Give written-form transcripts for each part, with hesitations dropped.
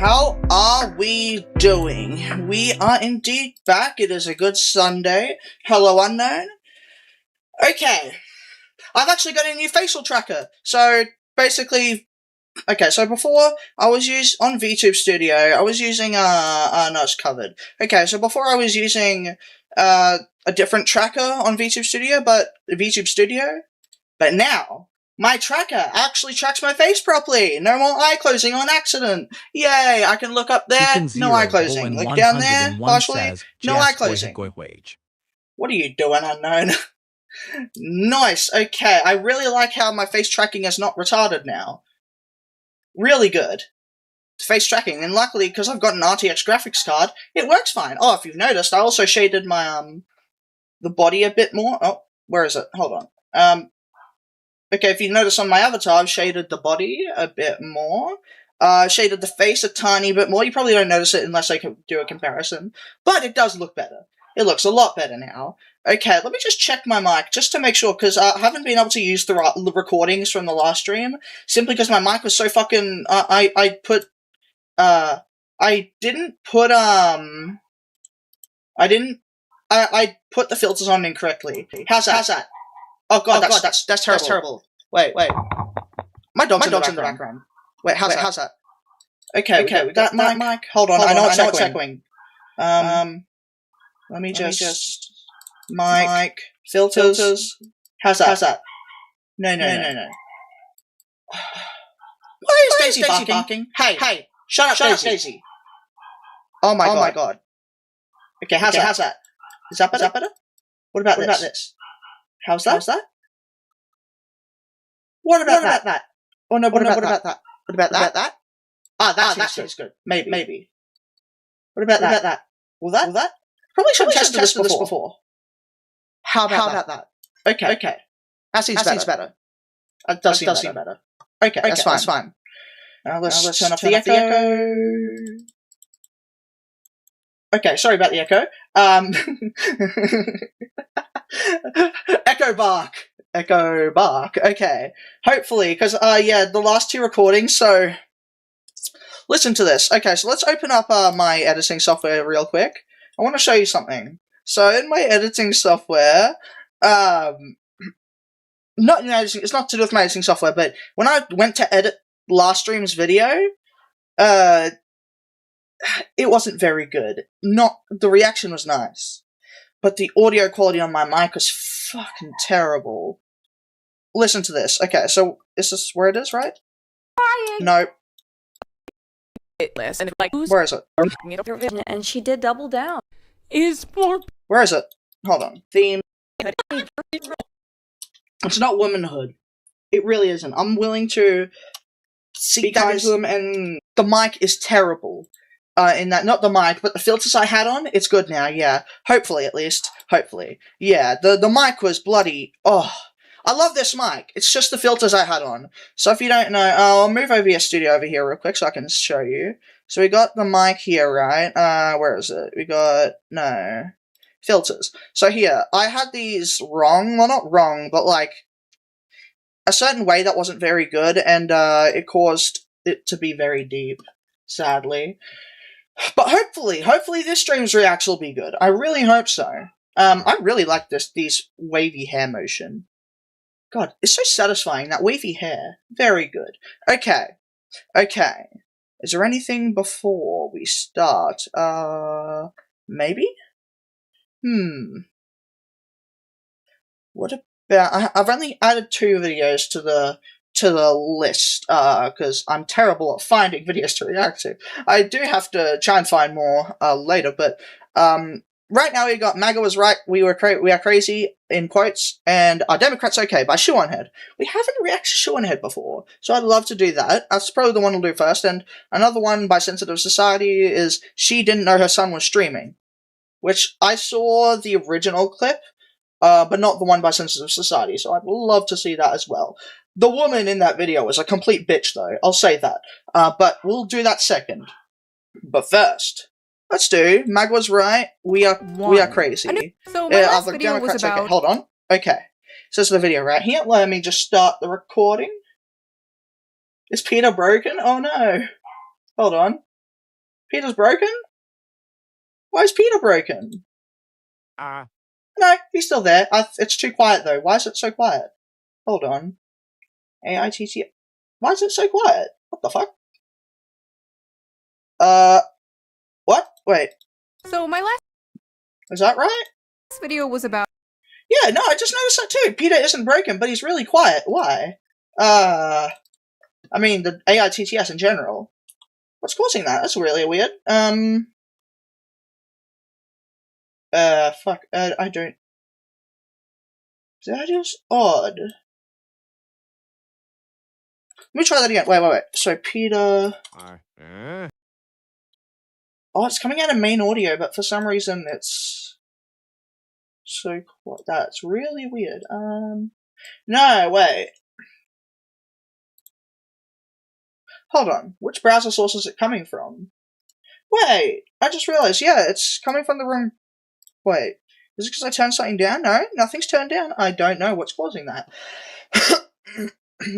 how are we doing? We are indeed back. It is a good Sunday. Hello, Unknown. Okay, I've actually got a new facial tracker. So, basically, okay, so before I was on VTube Studio, I was using, no, it's covered. Okay, so before I was using, a different tracker on VTube Studio, but now, my tracker actually tracks my face properly. No more eye closing on accident. Yay, I can look up there, no eye closing. Look down there, partially, no eye closing. What are you doing, Unknown? Nice, okay, I really like how my face tracking is not retarded now. Really good. Face tracking, and luckily, because I've got an RTX graphics card, it works fine. Oh, if you've noticed, I also shaded my, the body a bit more. Oh, where is it? Hold on. Okay, if you notice on my avatar, I've shaded the body a bit more. Shaded the face a tiny bit more. You probably don't notice it unless I can do a comparison. But it does look better. It looks a lot better now. Okay, let me just check my mic, just to make sure, because I haven't been able to use the recordings from the last stream, simply because my mic was so fucking, I put the filters on incorrectly. How's that? Oh god, that's terrible. That's terrible. Wait. My dog's in the background. Wait, how's that? Okay, we got that mic. Hold on, I know it's echoing. Let me just mic filters. How's that? No. Why is Daisy barking? Hey, shut up, Daisy. Oh my god. Okay, how's that? Is that better? What about this? How's that? What about that? Oh no, what about that? What about that? That seems good. Maybe. What about that? Will that? Probably should have tested this before. How about that? Okay. That seems better. It does seem better. Okay, that's fine. Now let's turn off the echo. Okay, sorry about the echo. Echo bark. Okay. Hopefully, because, the last two recordings, so listen to this. Okay, so let's open up my editing software real quick. I want to show you something. So in my editing software, it's not to do with my editing software, but when I went to edit last stream's video, it wasn't very good. The reaction was nice, but the audio quality on my mic was fucking terrible. Listen to this. Okay, so is this where it is, right? No. Where is it? And she did double down. Where is it? Hold on. Theme. It's not womanhood. It really isn't. I'm willing to seek that to him, and the mic is terrible. In that, not the mic, but the filters I had on, it's good now, yeah. Hopefully, at least. Hopefully. Yeah, the mic was bloody... Oh, I love this mic. It's just the filters I had on. So if you don't know, I'll move OBS Studio over here real quick so I can show you. So we got the mic here, right? Where is it? We got... No. Filters. So here, I had these wrong. Well, not wrong, but like... a certain way that wasn't very good, and it caused it to be very deep, sadly. But hopefully this stream's reacts will be good. I really hope so. I really like these wavy hair motion. God, it's so satisfying, that wavy hair. Very good. Okay. Is there anything before we start? Maybe? What about... I've only added 2 videos to the list, because I'm terrible at finding videos to react to. I do have to try and find more, later, but, right now we got MAGA was right, we are crazy, in quotes, and Democrats okay, by Shoeonhead. We haven't reacted to Shoeonhead before, so I'd love to do that. That's probably the one we'll do first, and another one by Sensitive Society is She Didn't Know Her Son Was Streaming, which I saw the original clip, but not the one by Sensitive Society, so I'd love to see that as well. The woman in that video was a complete bitch, though. I'll say that. But we'll do that second. But first, let's do Mag was right. We are crazy. So my last video was about... Okay, hold on. Okay. So this is the video right here. Let me just start the recording. Is Peter broken? Oh no. Hold on. Peter's broken? Why is Peter broken? No, he's still there. It's too quiet, though. Why is it so quiet? Hold on. AITT. Why is it so quiet? What the fuck? What? Wait. So my last Is that right? video was about... Yeah, no, I just noticed that too. Peter isn't broken, but he's really quiet. Why? I mean, the AITTS in general. What's causing that? That's really weird. Fuck. I don't... That is odd. Let me try that again. Wait. So, Peter... Oh, it's coming out of main audio, but for some reason it's... So, that's really weird. No, wait. Hold on. Which browser source is it coming from? Wait, I just realized, yeah, it's coming from the wrong... Wait, is it because I turned something down? No, nothing's turned down. I don't know what's causing that.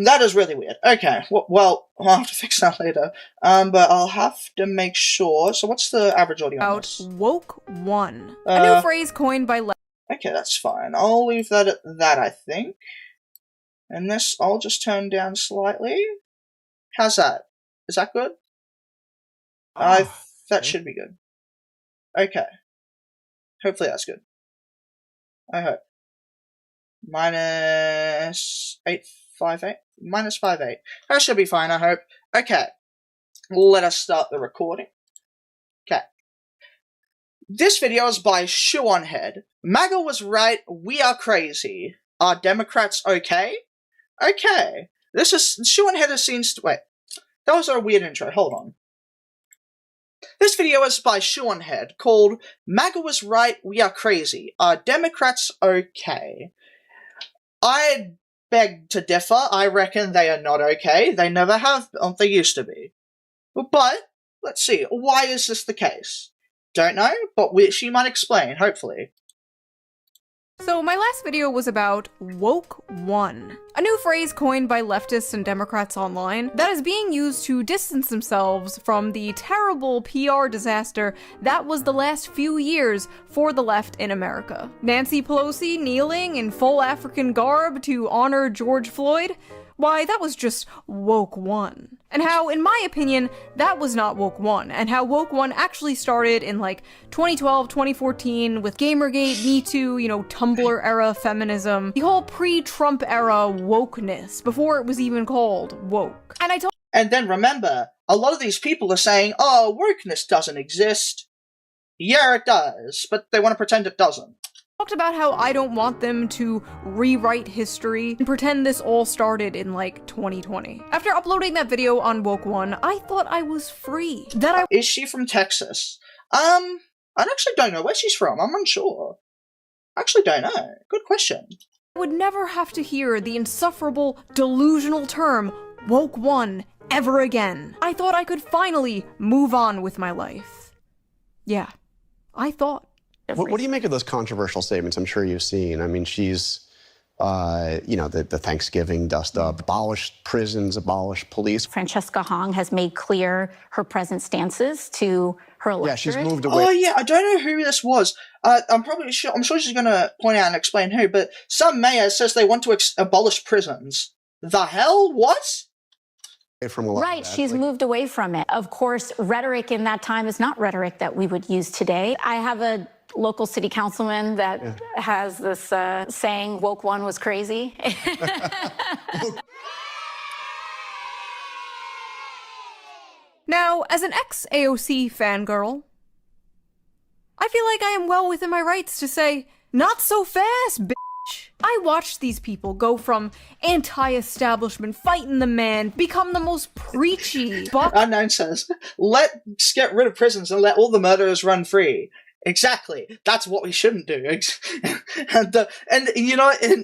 That is really weird. Okay, well, I'll have to fix that later. But I'll have to make sure... So what's the average audio on about this? woke one. A new phrase coined by... Okay, that's fine. I'll leave that at that, I think. And this, I'll just turn down slightly. How's that? Is that good? That should be good. Okay. Hopefully that's good. I hope. Minus 858? Minus 58. That should be fine, I hope. Okay. Let us start the recording. Okay. This video is by Shoe on Head. MAGA was right, we are crazy. Are Democrats okay? Okay. This is... Shoe on Head has seen... Wait. That was a weird intro. Hold on. This video is by Shoe on Head, called MAGA was right, we are crazy. Are Democrats okay? I beg to differ. I reckon they are not okay. They never have. They used to be. But, let's see. Why is this the case? Don't know, but she might explain, hopefully. So my last video was about woke one, a new phrase coined by leftists and Democrats online that is being used to distance themselves from the terrible PR disaster that was the last few years for the left in America. Nancy Pelosi kneeling in full African garb to honor George Floyd? Why, that was just woke one. And how, in my opinion, that was not woke one, and how woke one actually started in like 2012, 2014 with Gamergate, Me Too, Tumblr era feminism, the whole pre-Trump era wokeness, before it was even called woke. And then remember, a lot of these people are saying, oh, wokeness doesn't exist. Yeah, it does, but they want to pretend it doesn't. Talked about how I don't want them to rewrite history and pretend this all started in like 2020. After uploading that video on Woke One, I thought I was free. Is she from Texas? I actually don't know where she's from. I'm unsure. I actually don't know. Good question. I would never have to hear the insufferable, delusional term Woke One ever again. I thought I could finally move on with my life. Yeah, I thought. What do you make of those controversial statements I'm sure you've seen? I mean, she's, the Thanksgiving dust-up, abolish prisons, abolish police. Francesca Hong has made clear her present stances to her electorate. Yeah, she's moved away. Oh, yeah, I don't know who this was. I'm sure she's going to point out and explain who, but some mayor says they want to abolish prisons. The hell? What? Right, she's moved away from it. Of course, rhetoric in that time is not rhetoric that we would use today. I have a local city councilman that has this saying, woke one was crazy. Now, as an ex-AOC fangirl, I feel like I am well within my rights to say, not so fast, bitch. I watched these people go from anti-establishment, fighting the man, become the most preachy. Unknown says, let's get rid of prisons and let all the murderers run free. Exactly. That's what we shouldn't do. And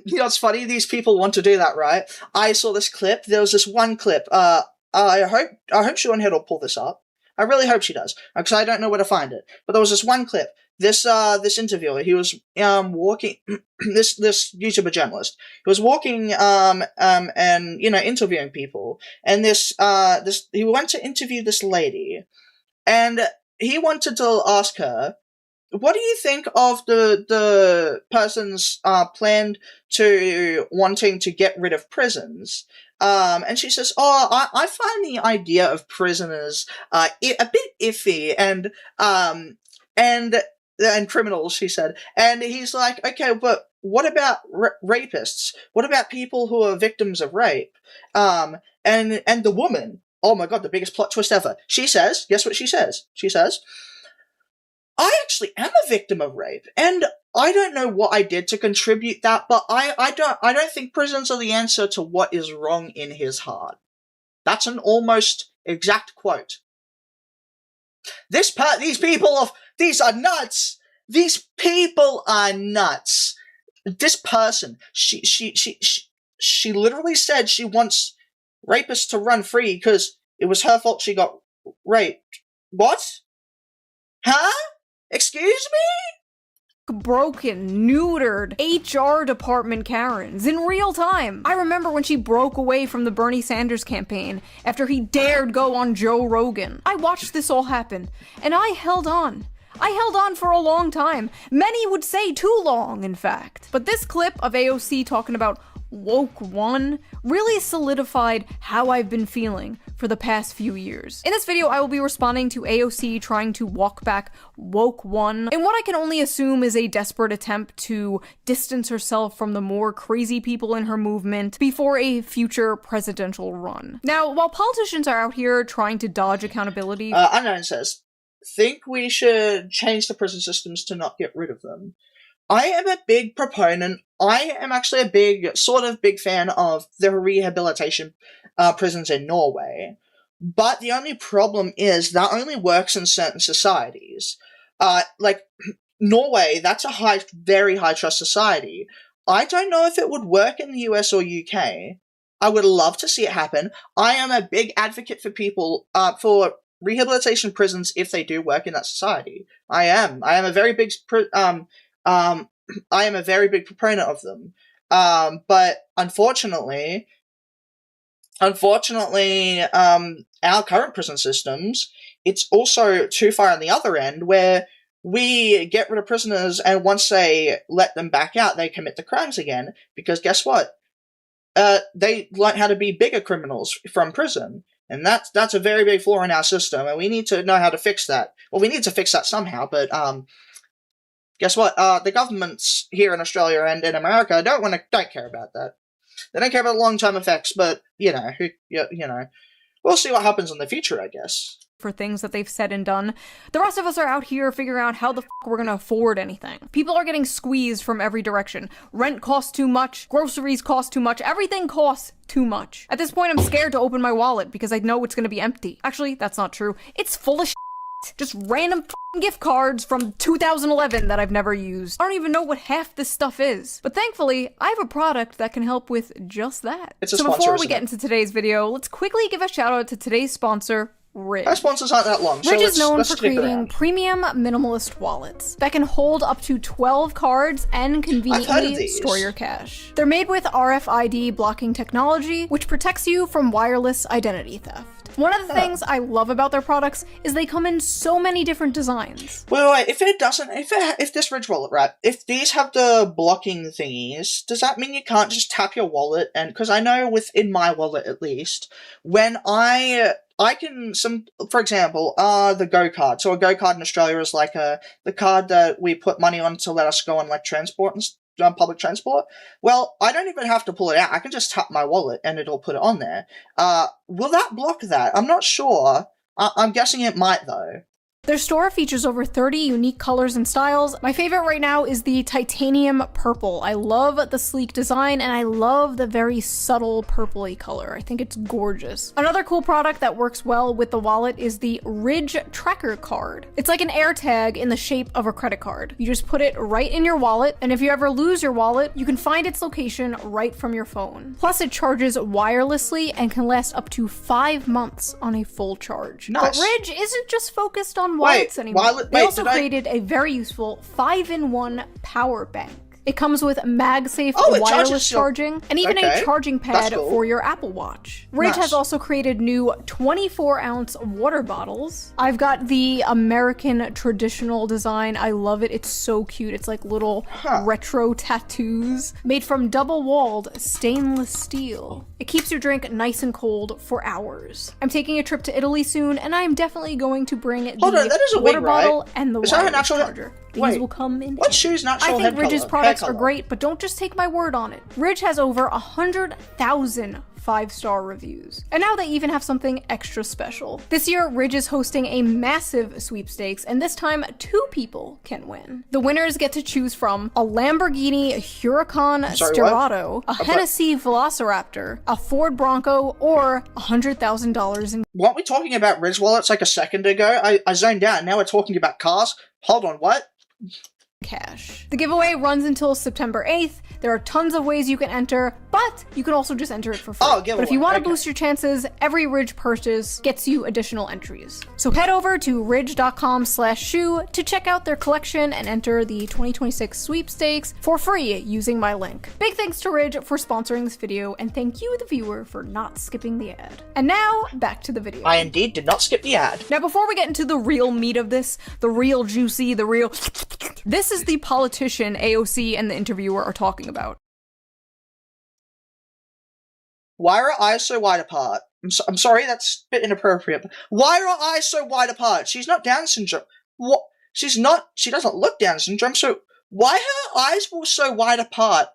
what's funny? These people want to do that, right? I saw this clip. There was this one clip. I hope Sean Head will pull this up. I really hope she does, because I don't know where to find it. But there was this one clip. This interviewer, he was walking. This YouTuber journalist, he was walking and interviewing people. And he went to interview this lady. And he wanted to ask her, what do you think of the person's plan to wanting to get rid of prisons? And she says, I find the idea of prisoners a bit iffy and criminals, she said. And he's like, okay, but what about rapists? What about people who are victims of rape? And the woman, oh my god, the biggest plot twist ever. She says, guess what she says? She says, I actually am a victim of rape, and I don't know what I did to contribute that, but I don't think prisons are the answer to what is wrong in his heart. That's an almost exact quote. These are nuts. These people are nuts. This person, she literally said she wants rapists to run free because it was her fault she got raped. What? Huh? Excuse me? Broken, neutered HR department Karens in real time. I remember when she broke away from the Bernie Sanders campaign after he dared go on Joe Rogan. I watched this all happen, and I held on. I held on for a long time. Many would say too long, in fact. But this clip of AOC talking about Woke One really solidified how I've been feeling for the past few years. In this video, I will be responding to AOC trying to walk back Woke One in what I can only assume is a desperate attempt to distance herself from the more crazy people in her movement before a future presidential run. Now, while politicians are out here trying to dodge accountability, Unknown says, think we should change the prison systems to not get rid of them. I am a big proponent. I am actually a big fan of the rehabilitation prisons in Norway. But the only problem is that only works in certain societies. Like Norway, that's a very high trust society. I don't know if it would work in the US or UK. I would love to see it happen. I am a big advocate for people, for rehabilitation prisons if they do work in that society. I am a very big I am a very big proponent of them. But unfortunately, our current prison systems, it's also too far on the other end where we get rid of prisoners and once they let them back out, they commit the crimes again. Because guess what? They learn how to be bigger criminals from prison. And that's a very big flaw in our system, and we need to know how to fix that. Well, we need to fix that somehow, but guess what? The governments here in Australia and in America don't care about that. They don't care about long-term effects, but you know, we'll see what happens in the future, I guess. For things that they've said and done. The rest of us are out here figuring out how the fuck we're gonna afford anything. People are getting squeezed from every direction. Rent costs too much, groceries cost too much, everything costs too much. At this point, I'm scared to open my wallet because I know it's gonna be empty. Actually, that's not true. It's full of shit. Just random gift cards from 2011 that I've never used. I don't even know what half this stuff is. But thankfully, I have a product that can help with just that. So before we get into today's video, let's quickly give a shout out to today's sponsor, Ridge. Our sponsors aren't that long, so Ridge is known let's for stick around. creating premium minimalist wallets that can hold up to 12 cards and conveniently store your cash. They're made with RFID blocking technology, which protects you from wireless identity theft. One of the things I love about their products is they come in so many different designs. Wait, if this Ridge wallet, right, if these have the blocking thingies, does that mean you can't just tap your wallet? And because I know within my wallet at least, when I can, for example, the Go card. So a Go card in Australia is like the card that we put money on to let us go on like transport and public transport. Well, I don't even have to pull it out. I can just tap my wallet and it'll put it on there. Will that block that? I'm not sure. I'm guessing it might though. Their store features over 30 unique colors and styles. My favorite right now is the titanium purple. I love the sleek design and I love the very subtle purpley color. I think it's gorgeous. Another cool product that works well with the wallet is the Ridge Tracker card. It's like an AirTag in the shape of a credit card. You just put it right in your wallet, and if you ever lose your wallet, you can find its location right from your phone. Plus, it charges wirelessly and can last up to 5 months on a full charge. Nice. But Ridge isn't just focused on wallets anymore. They also created a very useful 5-in-1 power bank. It comes with MagSafe it wireless charging, and even a charging pad cool. for your Apple Watch. Ridge has also created new 24-ounce water bottles. I've got the American traditional design. I love it. It's so cute. It's like little retro tattoos made from double-walled stainless steel. It keeps your drink nice and cold for hours. I'm taking a trip to Italy soon, and I'm definitely going to bring the water bottle and the wireless charger. These will come in. What's Shu's natural I think Ridge's products are great, but don't just take my word on it. Ridge has over 100,000 5-star reviews. And now they even have something extra special. This year, Ridge is hosting a massive sweepstakes, and this time 2 people can win. The winners get to choose from a Lamborghini Huracan Sterrato, a Hennessy Velociraptor, a Ford Bronco, or $100,000 in... Weren't we talking about Ridge wallets like a second ago? I zoned out. Now we're talking about cars. Hold on, what? Cash. The giveaway runs until September 8th. There are tons of ways you can enter, but you can also just enter it for free. But if you want to boost your chances, every Ridge purchase gets you additional entries. So head over to ridge.com/shoe to check out their collection and enter the 2026 sweepstakes for free using my link. Big thanks to Ridge for sponsoring this video, and thank you, the viewer, for not skipping the ad. And now, back to the video. I indeed did not skip the ad. Now, before we get into the real meat of this, the real juicy, the real... This is the politician AOC and the interviewer are talking about. Why are eyes so wide apart? I'm sorry, that's a bit inappropriate. But why are eyes so wide apart? She's not Down syndrome. What? She doesn't look Down syndrome, so why her eyes were so wide apart?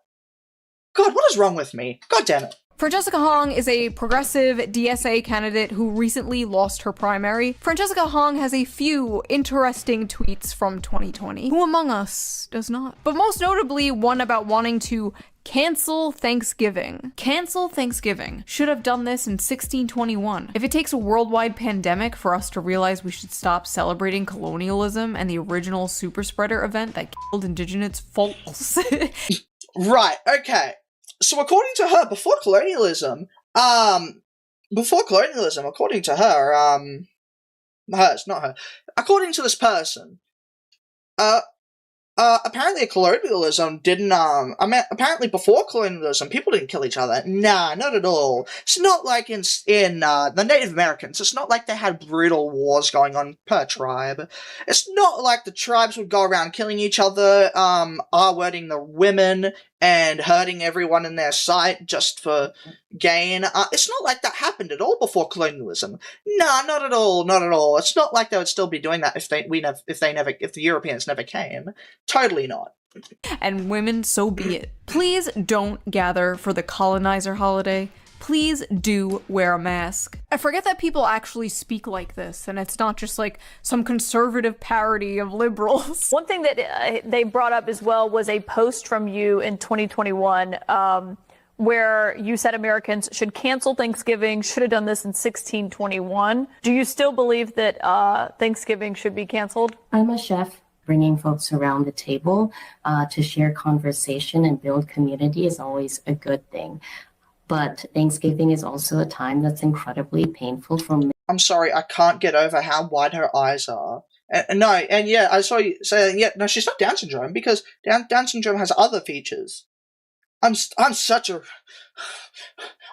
God, what is wrong with me? God damn it. Francesca Hong is a progressive DSA candidate who recently lost her primary. Francesca Hong has a few interesting tweets from 2020. Who among us does not? But most notably, one about wanting to cancel Thanksgiving. Cancel Thanksgiving. Should have done this in 1621. If it takes a worldwide pandemic for us to realize we should stop celebrating colonialism and the original super spreader event that killed indigenous folks. Right, okay. So according to her, before colonialism, according to her, hers, not her, according to this person, apparently colonialism didn't, apparently before colonialism, people didn't kill each other. Nah, not at all. It's not like in the Native Americans, it's not like they had brutal wars going on per tribe. It's not like the tribes would go around killing each other, R-wording the women, and hurting everyone in their sight just for gain. It's not like that happened at all before colonialism. Nah, not at all, not at all. It's not like they would still be doing that if the Europeans never came. Totally not. And women, so be it. Please don't gather for the colonizer holiday. Please do wear a mask. I forget that people actually speak like this, and it's not just like some conservative parody of liberals. One thing that they brought up as well was a post from you in 2021 where you said Americans should cancel Thanksgiving, should have done this in 1621. Do you still believe that Thanksgiving should be canceled? I'm a chef. Bringing folks around the table to share conversation and build community is always a good thing. But Thanksgiving is also a time that's incredibly painful for me. I'm sorry, I can't get over how wide her eyes are. And yeah, I saw you saying, yeah, no, she's not Down syndrome, because Down syndrome has other features. I'm such a...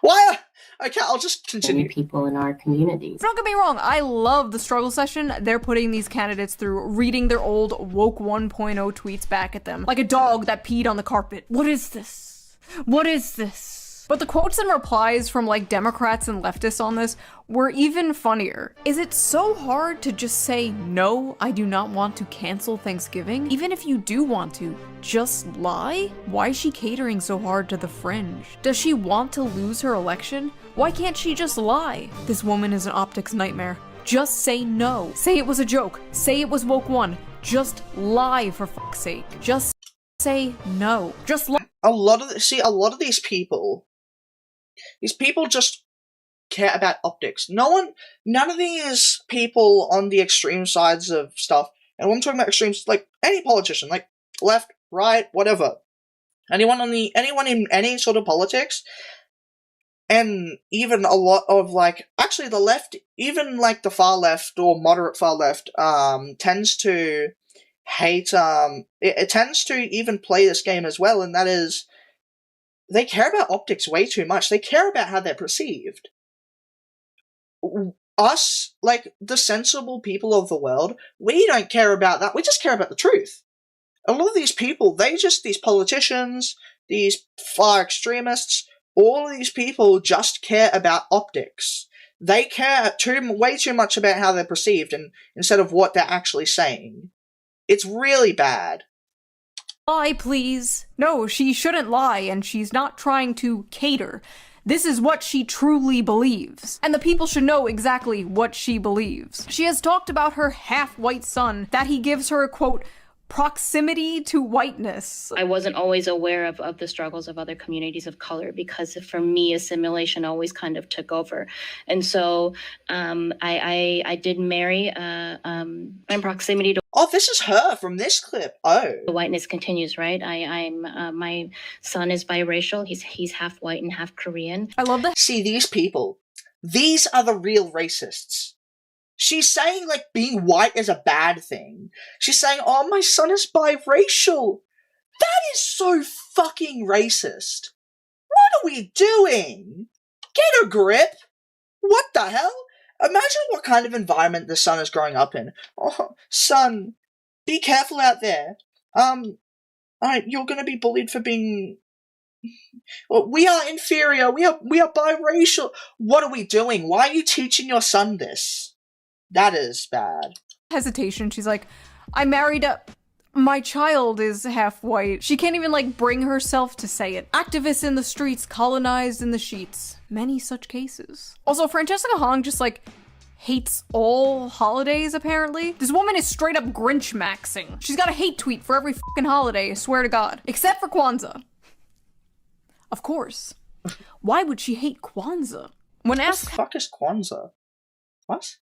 Why? Okay, I'll just continue. Many people in our communities. Don't get me wrong, I love the struggle session they're putting these candidates through, reading their old woke 1.0 tweets back at them, like a dog that peed on the carpet. What is this? What is this? But the quotes and replies from like Democrats and leftists on this were even funnier. Is it so hard to just say, no, I do not want to cancel Thanksgiving? Even if you do want to, just lie? Why is she catering so hard to the fringe? Does she want to lose her election? Why can't she just lie? This woman is an optics nightmare. Just say no. Say it was a joke. Say it was woke one. Just lie, for fuck's sake. Just say no. Just lie. A lot of these people just care about optics. None of these people on the extreme sides of stuff, and when I'm talking about extremes, like any politician, like left, right, whatever, anyone in any sort of politics, and even a lot of actually the left, even like the far left or moderate far left, tends to hate, it tends to even play this game as well, and that is, they care about optics way too much. They care about how they're perceived. Us, like, the sensible people of the world, we don't care about that. We just care about the truth. A lot of these people, these politicians, these far extremists, all of these people just care about optics. They care way too much about how they're perceived instead of what they're actually saying. It's really bad. Lie, please. No, she shouldn't lie, and she's not trying to cater. This is what she truly believes, and the people should know exactly what she believes. She has talked about her half-white son, that he gives her a, quote, proximity to whiteness. I wasn't always aware of the struggles of other communities of color because for me, assimilation always kind of took over. And so I did marry in proximity to. Oh, this is her from this clip. Oh. The whiteness continues, right? I'm my son is biracial. He's half white and half Korean. I love that. See, these people, these are the real racists. She's saying, like, being white is a bad thing. She's saying, oh, my son is biracial. That is so fucking racist. What are we doing? Get a grip. What the hell? Imagine what kind of environment the son is growing up in. Oh, son, be careful out there. You're gonna be bullied for being... We are inferior. We are biracial. What are we doing? Why are you teaching your son this? That is bad. Hesitation. She's like, I married my child is half white. She can't even, like, bring herself to say it. Activists in the streets, colonized in the sheets. Many such cases. Also, Francesca Hong just, like, hates all holidays, apparently. This woman is straight up Grinch maxing. She's got a hate tweet for every fucking holiday, I swear to God. Except for Kwanzaa. Of course. Why would she hate Kwanzaa? When asked what the fuck is Kwanzaa? What?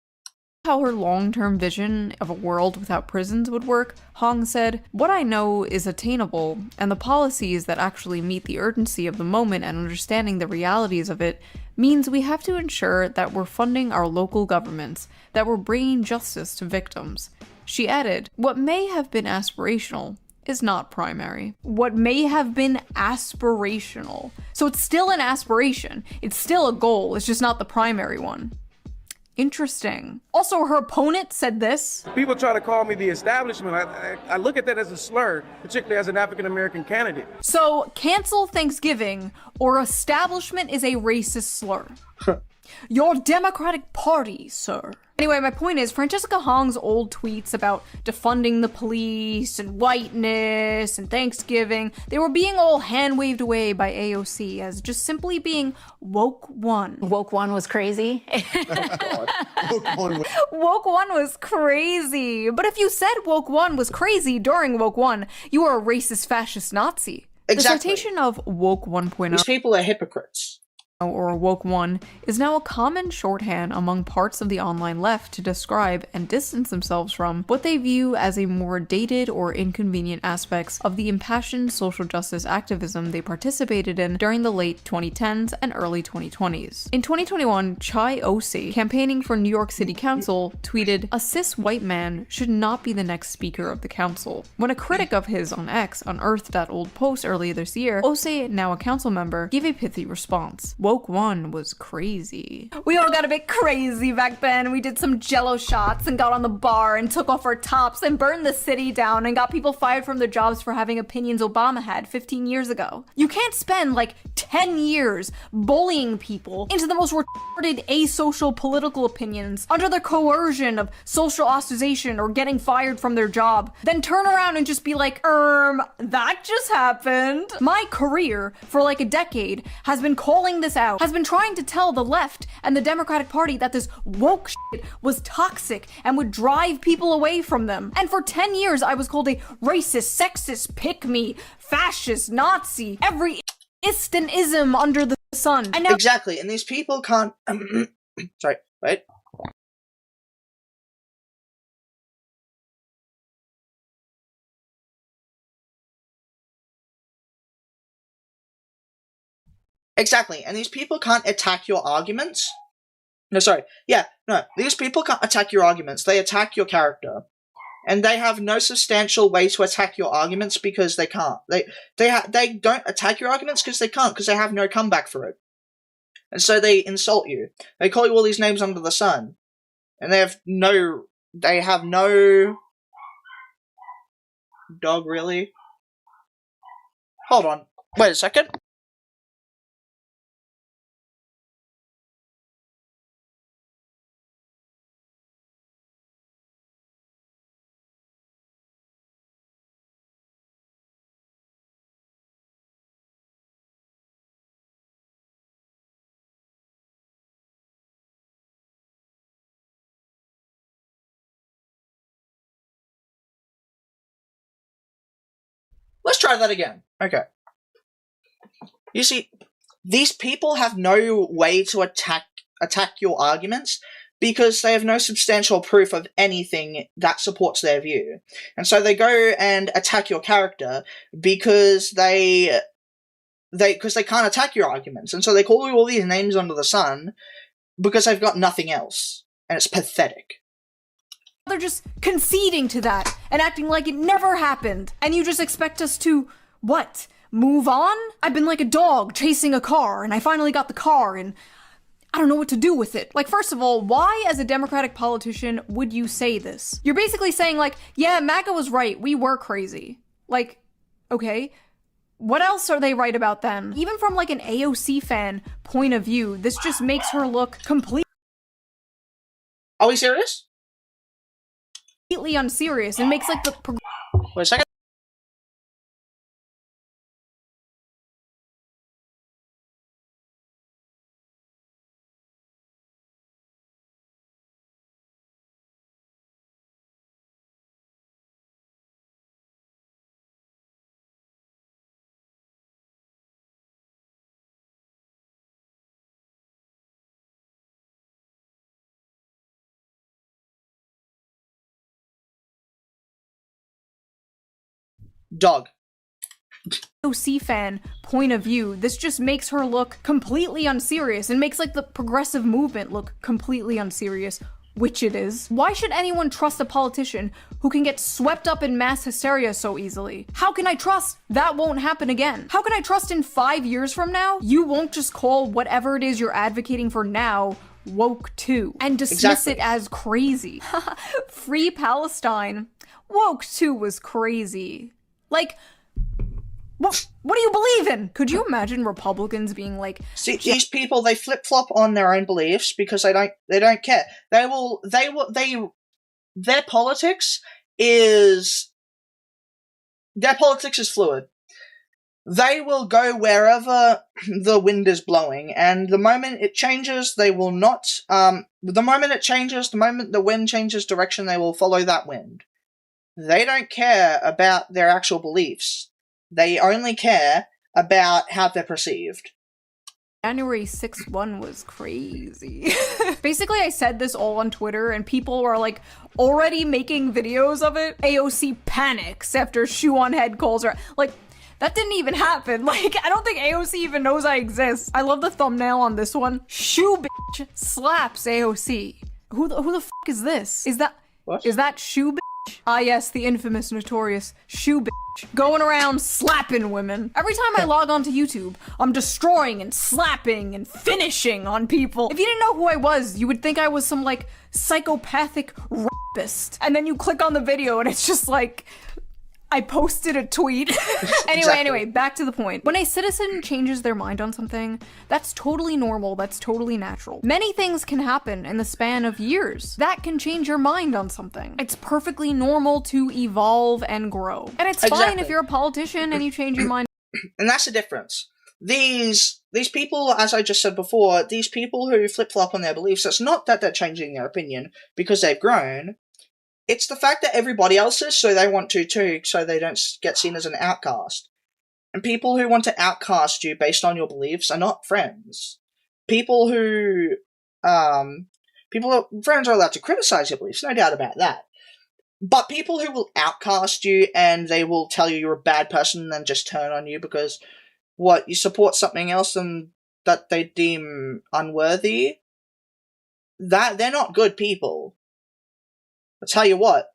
How her long-term vision of a world without prisons would work, Hong said, "What I know is attainable, and the policies that actually meet the urgency of the moment and understanding the realities of it means we have to ensure that we're funding our local governments, that we're bringing justice to victims." She added, "What may have been aspirational is not primary." What may have been aspirational. So it's still an aspiration. It's still a goal. It's just not the primary one. Interesting. Also, her opponent said this. People try to call me the establishment. I look at that as a slur, particularly as an African-American candidate. So, cancel Thanksgiving or establishment is a racist slur. Your Democratic Party, sir. Anyway, my point is, Francesca Hong's old tweets about defunding the police and whiteness and Thanksgiving, they were being all hand-waved away by AOC as just simply being woke one. Woke one was crazy. Woke one was crazy. But if you said woke one was crazy during woke one, you are a racist, fascist Nazi. Exactly. The citation of woke 1.0. These people are hypocrites. Or woke one is now a common shorthand among parts of the online left to describe and distance themselves from what they view as a more dated or inconvenient aspects of the impassioned social justice activism they participated in during the late 2010s and early 2020s. In 2021, Chai Osi, campaigning for New York City Council, tweeted, "A cis white man should not be the next speaker of the council." When a critic of his on X unearthed that old post earlier this year, Osi, now a council member, gave a pithy response. Woke one was crazy. We all got a bit crazy back then. We did some jello shots and got on the bar and took off our tops and burned the city down and got people fired from their jobs for having opinions Obama had 15 years ago. You can't spend like 10 years bullying people into the most retarded asocial political opinions under the coercion of social ostracization or getting fired from their job, then turn around and just be like, that just happened. My career for like a decade has been calling this out, has been trying to tell the left and the Democratic Party that this woke shit was toxic and would drive people away from them. And for 10 years, I was called a racist, sexist, pick-me, fascist, Nazi, every ist and ism under the sun. And now exactly, and these people can't... Sorry, right? Exactly, and these people can't attack your arguments. No, sorry. Yeah, no, these people can't attack your arguments. They attack your character. and they have no substantial way to attack your arguments because they can't. They don't attack your arguments because they can't, because they have no comeback for it. And so they insult you. They call you all these names under the sun. And they have no dog, really? Hold on. Wait a second. Let's try that again. Okay. You see, these people have no way to attack your arguments because they have no substantial proof of anything that supports their view. And so they go and attack your character because they can't attack your arguments. And so they call you all these names under the sun because they've got nothing else. And it's pathetic. They're just conceding to that and acting like it never happened. And you just expect us to, what, move on? I've been like a dog chasing a car, and I finally got the car, and I don't know what to do with it. Like, first of all, why as a Democratic politician would you say this? You're basically saying like, yeah, MAGA was right, we were crazy. Like, okay, what else are they right about then? Even from like an AOC fan point of view, this just makes her look completely... Are we serious? Completely unserious and makes like the... Wait a second. Dog. AOC fan point of view, this just makes her look completely unserious and makes like the progressive movement look completely unserious, which it is. Why should anyone trust a politician who can get swept up in mass hysteria so easily? How can I trust that won't happen again? How can I trust in 5 years from now you won't just call whatever it is you're advocating for now woke too and dismiss it as crazy? Free Palestine. Woke too was crazy. Like, what do you believe in? Could you imagine Republicans being like... See, these people, they flip-flop on their own beliefs because they don't care. Their politics is fluid. They will go wherever the wind is blowing, and the moment it changes, they will not, the moment the wind changes direction, they will follow that wind. They don't care about their actual beliefs. They only care about how they're perceived. January 6th one was crazy. Basically, I said this all on Twitter, and people were like already making videos of it. AOC panics after shoe on head calls her. Like, that didn't even happen. Like, I don't think AOC even knows I exist. I love the thumbnail on this one. Shoe bitch slaps AOC. Who the f is this? Is that shoe bitch? Ah yes, the infamous, notorious shoe bitch. Going around slapping women. Every time I log onto YouTube, I'm destroying and slapping and finishing on people. If you didn't know who I was, you would think I was some, like, psychopathic rapist. And then you click on the video and it's just like... I posted a tweet. Anyway, back to the point. When a citizen changes their mind on something, that's totally normal, that's totally natural. Many things can happen in the span of years that can change your mind on something. It's perfectly normal to evolve and grow. And it's fine if you're a politician and you change your mind. And that's the difference. These people, as I just said before, these people who flip-flop on their beliefs, it's not that they're changing their opinion because they've grown. It's the fact that everybody else is, so they want to too, so they don't get seen as an outcast. And people who want to outcast you based on your beliefs are not friends. Friends are allowed to criticize your beliefs, no doubt about that. But people who will outcast you and they will tell you you're a bad person and then just turn on you because, you support something else and that they deem unworthy, that they're not good people. I'll tell you what,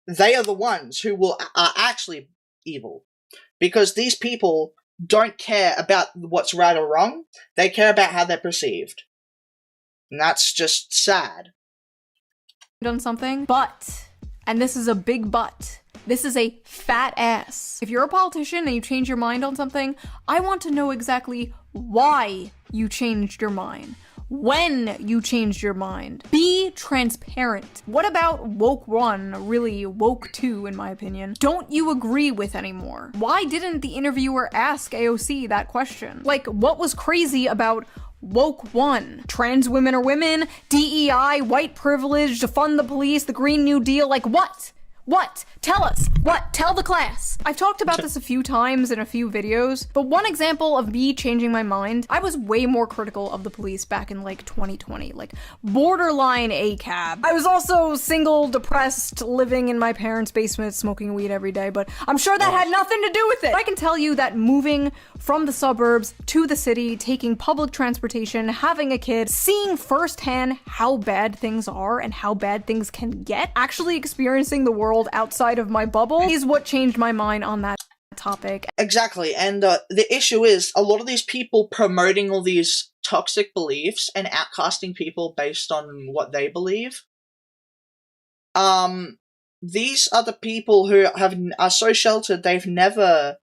they are the ones who are actually evil. Because these people don't care about what's right or wrong. They care about how they're perceived. And that's just sad. On something, but, and this is a big but, this is a fat ass. If you're a politician and you change your mind on something, I want to know exactly why you changed your mind. When you changed your mind. Be transparent. What about woke 1, really woke 2 in my opinion, don't you agree with anymore? Why didn't the interviewer ask AOC that question? Like, what was crazy about woke 1? Trans women are women, DEI, white privilege, defund the police, the Green New Deal, like what? What? Tell us. What? Tell the class. I've talked about this a few times in a few videos, but one example of me changing my mind, I was way more critical of the police back in like 2020, like borderline ACAB. I was also single, depressed, living in my parents' basement, smoking weed every day, but I'm sure that had nothing to do with it. I can tell you that moving from the suburbs to the city, taking public transportation, having a kid, seeing firsthand how bad things are and how bad things can get, actually experiencing the world outside of my bubble is what changed my mind on that topic. Exactly, and the issue is a lot of these people promoting all these toxic beliefs and outcasting people based on what they believe. These are the people who are so sheltered they've never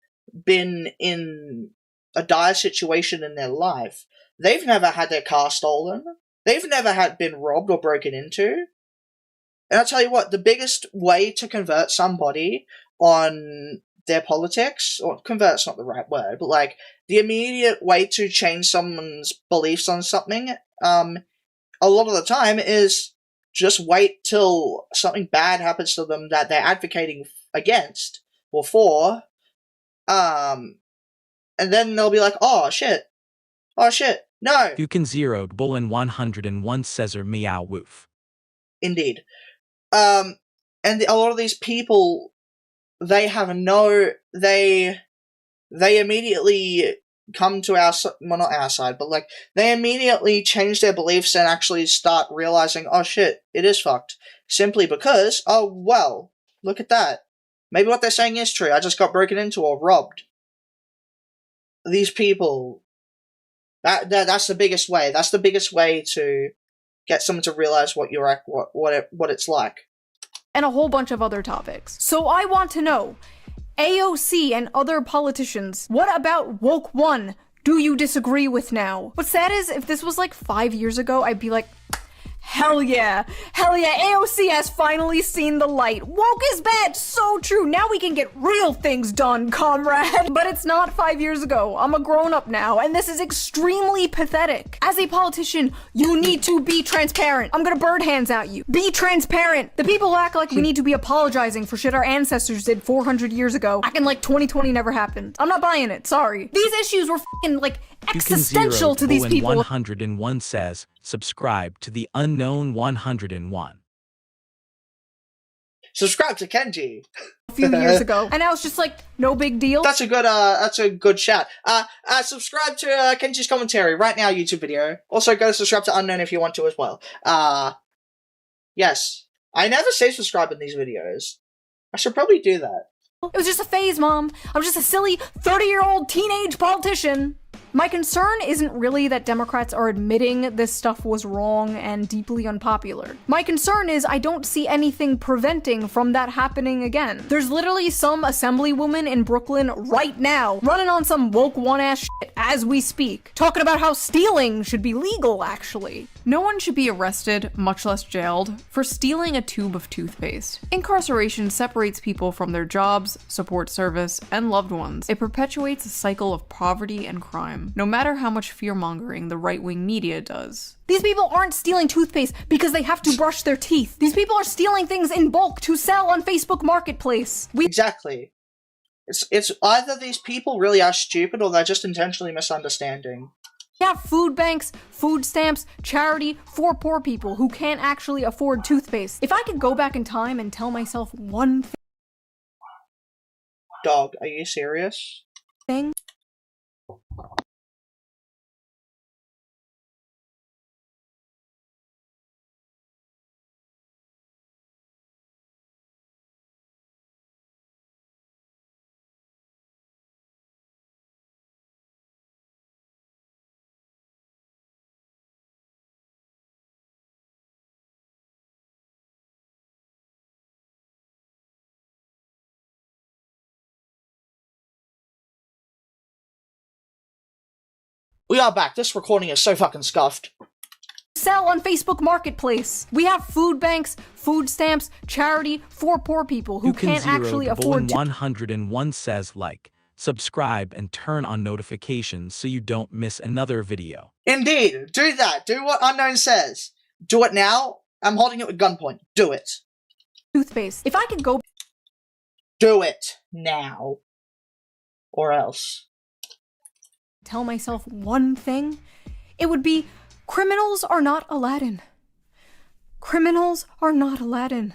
been in a dire situation in their life. They've never had their car stolen. They've never been robbed or broken into. And I'll tell you what, the biggest way to convert somebody on their politics, or convert's not the right word, but like the immediate way to change someone's beliefs on something, a lot of the time is just wait till something bad happens to them that they're advocating against or for, and then they'll be like, oh shit, no. You can zeroed bull in 101 Caesar meow woof. Indeed. And a lot of these people, they immediately come to our, well, not our side, but like, they immediately change their beliefs and actually start realizing, oh shit, it is fucked. Simply because, oh well, look at that. Maybe what they're saying is true, I just got broken into or robbed. These people, that's the biggest way. That's the biggest way to get someone to realize what it's like. And a whole bunch of other topics. So I want to know, AOC and other politicians, what about woke 1 do you disagree with now? What's sad is, if this was like 5 years ago, I'd be like, hell yeah, AOC has finally seen the light. Woke is bad, so true. Now we can get real things done, comrade. But it's not 5 years ago. I'm a grown-up now, and this is extremely pathetic. As a politician, you need to be transparent. I'm gonna bird hands at you. Be transparent. The people who act like we need to be apologizing for shit our ancestors did 400 years ago, acting like 2020 never happened. I'm not buying it, sorry. These issues were f***ing, like, existential to these people. 101 says, subscribe to the unknown 101. Subscribe to Kenji. A few years ago, and I was just like, no big deal. That's a good shout. Subscribe to Kenji's commentary right now, YouTube video. Also, go to subscribe to Unknown if you want to as well. Yes. I never say subscribe in these videos. I should probably do that. It was just a phase, Mom. I'm just a silly 30-year-old teenage politician. My concern isn't really that Democrats are admitting this stuff was wrong and deeply unpopular. My concern is I don't see anything preventing from that happening again. There's literally some assemblywoman in Brooklyn right now running on some woke 1-ass shit as we speak, talking about how stealing should be legal, actually. No one should be arrested, much less jailed, for stealing a tube of toothpaste. Incarceration separates people from their jobs, support service, and loved ones. It perpetuates a cycle of poverty and crime, no matter how much fear-mongering the right-wing media does. These people aren't stealing toothpaste because they have to brush their teeth. These people are stealing things in bulk to sell on Facebook Marketplace. Exactly. It's either these people really are stupid or they're just intentionally misunderstanding. We have food banks, food stamps, charity for poor people who can't actually afford toothpaste. If I could go back in time and tell myself one Dog, are you serious? thing, We are back. This recording is so fucking scuffed. Sell on Facebook Marketplace. We have food banks, food stamps, charity for poor people who can't actually afford to. 101 says like, subscribe, and turn on notifications so you don't miss another video. Indeed. Do that. Do what Unknown says. Do it now. I'm holding it with gunpoint. Do it. Toothpaste. If I could go. Do it now. Or else. Tell myself one thing, it would be criminals are not Aladdin. Criminals are not Aladdin.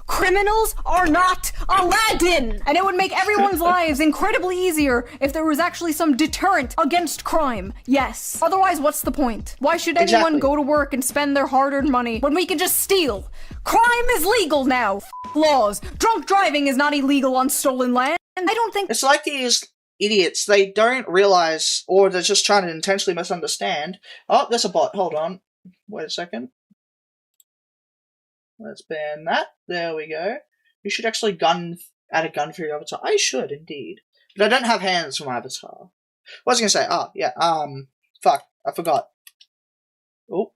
Criminals are not Aladdin! And it would make everyone's lives incredibly easier if there was actually some deterrent against crime. Yes. Otherwise, what's the point? Why should anyone go to work and spend their hard-earned money when we can just steal? Crime is legal now. Laws. Drunk driving is not illegal on stolen land. And I don't think— It's like these idiots. They don't realize, or they're just trying to intentionally misunderstand. Oh, there's a bot. Hold on. Wait a second. Let's ban that. There we go. You should actually add a gun for your avatar. I should, indeed. But I don't have hands for my avatar. What was I going to say? Oh, yeah. Fuck. I forgot. Oh.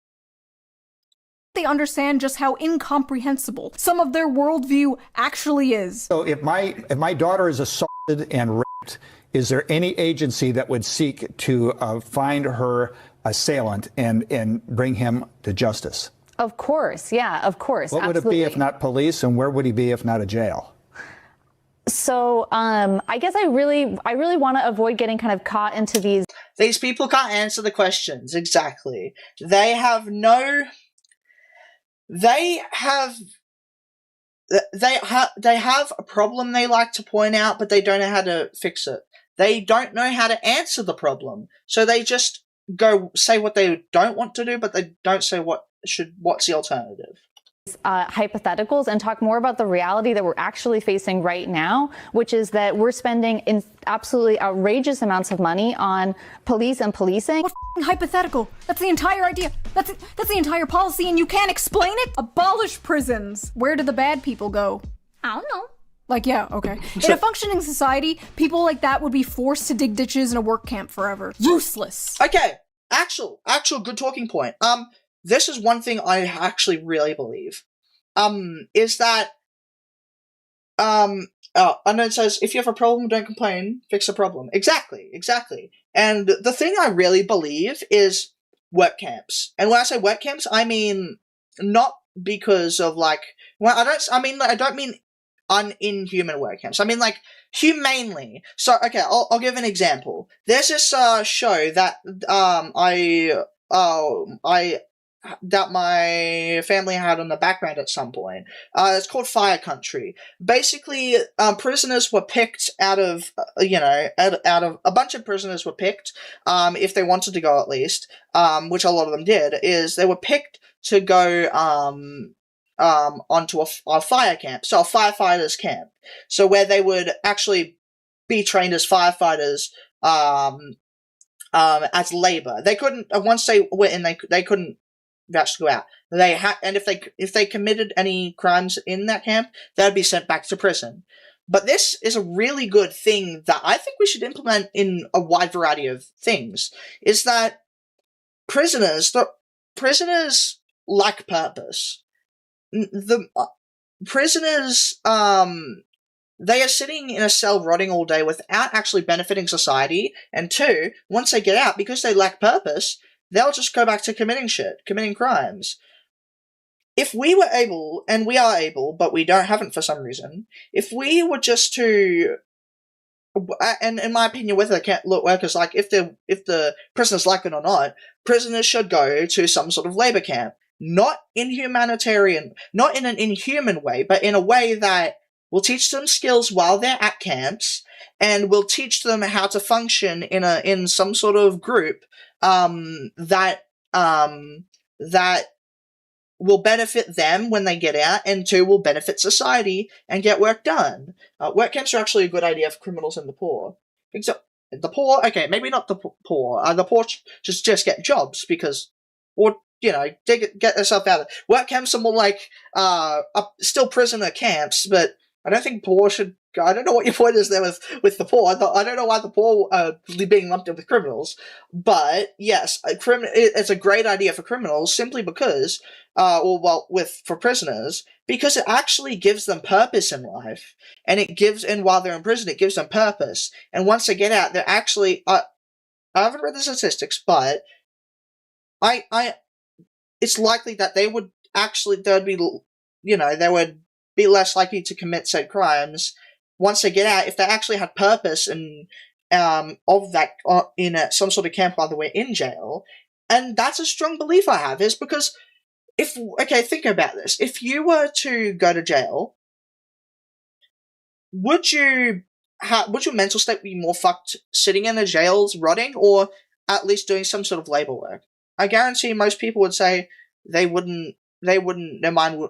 they understand just how incomprehensible some of their worldview actually is. So if my daughter is assaulted and raped, is there any agency that would seek to find her assailant and bring him to justice? Of course, yeah, of course. What would it be if not police, and where would he be if not a jail? So I guess I really want to avoid getting kind of caught into these. These people can't answer the questions exactly. They have no. They have a problem they like to point out, but they don't know how to fix it. They don't know how to answer the problem, so they just go say what they don't want to do, but they don't say what's the alternative. Hypotheticals and talk more about the reality that we're actually facing right now, which is that we're spending absolutely outrageous amounts of money on police and policing. What hypothetical? That's the entire idea. That's the entire policy, and you can't explain it? Abolish prisons. Where do the bad people go? I don't know. Like, yeah, okay. In a functioning society, people like that would be forced to dig ditches in a work camp forever. Useless. Okay, actual good talking point. This is one thing I actually really believe. Is that, and it says, if you have a problem, don't complain, fix the problem. Exactly. And the thing I really believe is work camps. And when I say work camps, I mean, not because of like, well, I don't mean inhuman work camps. I mean like, humanely. So, okay, I'll give an example. There's this, show that, that my family had on the background at some point. It's called Fire Country. Basically, prisoners were picked out of a bunch of prisoners were picked, if they wanted to go at least, which a lot of them did, is they were picked to go, onto a fire camp. So a firefighters camp. So where they would actually be trained as firefighters, as labor. They couldn't, once they were in, they couldn't actually go out. They had, and if they committed any crimes in that camp, they would be sent back to prison. But this is a really good thing that I think we should implement in a wide variety of things. Is that prisoners lack purpose. The prisoners, they are sitting in a cell rotting all day without actually benefiting society. And two, once they get out, because they lack purpose, they'll just go back to committing crimes. If we were able, and we are able, but we haven't for some reason, if we were just to, and in my opinion, whether they can't look workers, like if the prisoners like it or not, prisoners should go to some sort of labor camp. Not in not in an inhuman way, but in a way that will teach them skills while they're at camps, and will teach them how to function in some sort of group that will benefit them when they get out, and two, will benefit society and get work done. Work camps are actually a good idea for criminals and the poor. Except the poor, okay, maybe not the poor. The poor just get jobs because, or get themselves out of it. Work camps are more like still prisoner camps, but I don't think poor should. I don't know what your point is there with the poor. I don't know why the poor are being lumped in with criminals, but yes, it's a great idea for criminals simply because, for prisoners, because it actually gives them purpose in life, and while they're in prison, it gives them purpose, and once they get out, they're actually. I haven't read the statistics, but it's likely that they would be less likely to commit said crimes once they get out if they actually had purpose and of that in some sort of camp while they were in jail. And that's a strong belief I have, is because think about this. If you were to go to jail, would your mental state be more fucked sitting in the jails rotting, or at least doing some sort of labor work? I guarantee most people would say their mind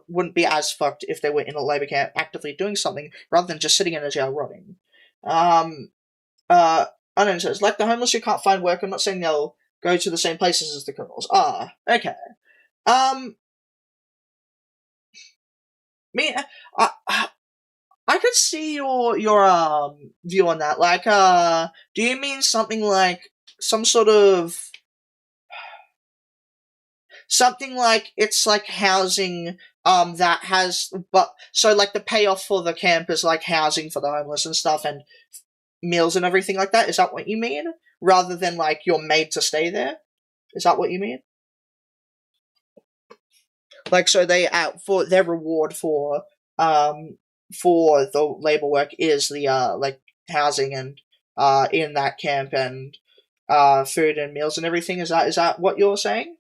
wouldn't be as fucked if they were in a labor camp actively doing something rather than just sitting in a jail rotting. I don't know, so it's like the homeless who can't find work. I'm not saying they'll go to the same places as the criminals. Okay. I could see your view on that. Like, do you mean something like something like it's like housing that has so like the payoff for the camp is like housing for the homeless and stuff and meals and everything like that? Is that what you mean? Rather than like you're made to stay there? Is that what you mean? Like, so for their reward for the labor work is the like housing and in that camp and food and meals and everything. Is that what you're saying?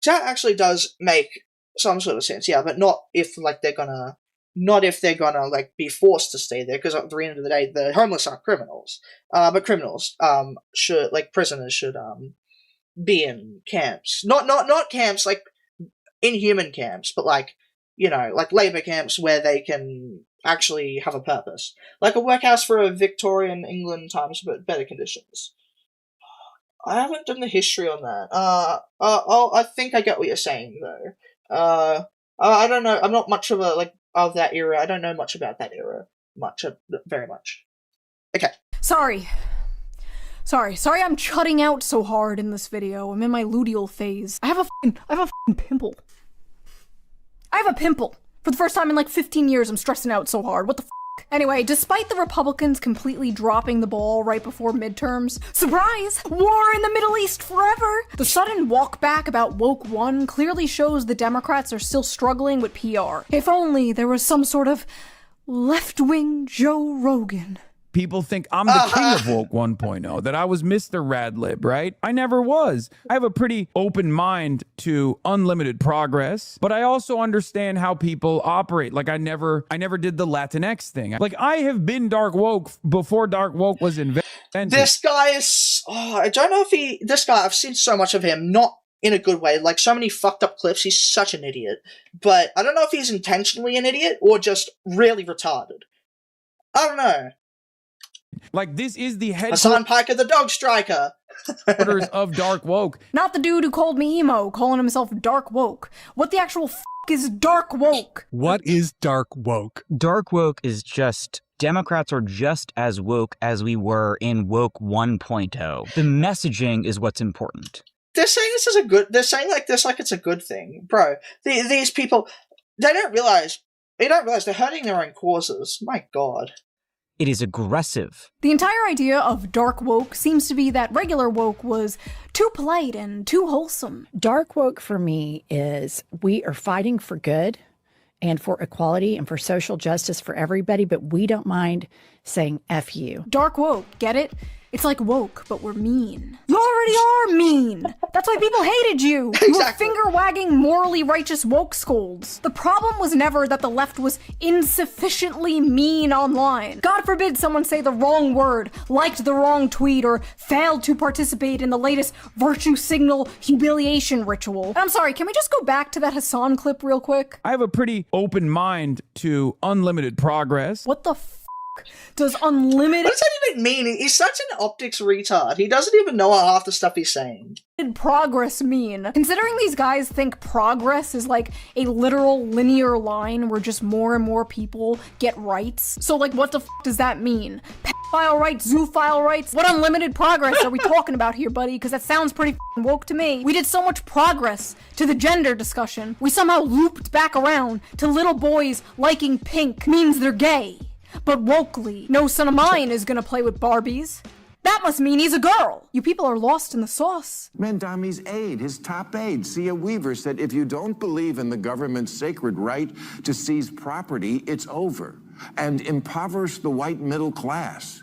That actually does make some sort of sense, yeah, but not if they're gonna like be forced to stay there, because at the end of the day, the homeless aren't criminals. But criminals prisoners should be in camps. Not camps like inhuman camps, but like labor camps where they can actually have a purpose. Like a workhouse for a Victorian England times, but better conditions. I haven't done the history on that. I think I get what you're saying though. I don't know. I'm not much of of that era. I don't know much about that era. Very much. Okay. Sorry, I'm shutting out so hard in this video. I'm in my luteal phase. I have a fucking pimple. I have a pimple. For the first time in like 15 years, I'm stressing out so hard. What the f***? Anyway, despite the Republicans completely dropping the ball right before midterms, surprise! War in the Middle East forever! The sudden walk back about Woke 1 clearly shows the Democrats are still struggling with PR. If only there was some sort of left-wing Joe Rogan. People think I'm the king of Woke 1.0, that I was Mr. Radlib, right? I never was. I have a pretty open mind to unlimited progress, but I also understand how people operate. Like I never did the Latinx thing. Like I have been dark woke before dark woke was invented. This guy is, I don't know if this guy, I've seen so much of him, not in a good way, like so many fucked up clips, he's such an idiot. But I don't know if he's intentionally an idiot or just really retarded. I don't know. Like, this is the Hassan Piker, the dog striker. headquarters of dark woke. Not the dude who called me emo, calling himself dark woke. What the actual f*** is dark woke? What is dark woke? Dark woke is just Democrats are just as woke as we were in Woke 1.0. The messaging is what's important. They're saying they're saying like this like it's a good thing. Bro, these people, they don't realize they're hurting their own causes. My God. It is aggressive. The entire idea of dark woke seems to be that regular woke was too polite and too wholesome. Dark woke for me is we are fighting for good and for equality and for social justice for everybody, but we don't mind saying F you. Dark woke, get it? It's like woke, but we're mean. You already are mean! That's why people hated you! Exactly. You were finger-wagging, morally righteous woke scolds. The problem was never that the left was insufficiently mean online. God forbid someone say the wrong word, liked the wrong tweet, or failed to participate in the latest virtue signal humiliation ritual. And I'm sorry, can we just go back to that Hassan clip real quick? I have a pretty open mind to unlimited progress. What the f***? does unlimited— What does that even mean? He's such an optics retard. He doesn't even know half the stuff he's saying. progress mean? Considering these guys think progress is like a literal linear line where just more and more people get rights. So like what the f does that mean? Pedophile rights, zoophile rights? What unlimited progress are we talking about here, buddy? Because that sounds pretty woke to me. We did so much progress to the gender discussion. We somehow looped back around to little boys liking pink means they're gay. But wokely, no son of mine is gonna play with Barbies. That must mean he's a girl. You people are lost in the sauce. Mandami's aide, his top aide, Sia Weaver, said if you don't believe in the government's sacred right to seize property, it's over. And impoverish the white middle class.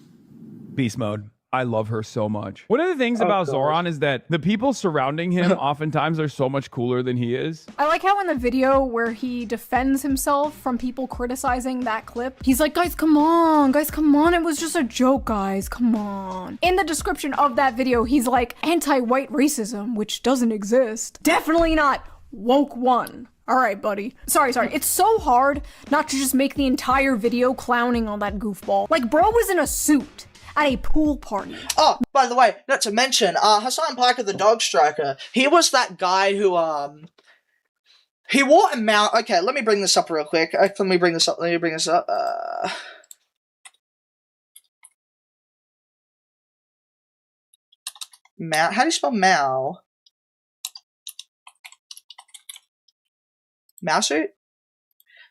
Beast mode. I love her so much. One of the things about Zoran is that the people surrounding him oftentimes are so much cooler than he is. I like how in the video where he defends himself from people criticizing that clip, he's like, guys, come on, it was just a joke, guys, come on. In the description of that video, he's like, anti-white racism, which doesn't exist. Definitely not woke one. All right, buddy. Sorry. It's so hard not to just make the entire video clowning on that goofball. Like, bro was in a suit at a pool party. Oh, by the way, not to mention, Hassan Parker, the dog striker, he was that guy who, he wore a mount. Okay, let me bring this up real quick. Let me bring this up. Mao. How do you spell Mao? Mao suit?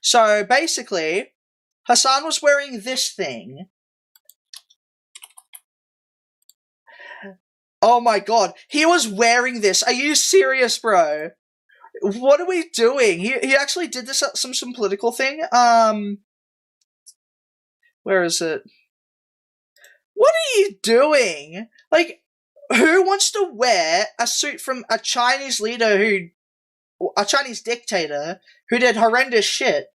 So, basically, Hassan was wearing this thing. Oh my god, he was wearing this. Are you serious, bro? What are we doing? He actually did this at some political thing. Where is it? What are you doing? Like, who wants to wear a suit from a Chinese leader a Chinese dictator who did horrendous shit?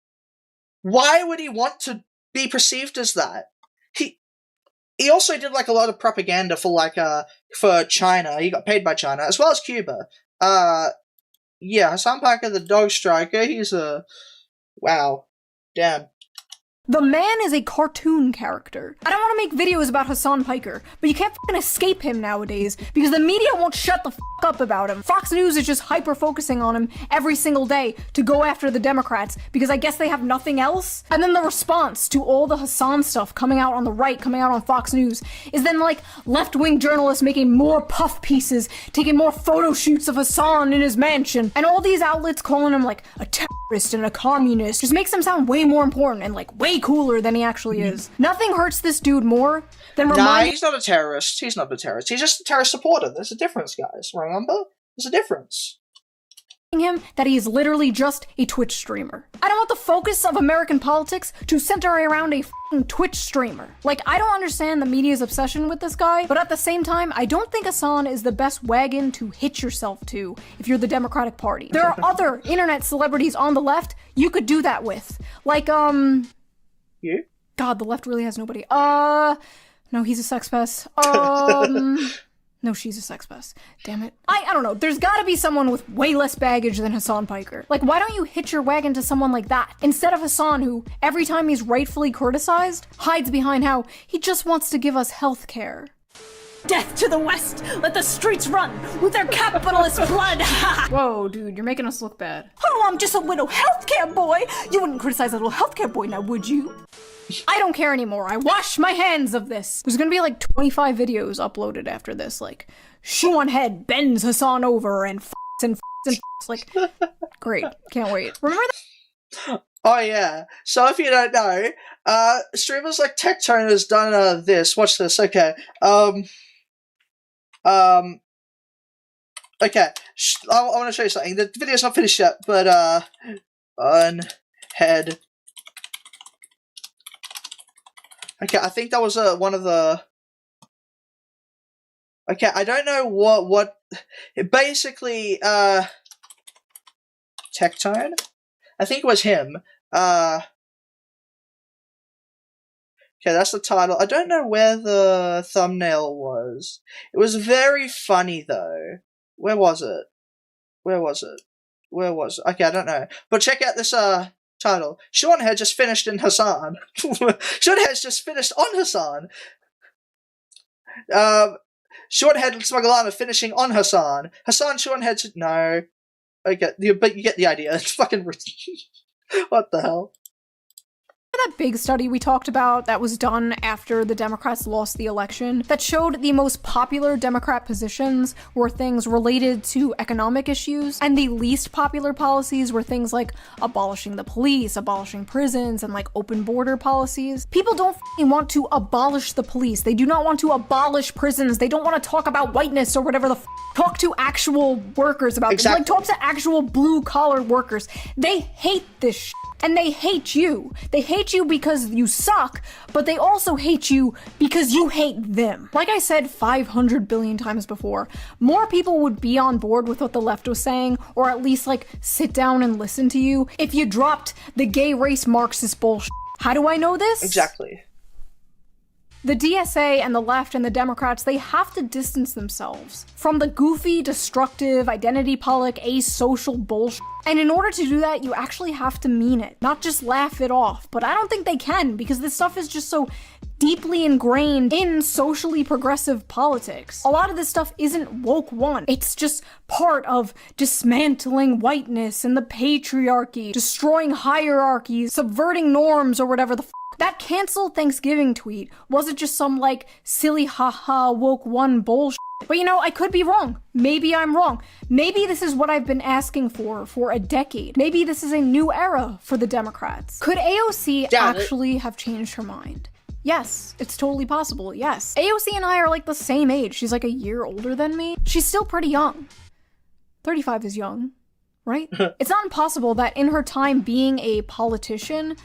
Why would he want to be perceived as that? He also did like a lot of propaganda for China. He got paid by China as well as Cuba. Yeah, Hassan Parker, the dog striker. He's wow, damn. The man is a cartoon character. I don't want to make videos about Hassan Piker, but you can't fucking escape him nowadays because the media won't shut the fuck up about him. Fox News is just hyper-focusing on him every single day to go after the Democrats because I guess they have nothing else. And then the response to all the Hassan stuff coming out on the right, coming out on Fox News, is then like left-wing journalists making more puff pieces, taking more photo shoots of Hassan in his mansion, and all these outlets calling him like a terrorist and a communist just makes him sound way more important and like way cooler than he actually is. Nothing hurts this dude more than Nah, he's not a terrorist. He's not a terrorist. He's just a terrorist supporter. There's a difference, guys. Remember? There's a difference. Him that he is literally just a Twitch streamer. I don't want the focus of American politics to center around a f***ing Twitch streamer. Like, I don't understand the media's obsession with this guy, but at the same time, I don't think Hassan is the best wagon to hitch yourself to if you're the Democratic Party. There are other internet celebrities on the left you could do that with. Like, You? God, the left really has nobody. No, he's a sex pest. No, she's a sex pest. Damn it. I don't know. There's gotta be someone with way less baggage than Hassan Piker. Like, why don't you hitch your wagon to someone like that? Instead of Hassan, who, every time he's rightfully criticized, hides behind how he just wants to give us health care. Death to the West! Let the streets run with their capitalist blood! Whoa, dude, you're making us look bad. Oh, I'm just a little healthcare boy! You wouldn't criticize a little healthcare boy now, would you? I don't care anymore. I wash my hands of this. There's gonna be like 25 videos uploaded after this, like, shoe on head bends Hassan over and f***s. Like, great. Can't wait. Remember that? Oh yeah. So if you don't know, streamers like Tectone has done this. Watch this. Okay. Okay. I want to show you something. The video's not finished yet, but unhead. Okay, I think that was one of the. Okay, I don't know what. Basically, Tectone. I think it was him. Okay, that's the title. I don't know where the thumbnail was. It was very funny though. Where was it? Okay, I don't know. But check out this title. Sean had just finished in Hassan. Sean has just finished on Hassan. Shorthead Smugglana finishing on Hassan. Hassan Shorthead. No. But you get the idea. It's fucking. What the hell? That big study we talked about that was done after the Democrats lost the election that showed the most popular Democrat positions were things related to economic issues, and the least popular policies were things like abolishing the police, abolishing prisons, and like open border policies. People don't f***ing want to abolish the police. They do not want to abolish prisons. They don't want to talk about whiteness or whatever the f***. Talk to actual workers about this. Like, talk to actual blue-collar workers. They hate this shit. And they hate you. They hate you because you suck, but they also hate you because you hate them. Like I said 500 billion times before, more people would be on board with what the left was saying, or at least like sit down and listen to you, if you dropped the gay race Marxist bullshit. How do I know this? Exactly. The DSA and the left and the Democrats, they have to distance themselves from the goofy, destructive, identity politics, asocial bullshit. And in order to do that, you actually have to mean it, not just laugh it off. But I don't think they can, because this stuff is just so deeply ingrained in socially progressive politics. A lot of this stuff isn't woke one. It's just part of dismantling whiteness and the patriarchy, destroying hierarchies, subverting norms, or whatever the f***. That cancel Thanksgiving tweet wasn't just some like silly haha woke one bullshit. But you know, I could be wrong. Maybe I'm wrong. Maybe this is what I've been asking for a decade. Maybe this is a new era for the Democrats. Could AOC actually have changed her mind? Yes, it's totally possible, yes. AOC and I are like the same age. She's like a year older than me. She's still pretty young. 35 is young, right? It's not impossible that in her time being a politician,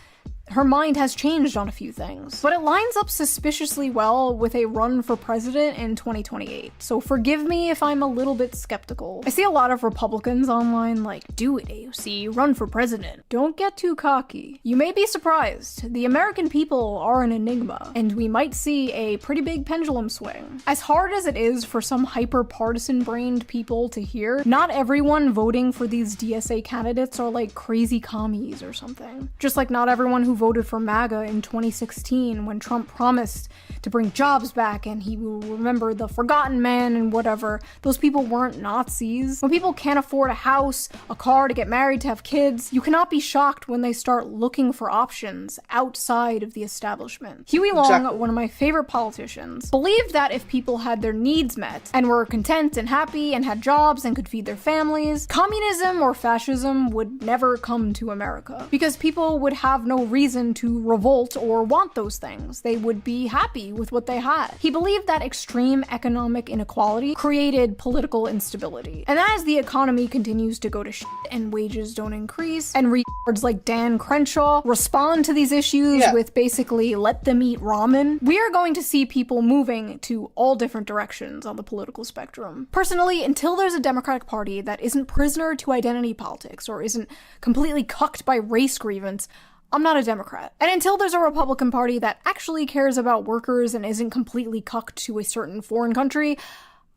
her mind has changed on a few things, but it lines up suspiciously well with a run for president in 2028. So forgive me if I'm a little bit skeptical. I see a lot of Republicans online like, do it AOC, run for president. Don't get too cocky. You may be surprised. The American people are an enigma, and we might see a pretty big pendulum swing. As hard as it is for some hyper-partisan brained people to hear, not everyone voting for these DSA candidates are like crazy commies or something. Just like not everyone who voted for MAGA in 2016 when Trump promised to bring jobs back and he will remember the forgotten man and whatever. Those people weren't Nazis. When people can't afford a house, a car, to get married, to have kids, you cannot be shocked when they start looking for options outside of the establishment. Huey Long, one of my favorite politicians, believed that if people had their needs met and were content and happy and had jobs and could feed their families, communism or fascism would never come to America, because people would have no reason to revolt or want those things. They would be happy with what they had. He believed that extreme economic inequality created political instability. And as the economy continues to go to shit and wages don't increase, and retards like Dan Crenshaw respond to these issues with basically let them eat ramen, we are going to see people moving to all different directions on the political spectrum. Personally, until there's a Democratic Party that isn't prisoner to identity politics or isn't completely cucked by race grievance, I'm not a Democrat. And until there's a Republican Party that actually cares about workers and isn't completely cucked to a certain foreign country,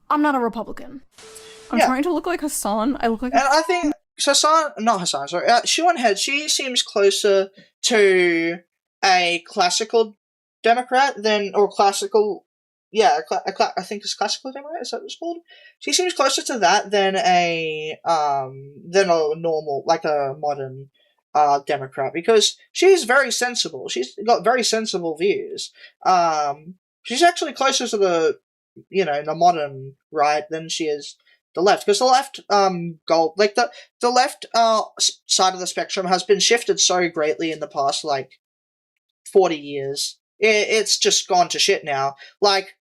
I'm not a Republican. I'm trying to look like Hassan. I look like And I think Sean Head, she seems closer to a classical Democrat I think it's classical Democrat, is that what it's called? She seems closer to that than a normal, like a modern Democrat, because she's very sensible. She's got very sensible views. She's actually closer to the modern right than she is the left, because the left the left side of the spectrum has been shifted so greatly in the past 40 years. It's just gone to shit now. Like,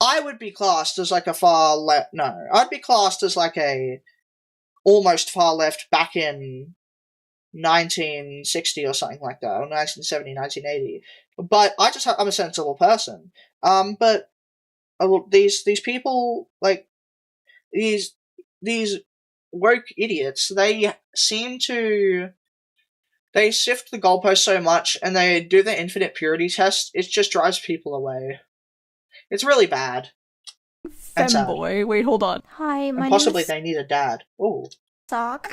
I would be classed as like a far left. No, I'd be classed as like a almost far left back in 1960 or something like that, or 1970, 1980. But I'm a sensible person. But these people, like these woke idiots, they sift the goalposts so much, and they do the infinite purity test. It just drives people away. It's really bad. Femboy. Wait, hold on. Hi, my possibly they need a dad. Ooh. Sock.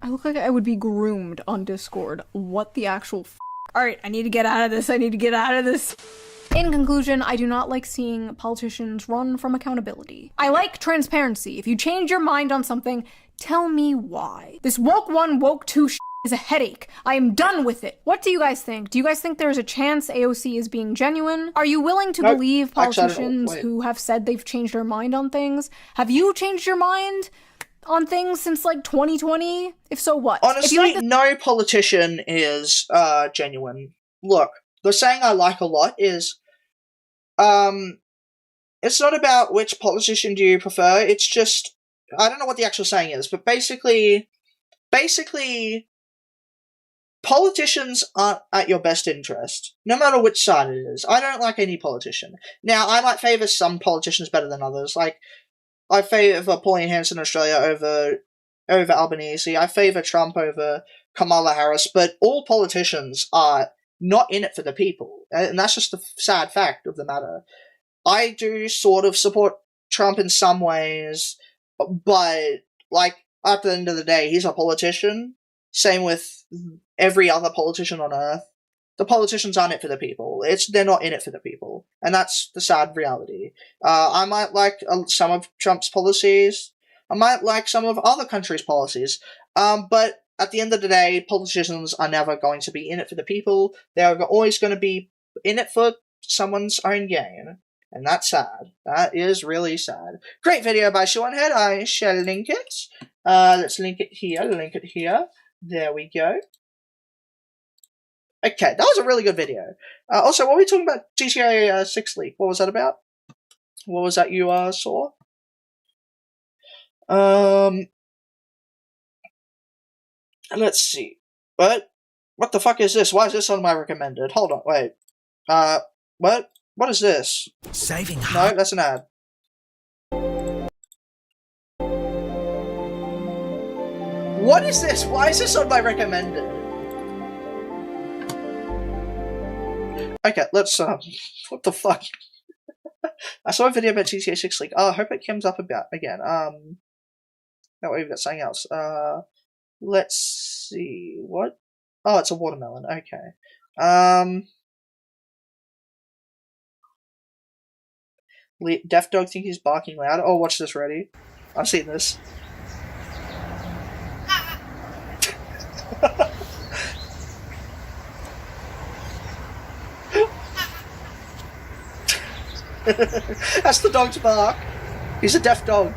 I look like I would be groomed on Discord. What the actual f? Alright, I need to get out of this. I need to get out of this. In conclusion, I do not like seeing politicians run from accountability. I like transparency. If you change your mind on something, tell me why. This woke 1, woke 2 is a headache. I am done with it. What do you guys think? Do you guys think there's a chance AOC is being genuine? Are you willing to believe politicians who have said they've changed their mind on things? Have you changed your mind on things since like 2020? If so, what? Honestly, no politician is genuine. Look, the saying I like a lot is, it's not about which politician do you prefer, it's just, I don't know what the actual saying is, but basically, politicians aren't at your best interest, no matter which side it is. I don't like any politician. Now, I might favour some politicians better than others, like, I favour Pauline Hanson in Australia over Albanese, I favour Trump over Kamala Harris, but all politicians are not in it for the people, and that's just the sad fact of the matter. I do sort of support Trump in some ways, but, like, at the end of the day, he's a politician. Same with every other politician on earth. The politicians aren't it for the people. They're not in it for the people, and that's the sad reality. I might like some of Trump's policies. I might like some of other countries' policies, but at the end of the day, politicians are never going to be in it for the people. They're always going to be in it for someone's own gain. And that's sad. That is really sad. Great video by Seanhead. I shall link it. Let's link it here. Link it here. There we go. Okay, that was a really good video. Also, what were we talking about? GTA 6 leak. What was that about? What was that you saw? Let's see. What the fuck is this? Why is this on my recommended? Hold on, wait. What? What is this? Saving No, that's an ad. What is this? Why is this on my recommended? Okay, let's, what the fuck? I saw a video about GTA 6 leak. Oh, I hope it comes up again. No, we've got something else. Let's see, what? Oh, it's a watermelon, okay. Deaf dog think he's barking loud. Oh, watch this, ready? I've seen this. That's the dog's bark. He's a deaf dog.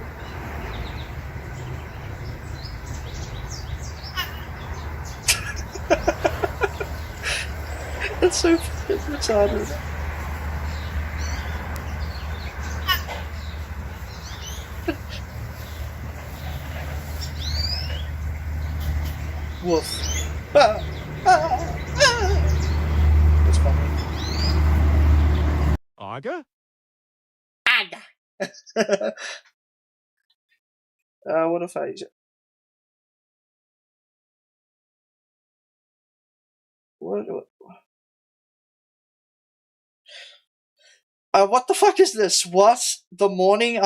That's so retarded. Woof. That's funny. Aga? Aga! What if I... What the fuck is this? What? The morning...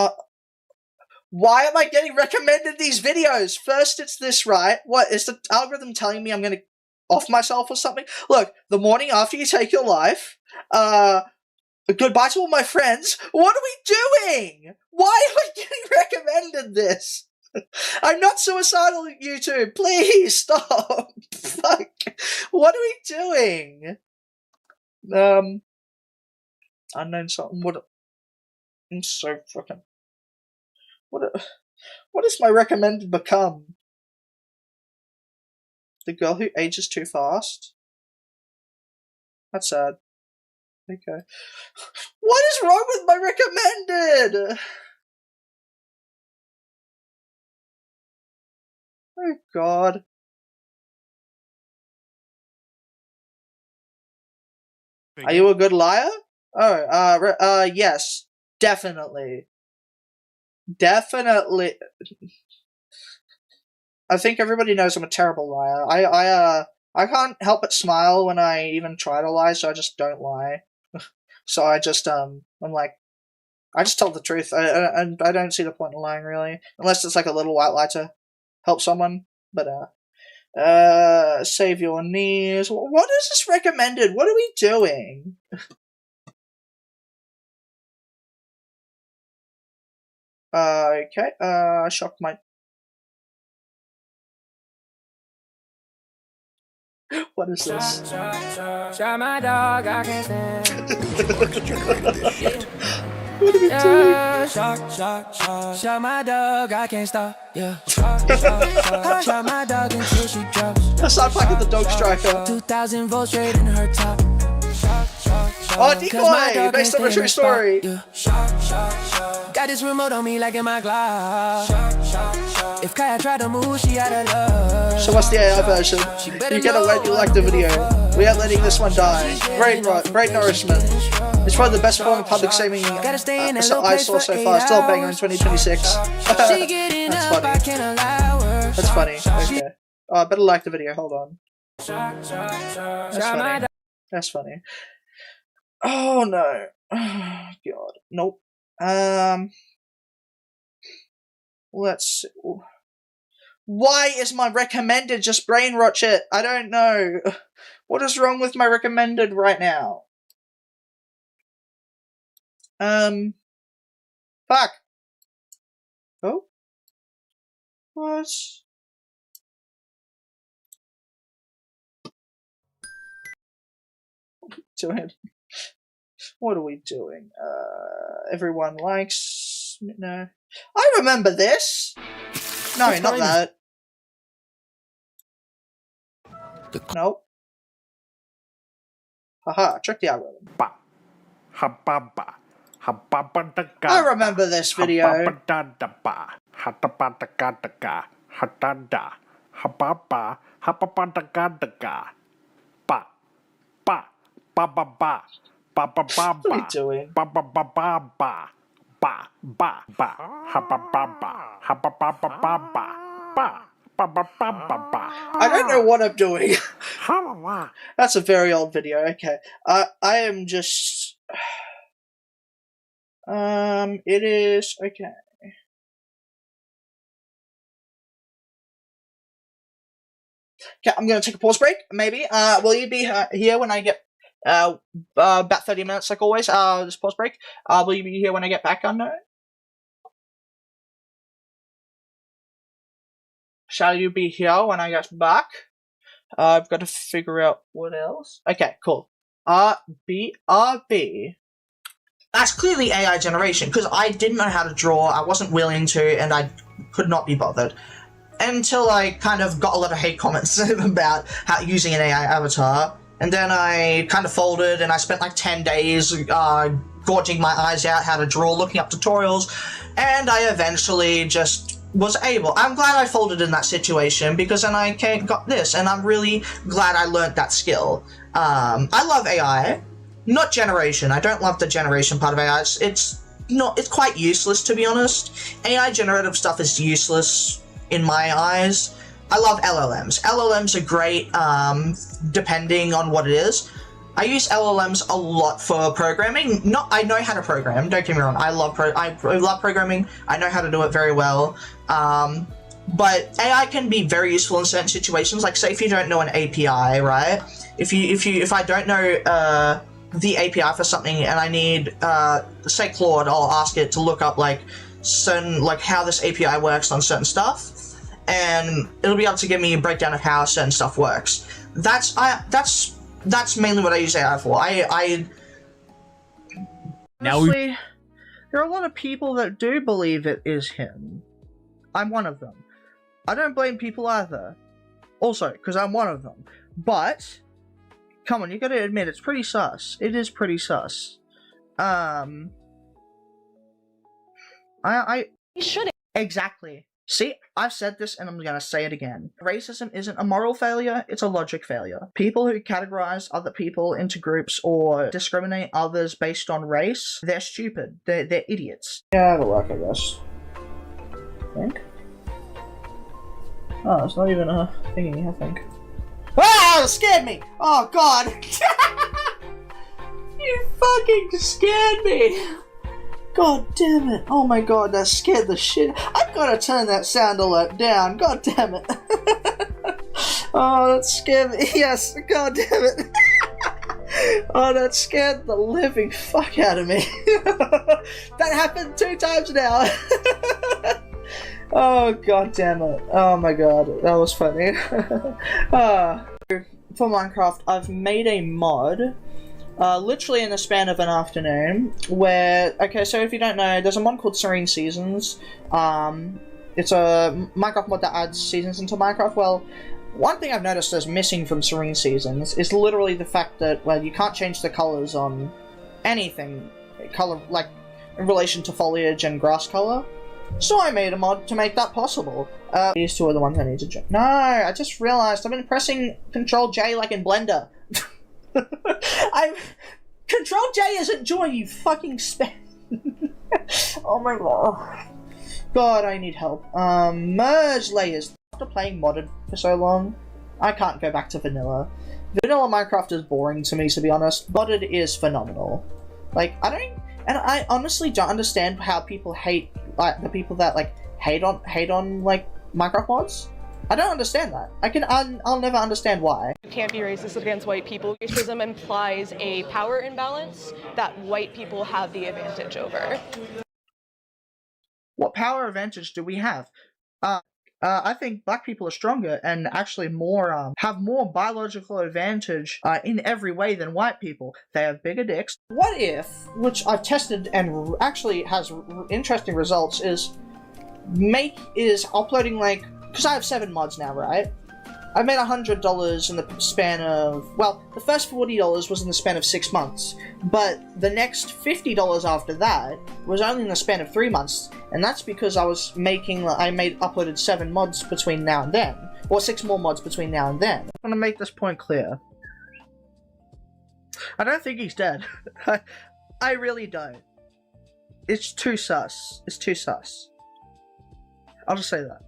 Why am I getting recommended these videos? First it's this, right? What, is the algorithm telling me I'm gonna off myself or something? Look, the morning after you take your life, goodbye to all my friends. What are we doing? Why am I getting recommended this? I'm not suicidal, YouTube. Please stop. Fuck. What are we doing? Unknown song. What? I'm so fucking. What has my recommended become? The girl who ages too fast? That's sad. Okay. What is wrong with my recommended? Oh god. Are you a good liar? Oh, yes. Definitely. Definitely. I think everybody knows I'm a terrible liar. I can't help but smile when I even try to lie, so I just don't lie. So I just, I'm like, I just tell the truth. I don't see the point in lying, really. Unless it's like a little white lie to help someone. But, Save your knees. What is this recommended? What are we doing? Okay, shock my... What is this? Shot my dog, I can't stand. What are we doing? Shot my dog, I can't stop. Yeah. Shot my dog until she drops. That's not fucking the dog striker. 2,000 volts straight in her top. Oh, decoy! Based on a true story. Got this remote on me like in my Glock. If Kaya tried to move, she out of love. So what's the AI version? You get it when you like the video. We are letting this one die. Brain rot, brain nourishment. It's probably the best form of public shaming I saw so far. Still a banger in 2026. That's funny. That's funny. Okay. Oh, I better like the video. Hold on. That's funny. That's funny. Oh no. Oh god. Nope. Let's see. Why is my recommended just brain rot shit? I don't know. What is wrong with my recommended right now? Fuck. Oh? What? Doing? What are we doing? Everyone likes... No. I remember this! No, not that. Nope. Haha, check the algorithm. I remember this video. What are we doing? I don't know what I'm doing. That's a very old video. Okay. I am just... it is... Okay. Okay, I'm gonna take a pause break, maybe. Will you be here when I get... about 30 minutes, like always, this pause break. Will you be here when I get back on it? Shall you be here when I get back? I've got to figure out what else. Okay, cool. RB. That's clearly AI generation, because I didn't know how to draw, I wasn't willing to, and I could not be bothered. Until I kind of got a lot of hate comments about how using an AI avatar. And then I kind of folded, and I spent like 10 days gorging my eyes out how to draw, looking up tutorials, and I eventually just was able. I'm glad I folded in that situation, because then I got this, and I'm really glad I learned that skill. I love AI, not generation. I don't love the generation part of AI. It's quite useless, to be honest. AI generative stuff is useless in my eyes. I love LLMs. LLMs are great, depending on what it is. I use LLMs a lot for programming. I know how to program, don't get me wrong. I love programming. I know how to do it very well. But AI can be very useful in certain situations. Like, say if you don't know an API, right? If I don't know the API for something and I need, say Claude, I'll ask it to look up like how this API works on certain stuff. And it'll be able to give me a breakdown of how certain stuff works. That's mainly what I use AI for. Honestly, there are a lot of people that do believe it is him. I'm one of them. I don't blame people either. Also, because I'm one of them. But, come on, you gotta admit, it's pretty sus. It is pretty sus. You shouldn't. Exactly. See, I've said this and I'm gonna say it again. Racism isn't a moral failure, it's a logic failure. People who categorize other people into groups or discriminate others based on race, they're stupid. They're idiots. Yeah, it'll work, I guess. I think. Oh, it's not even a thingy, I think. Ah! It scared me! Oh, God! You fucking scared me! God damn it. Oh my god, that scared the shit. I've gotta turn that sound alert down. God damn it. Oh, that scared me. Yes, god damn it. Oh, that scared the living fuck out of me. That happened 2 times now. Oh, god damn it. Oh my god, that was funny. For Minecraft, I've made a mod, literally in the span of an afternoon, where, okay, so if you don't know, there's a mod called Serene Seasons. It's a Minecraft mod that adds seasons into Minecraft. Well, one thing I've noticed is missing from Serene Seasons is literally the fact that, well, you can't change the colors on anything, color, like, in relation to foliage and grass color. So I made a mod to make that possible. These 2 are the ones I need to jump. No, I just realized I've been pressing Control J like in Blender. Control J isn't joy, you fucking spam. Oh my god. God, I need help. Merge layers. After playing modded for so long, I can't go back to vanilla. Vanilla Minecraft is boring to me, to be honest. Modded is phenomenal. Like, I honestly don't understand how people hate, like, the people that, like, hate on, like, Minecraft mods. I don't understand that. I'll never understand why. You can't be racist against white people. Racism implies a power imbalance that white people have the advantage over. What power advantage do we have? I think black people are stronger and actually have more biological advantage in every way than white people. They have bigger dicks. What if, which I've tested and actually has interesting results, is uploading, like, because I have 7 mods now, right? I made $100 in the span of, well, the first $40 was in the span of 6 months, but the next $50 after that was only in the span of 3 months, and that's because I uploaded 7 mods between now and then, or 6 more mods between now and then. I'm gonna make this point clear. I don't think he's dead. I really don't. It's too sus. It's too sus. I'll just say that.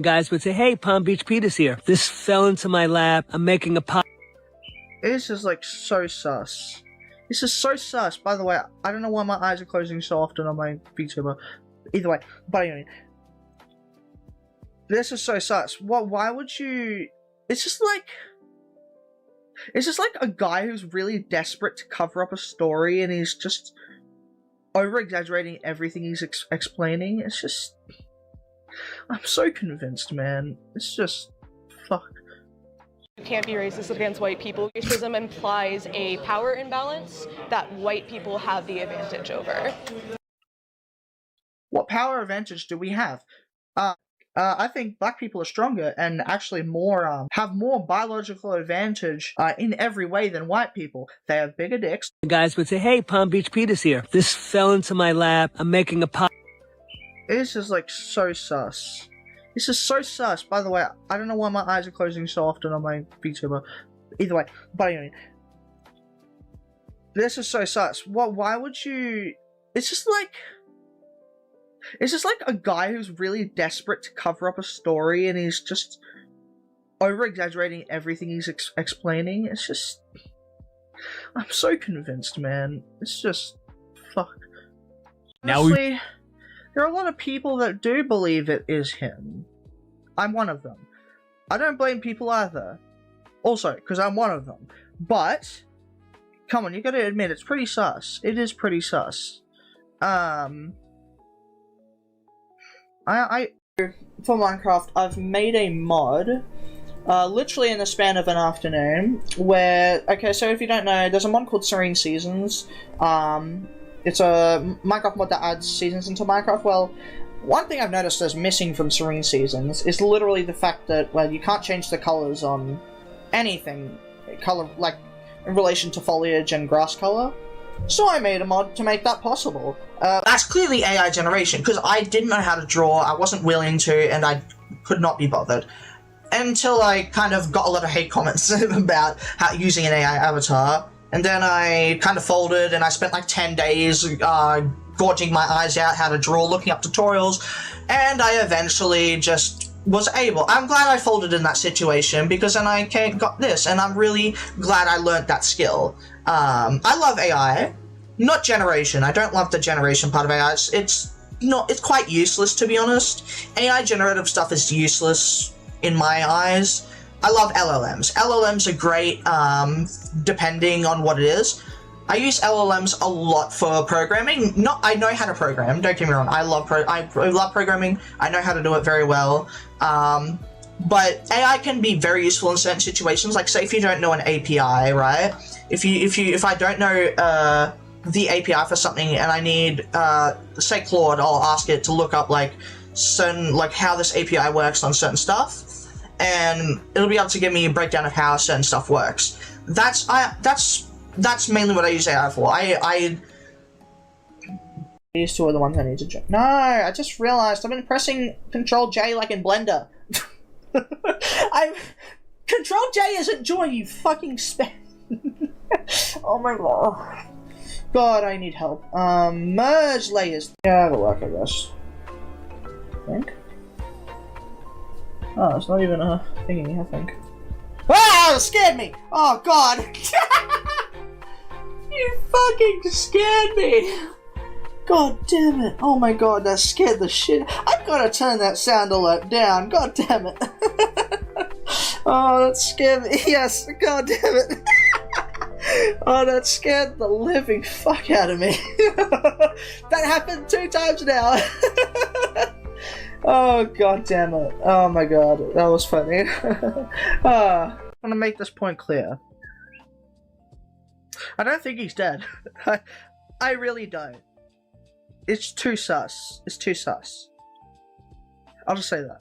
Guys would say, hey, Palm Beach Peter's here. This fell into my lap. I'm making a pie. This is, like, so sus. This is so sus. By the way, I don't know why my eyes are closing so often on my VTuber. Either way, but anyway. This is so sus. Why would you... It's just like a guy who's really desperate to cover up a story and he's just over-exaggerating everything he's explaining. It's just... I'm so convinced, man. It's just... fuck. You can't be racist against white people. Racism implies a power imbalance that white people have the advantage over. What power advantage do we have? I think black people are stronger and actually have more biological advantage in every way than white people. They have bigger dicks. Guys would say, hey, Palm Beach Peter's here. This fell into my lap. I'm making a pie. This is, like, so sus. This is so sus. By the way, I don't know why my eyes are closing so often on my VTuber. Either way, but anyway. This is so sus. Why would you... It's just like a guy who's really desperate to cover up a story and he's just over-exaggerating everything he's explaining. It's just... I'm so convinced, man. It's just... fuck. Honestly, there are a lot of people that do believe it is him. I'm one of them. I don't blame people either. Also, because I'm one of them. But, come on, you gotta admit, it's pretty sus. It is pretty sus. For Minecraft, I've made a mod, literally in the span of an afternoon, where, okay, so if you don't know, there's a mod called Serene Seasons. It's a Minecraft mod that adds seasons into Minecraft. Well, one thing I've noticed is missing from Serene Seasons is literally the fact that, well, you can't change the colors on anything, color, like, in relation to foliage and grass color. So I made a mod to make that possible. That's clearly AI generation, because I didn't know how to draw, I wasn't willing to, and I could not be bothered. Until I kind of got a lot of hate comments about how using an AI avatar. And then I kind of folded, and I spent like 10 days gorging my eyes out how to draw, looking up tutorials, and I eventually just was able. I'm glad I folded in that situation, because then I got this, and I'm really glad I learned that skill. I love AI, not generation. I don't love the generation part of AI. It's quite useless, to be honest. AI generative stuff is useless in my eyes. I love LLMs. LLMs are great, depending on what it is. I use LLMs a lot for programming. I know how to program, don't get me wrong. I love programming. I know how to do it very well. But AI can be very useful in certain situations. Like, say if you don't know an API, right? If I don't know the API for something and I need, say Claude, I'll ask it to look up like how this API works on certain stuff, and it'll be able to give me a breakdown of how certain stuff works. That's mainly what I use AI for. These two are the ones I need to join. No, I just realized I've been pressing Control J like in Blender. Control J isn't join, you fucking spam. Oh my god. God, I need help. Merge layers. Yeah, it'll work, I guess. I think. Oh, it's not even a thingy, I think. Ah, it scared me! Oh god! You fucking scared me! God damn it. Oh my god, that scared the shit. I've gotta turn that sound alert down. God damn it. Oh, that scared me. Yes, god damn it. Oh, that scared the living fuck out of me. That happened 2 times now. Oh, god damn it. Oh my god, that was funny. I want to make this point clear. I don't think he's dead. I really don't. It's too sus. It's too sus. I'll just say that.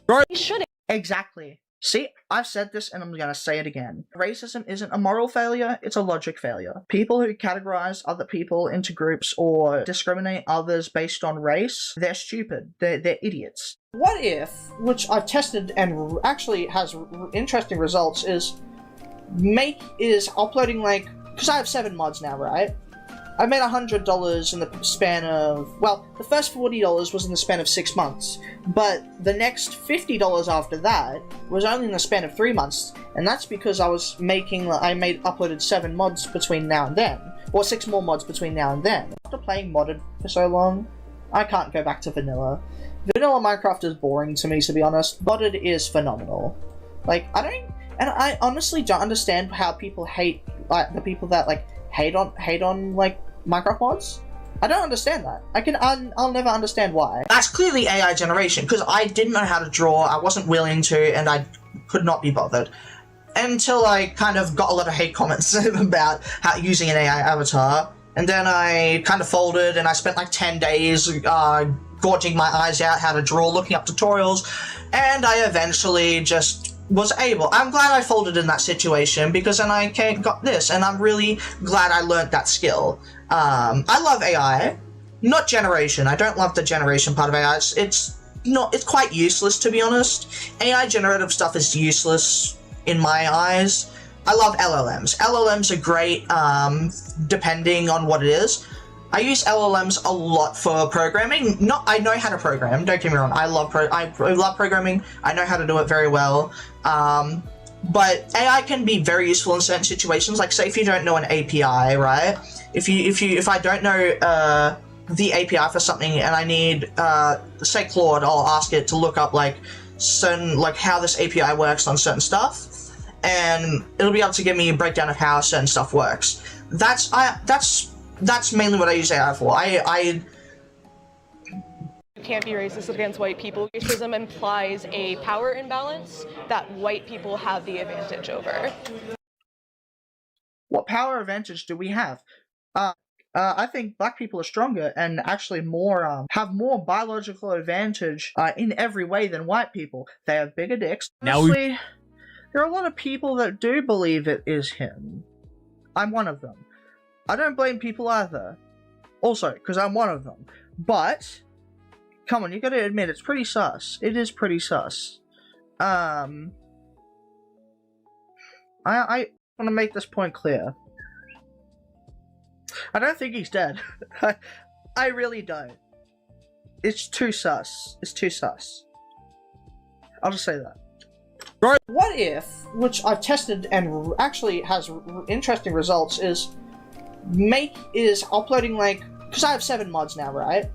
Right. You shouldn't. Exactly. See, I've said this and I'm gonna say it again. Racism isn't a moral failure, it's a logic failure. People who categorize other people into groups or discriminate others based on race, they're stupid. They're idiots. What if, which I've tested and actually has interesting results, is uploading because I have 7 mods now, right? I made $100 in the span of, well, the first $40 was in the span of 6 months, but the next $50 after that was only in the span of 3 months, and that's because I uploaded 7 mods between now and then, or 6 more mods between now and then. After playing modded for so long, I can't go back to vanilla. Vanilla Minecraft is boring to me, to be honest. Modded is phenomenal. I honestly don't understand how people hate, the people that, hate on Minecraft mods. I don't understand that. I'll never understand why. That's clearly AI generation, because I didn't know how to draw, I wasn't willing to, and I could not be bothered. Until I kind of got a lot of hate comments about using an AI avatar, and then I kind of folded, and I spent 10 days gorging my eyes out how to draw, looking up tutorials, and I eventually just was able. I'm glad I folded in that situation, because then I got this, and I'm really glad I learned that skill. I love AI, not generation. I don't love the generation part of AI. It's quite useless, to be honest. AI generative stuff is useless in my eyes. I love LLMs. LLMs are great, depending on what it is. I use LLMs a lot for programming. I know how to program, don't get me wrong. I love programming. I know how to do it very well. But AI can be very useful in certain situations. Like, say if you don't know an API, right? If I don't know the API for something and I need, say Claude, I'll ask it to look up how this API works on certain stuff, and it'll be able to give me a breakdown of how certain stuff works. That's mainly what I use AI for. You can't be racist against white people. Racism implies a power imbalance that white people have the advantage over. What power advantage do we have? I think black people are stronger and actually have more biological advantage in every way than white people. They have bigger dicks. Honestly, there are a lot of people that do believe it is him. I'm one of them. I don't blame people either. Also, because I'm one of them. But, come on, you gotta admit, it's pretty sus. It is pretty sus. I want to make this point clear. I don't think he's dead. I really don't. It's too sus. It's too sus. I'll just say that. Right. What if, which I've tested and actually has interesting results, is uploading because I have 7 mods now, right?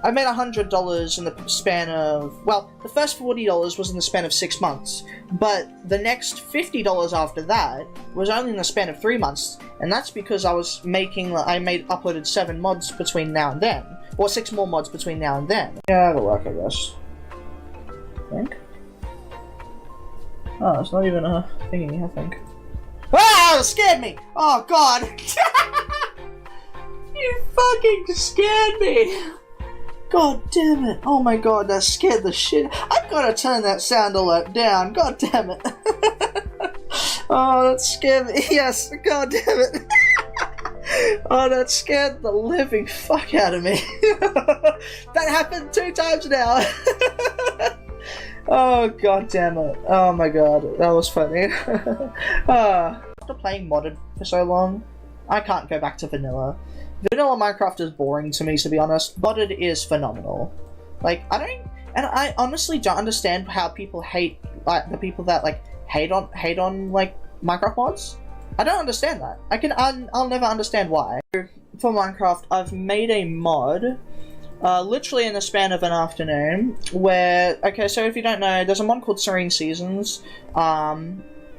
I made $100 in the span of, well, the first $40 was in the span of 6 months, but the next $50 after that was only in the span of 3 months, and that's because I uploaded 7 mods between now and then, or 6 more mods between now and then. Yeah, it'll work, I guess. I think. Oh, it's not even a thingy, I think. Ah, it scared me! Oh god! You fucking scared me! God damn it. Oh my god, that scared the shit. I've gotta turn that sound alert down. God damn it. Oh, that scared me. Yes, god damn it. Oh, that scared the living fuck out of me. That happened 2 times now. Oh, god damn it. Oh my god, that was funny. After playing modded for so long, I can't go back to vanilla. Vanilla Minecraft is boring to me, to be honest. Modded is phenomenal. Like, I honestly don't understand how people hate, like, the people that, like, hate on, like, Minecraft mods. I don't understand that. I'll never understand why. For Minecraft, I've made a mod, literally in the span of an afternoon, where, okay, so if you don't know, there's a mod called Serene Seasons.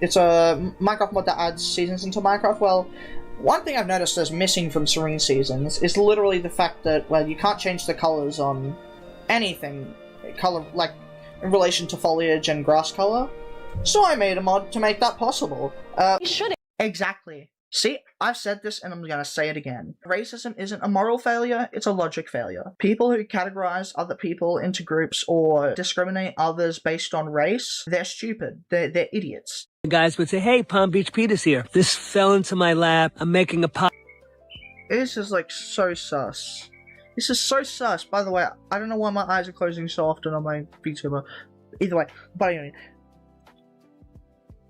It's a Minecraft mod that adds seasons into Minecraft. Well, one thing I've noticed that's missing from Serene Seasons is literally the fact that, well, you can't change the colors on anything, like, in relation to foliage and grass color. So I made a mod to make that possible. You should. Exactly. See, I've said this and I'm gonna say it again. Racism isn't a moral failure, it's a logic failure. People who categorize other people into groups or discriminate others based on race, they're stupid. They're idiots. The guys would say, hey, Palm Beach Peter's here. This fell into my lap. I'm making a pot. This is like so sus. This is so sus. By the way, I don't know why my eyes are closing so often on my VTuber. Either way, but anyway.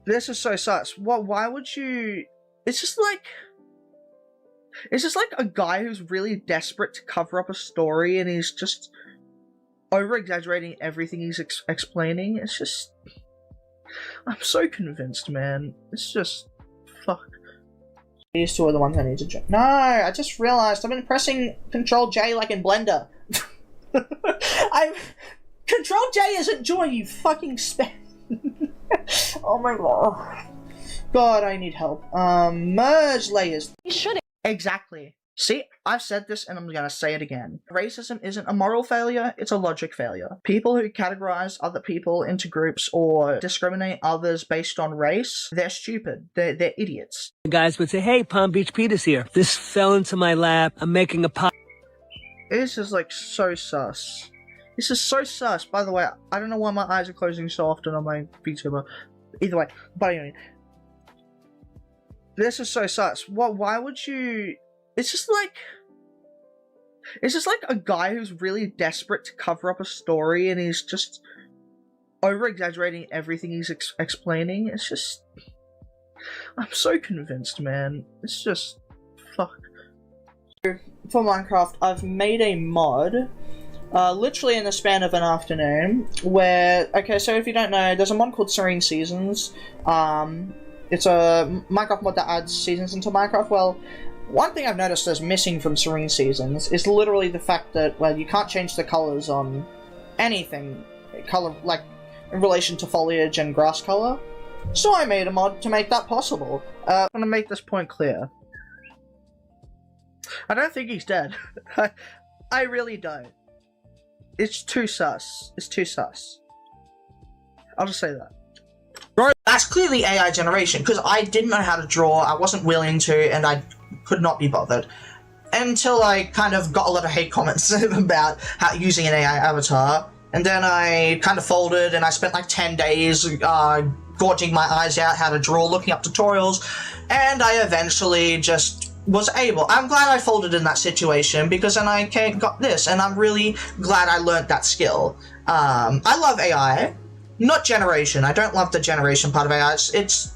This is so sus. Why would you... It's just like a guy who's really desperate to cover up a story and he's just over-exaggerating everything he's explaining. It's just... I'm so convinced, man. It's just... Fuck. These two are the ones I need to jump. No, I just realized I've been pressing Control-J like in Blender. Control-J isn't joy, you fucking spam. Oh my god. God, I need help. Merge layers. You should. Exactly. See, I've said this and I'm gonna say it again. Racism isn't a moral failure, it's a logic failure. People who categorize other people into groups or discriminate others based on race, they're stupid. They're idiots. The guys would say, hey, Palm Beach Peter's here. This fell into my lap. I'm making a pot. This is like so sus. This is so sus. By the way, I don't know why my eyes are closing so often on my VTuber. Either way, but anyway. This is so sus. Why would you... It's just like a guy who's really desperate to cover up a story and he's just over-exaggerating everything he's explaining. It's just... I'm so convinced, man. It's just... Fuck. For Minecraft, I've made a mod, literally in the span of an afternoon, where... Okay, so if you don't know, there's a mod called Serene Seasons. It's a Minecraft mod that adds seasons into Minecraft. Well, one thing I've noticed that's missing from Serene Seasons is literally the fact that, well, you can't change the colors on anything, like, in relation to foliage and grass color. So I made a mod to make that possible. I'm gonna make this point clear. I don't think he's dead. I really don't. It's too sus. It's too sus. I'll just say that. That's clearly AI generation, because I didn't know how to draw, I wasn't willing to, and I could not be bothered. Until I kind of got a lot of hate comments about how using an AI avatar, and then I kind of folded, and I spent like 10 days gorging my eyes out how to draw, looking up tutorials, and I eventually just was able. I'm glad I folded in that situation, because then I got this, and I'm really glad I learned that skill. I love AI. Not generation. I don't love the generation part of AI. It's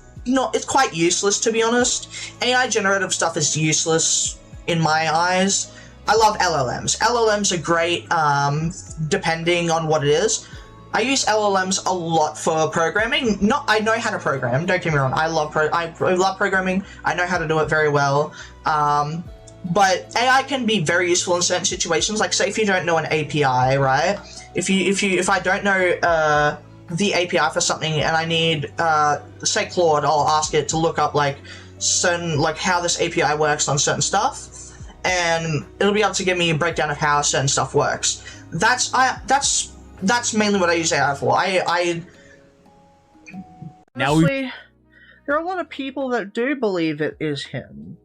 quite useless, to be honest. AI generative stuff is useless in my eyes. I love LLMs. LLMs are great, depending on what it is. I use LLMs a lot for programming. I know how to program, don't get me wrong. I love programming. I know how to do it very well. but AI can be very useful in certain situations. Like, say if you don't know an API, right? If I don't know the API for something and I need, say Claude, I'll ask it to look up like certain, like how this API works on certain stuff, and it'll be able to give me a breakdown of how certain stuff works. That's mainly what I use AI for. Honestly, there are a lot of people that do believe it is him.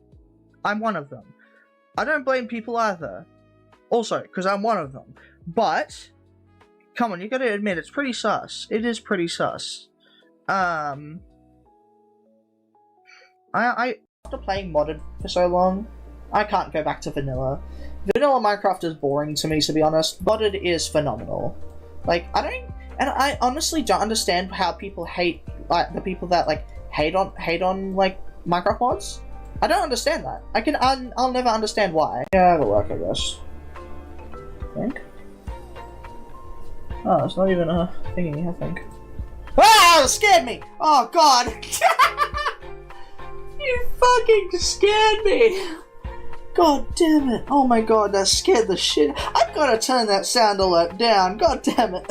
I'm one of them. I don't blame people either. Also, because I'm one of them. But, come on, you gotta admit, it's pretty sus. It is pretty sus. After playing modded for so long, I can't go back to vanilla. Vanilla Minecraft is boring to me, to be honest. Modded is phenomenal. Like, I honestly don't understand how people hate, like, the people that, like, hate on, like, Minecraft mods. I don't understand that. I'll never understand why. Yeah, it'll work, I guess. I think. Oh, it's not even a thingy, I think. Ah! It scared me! Oh, God! You fucking scared me! God damn it. Oh my god, that scared the shit. I've gotta turn that sound alert down. God damn it.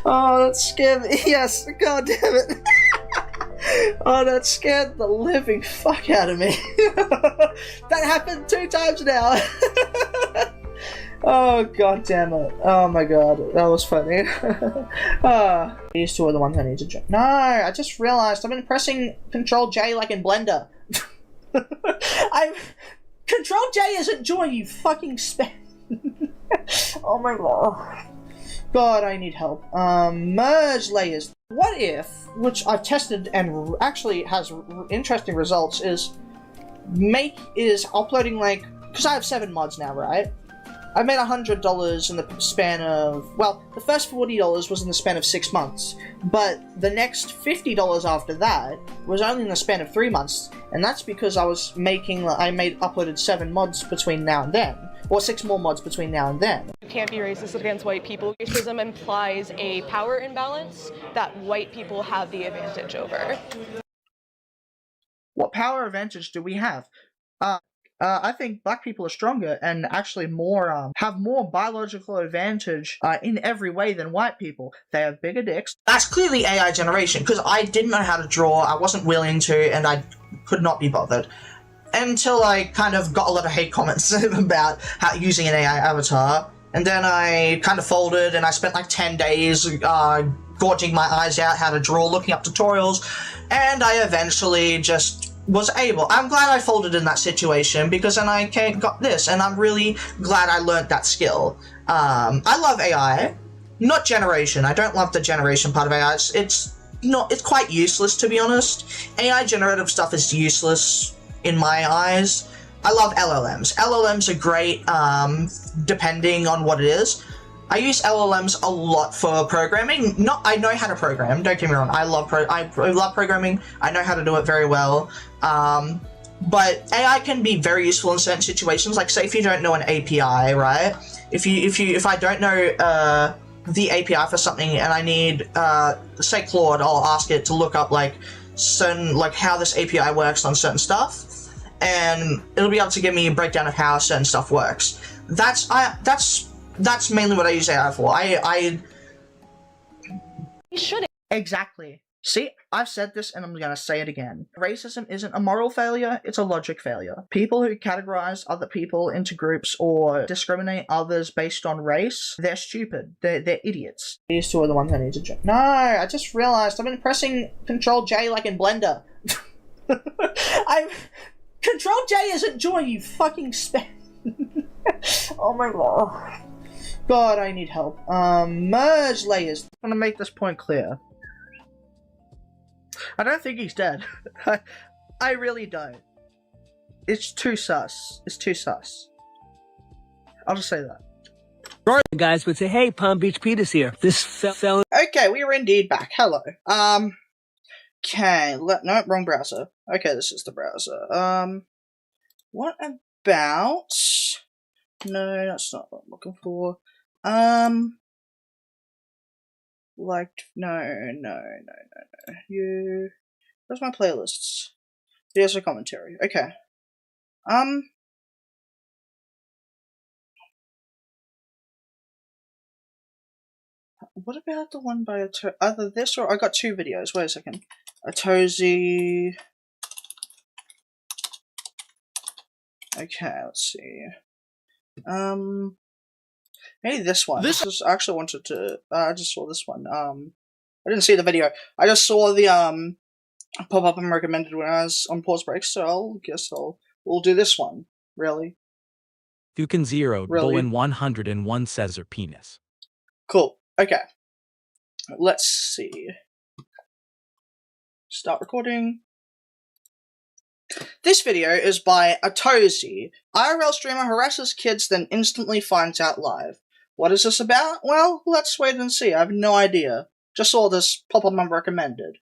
Oh, that scared me. Yes, god damn it. Oh, that scared the living fuck out of me. That happened 2 times now. Oh, god damn it. Oh my god, that was funny. These two are the ones I need to jump. No, I just realized I've been pressing Control J like in Blender. Control J isn't joy, you fucking spam. Oh my god. God, I need help. Merge layers. What if, which I've tested and actually has interesting results, is uploading, like, because I have 7 mods now, right? I made $100 in the span of, well, the first $40 was in the span of 6 months, but the next $50 after that was only in the span of 3 months, and that's because I uploaded 7 mods between now and then, or 6 more mods between now and then. You can't be racist against white people. Racism implies a power imbalance that white people have the advantage over. What power advantage do we have? I think black people are stronger and actually have more biological advantage in every way than white people. They have bigger dicks. That's clearly AI generation, because I didn't know how to draw, I wasn't willing to, and I could not be bothered. Until I kind of got a lot of hate comments about using an AI avatar. And then I kind of folded, and I spent like 10 days gorging my eyes out how to draw, looking up tutorials, and I eventually just was able. I'm glad I folded in that situation, because then I got this, and I'm really glad I learned that skill. I love AI, not generation. I don't love the generation part of AI. It's quite useless, to be honest. AI generative stuff is useless in my eyes. I love LLMs. LLMs are great, depending on what it is. I use LLMs a lot for programming. I know how to program, don't get me wrong. I love programming. I know how to do it very well. But AI can be very useful in certain situations. Like, say if you don't know an API, right? If I don't know the API for something and I need, say Claude, I'll ask it to look up like certain, like how this API works on certain stuff, and it'll be able to give me a breakdown of how certain stuff works. That's mainly what I use AI for. You shouldn't. Exactly. See, I've said this and I'm gonna say it again. Racism isn't a moral failure, it's a logic failure. People who categorize other people into groups or discriminate others based on race, they're stupid. They're idiots. These two are the ones I need to jump. No, I just realized I've been pressing Control J like in Blender. Control J isn't joy, you fucking spam. Oh my god. God, I need help. Merge layers. I'm gonna make this point clear. I don't think he's dead. I really don't. It's too sus. It's too sus. I'll just say that. Guys would say, hey, Palm Beach Peter's here. This felon. Okay, we are indeed back. Hello. Okay, no, wrong browser. Okay, this is the browser. What about... No, that's not what I'm looking for. No. Where's my playlists? There's a commentary. Okay. What about the one by either this or I got two videos. Wait a second. Atozy. Okay, let's see. Maybe this one. This is I actually wanted to. I just saw this one. I didn't see the video. I just saw the pop up and recommended when I was on pause break. So we'll do this one. Really. Fukin 0, Really? Bowen 101 Caesar penis. Cool. Okay. Let's see. Start recording. This video is by Atozy. IRL streamer harasses kids, then instantly finds out live. What is this about? Well, let's wait and see. I have no idea. Just saw this pop up and recommended.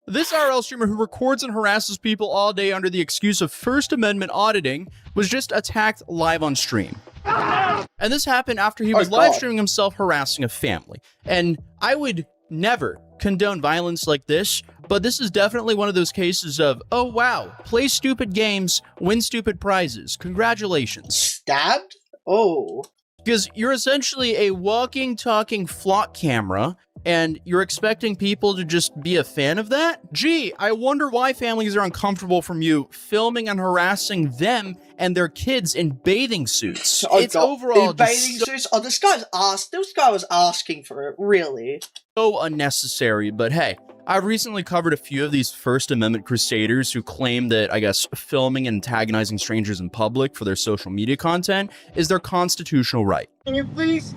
This IRL streamer who records and harasses people all day under the excuse of First Amendment auditing was just attacked live on stream. And this happened after he was live streaming himself harassing a family. And I would never condone violence like this, but this is definitely one of those cases of, oh wow, play stupid games, win stupid prizes. Congratulations. Stabbed? Oh. Because you're essentially a walking, talking flock camera, and you're expecting people to just be a fan of that? Gee, I wonder why families are uncomfortable from you filming and harassing them and their kids in bathing suits. It's overall in bathing suits? Oh, this guy was asking for it, really. So unnecessary, but hey, I've recently covered a few of these First Amendment crusaders who claim that, I guess, filming and antagonizing strangers in public for their social media content is their constitutional right. Can you please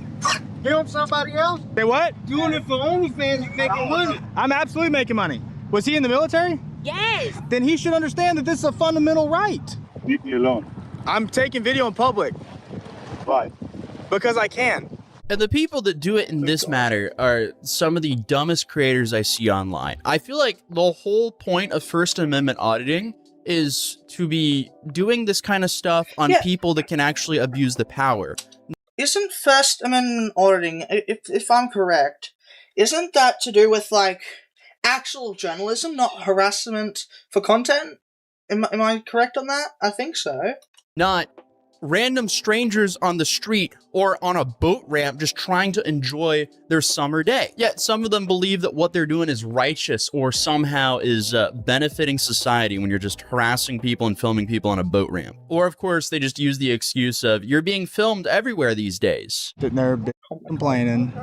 film somebody else? Say what? Doing it for OnlyFans, you're making money. I'm absolutely making money. Was he in the military? Yes. Then he should understand that this is a fundamental right. Leave me alone. I'm taking video in public. Why? Because I can. And the people that do it in this matter are some of the dumbest creators I see online. I feel like the whole point of First Amendment auditing is to be doing this kind of stuff on people that can actually abuse the power. Isn't First Amendment auditing, if I'm correct, isn't that to do with, like, actual journalism, not harassment for content? Am I correct on that? I think so. Not random strangers on the street or on a boat ramp just trying to enjoy their summer day. Yet some of them believe that what they're doing is righteous or somehow is benefiting society when you're just harassing people and filming people on a boat ramp. Or of course, they just use the excuse of, you're being filmed everywhere these days. Sitting there complaining.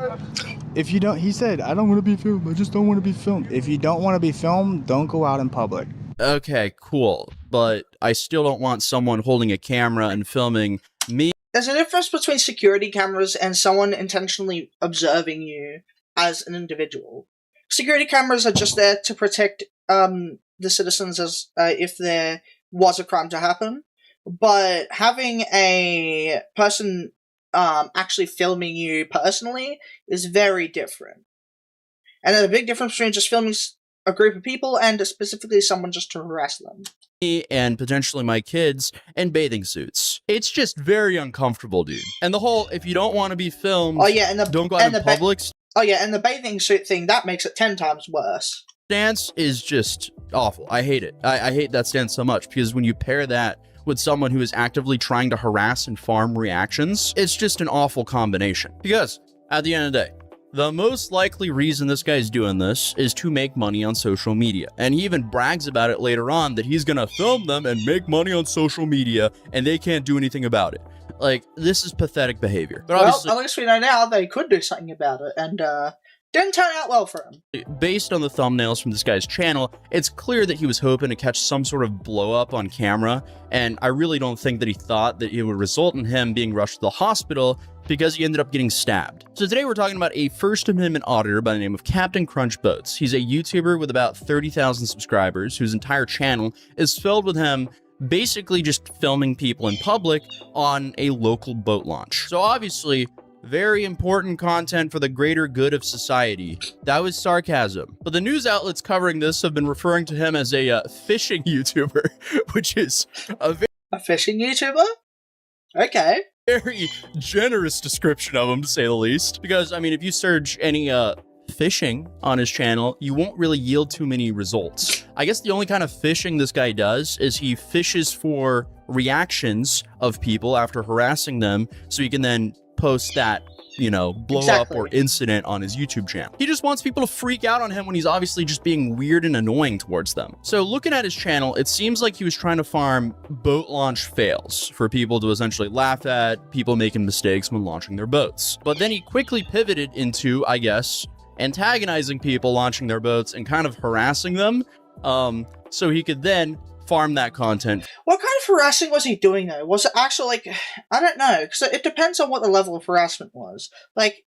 If you don't, he said, I don't want to be filmed. I just don't want to be filmed. If you don't want to be filmed, don't go out in public. Okay, cool. But I still don't want someone holding a camera and filming me. There's a difference between security cameras and someone intentionally observing you as an individual. Security cameras are just there to protect the citizens as if there was a crime to happen. But having a person actually filming you personally is very different. And there's a big difference between just filming a group of people and specifically someone just to harass them. And potentially my kids in bathing suits. It's just very uncomfortable, dude. And the whole, if you don't want to be filmed, don't go out in public. And the bathing suit thing, that makes it 10 times worse. Stance is just awful. I hate it. I hate that stance so much because when you pair that with someone who is actively trying to harass and farm reactions, it's just an awful combination. Because at the end of the day, the most likely reason this guy's doing this is to make money on social media. And he even brags about it later on that he's gonna film them and make money on social media and they can't do anything about it. Like, this is pathetic behavior. But well, at least we know now they could do something about it, and didn't turn out well for him. Based on the thumbnails from this guy's channel, it's clear that he was hoping to catch some sort of blow up on camera, and I really don't think that he thought that it would result in him being rushed to the hospital because he ended up getting stabbed. So today we're talking about a First Amendment auditor by the name of Captain Crunch Boats. He's a YouTuber with about 30,000 subscribers whose entire channel is filled with him basically just filming people in public on a local boat launch. So obviously, very important content for the greater good of society. That was sarcasm. But the news outlets covering this have been referring to him as a fishing YouTuber, which is a fishing YouTuber? Okay. Very generous description of him, to say the least. Because, I mean, if you search any fishing on his channel, you won't really yield too many results. I guess the only kind of fishing this guy does is he fishes for reactions of people after harassing them, so he can then post that, you know, blow up or incident on his YouTube channel. He just wants people to freak out on him when he's obviously just being weird and annoying towards them. So looking at his channel, it seems like he was trying to farm boat launch fails for people to essentially laugh at, people making mistakes when launching their boats. But then he quickly pivoted into, I guess, antagonizing people launching their boats and kind of harassing them, so he could then farm that content. What kind of harassing was he doing though? Was it actually like, I don't know, because it depends on what the level of harassment was. Like,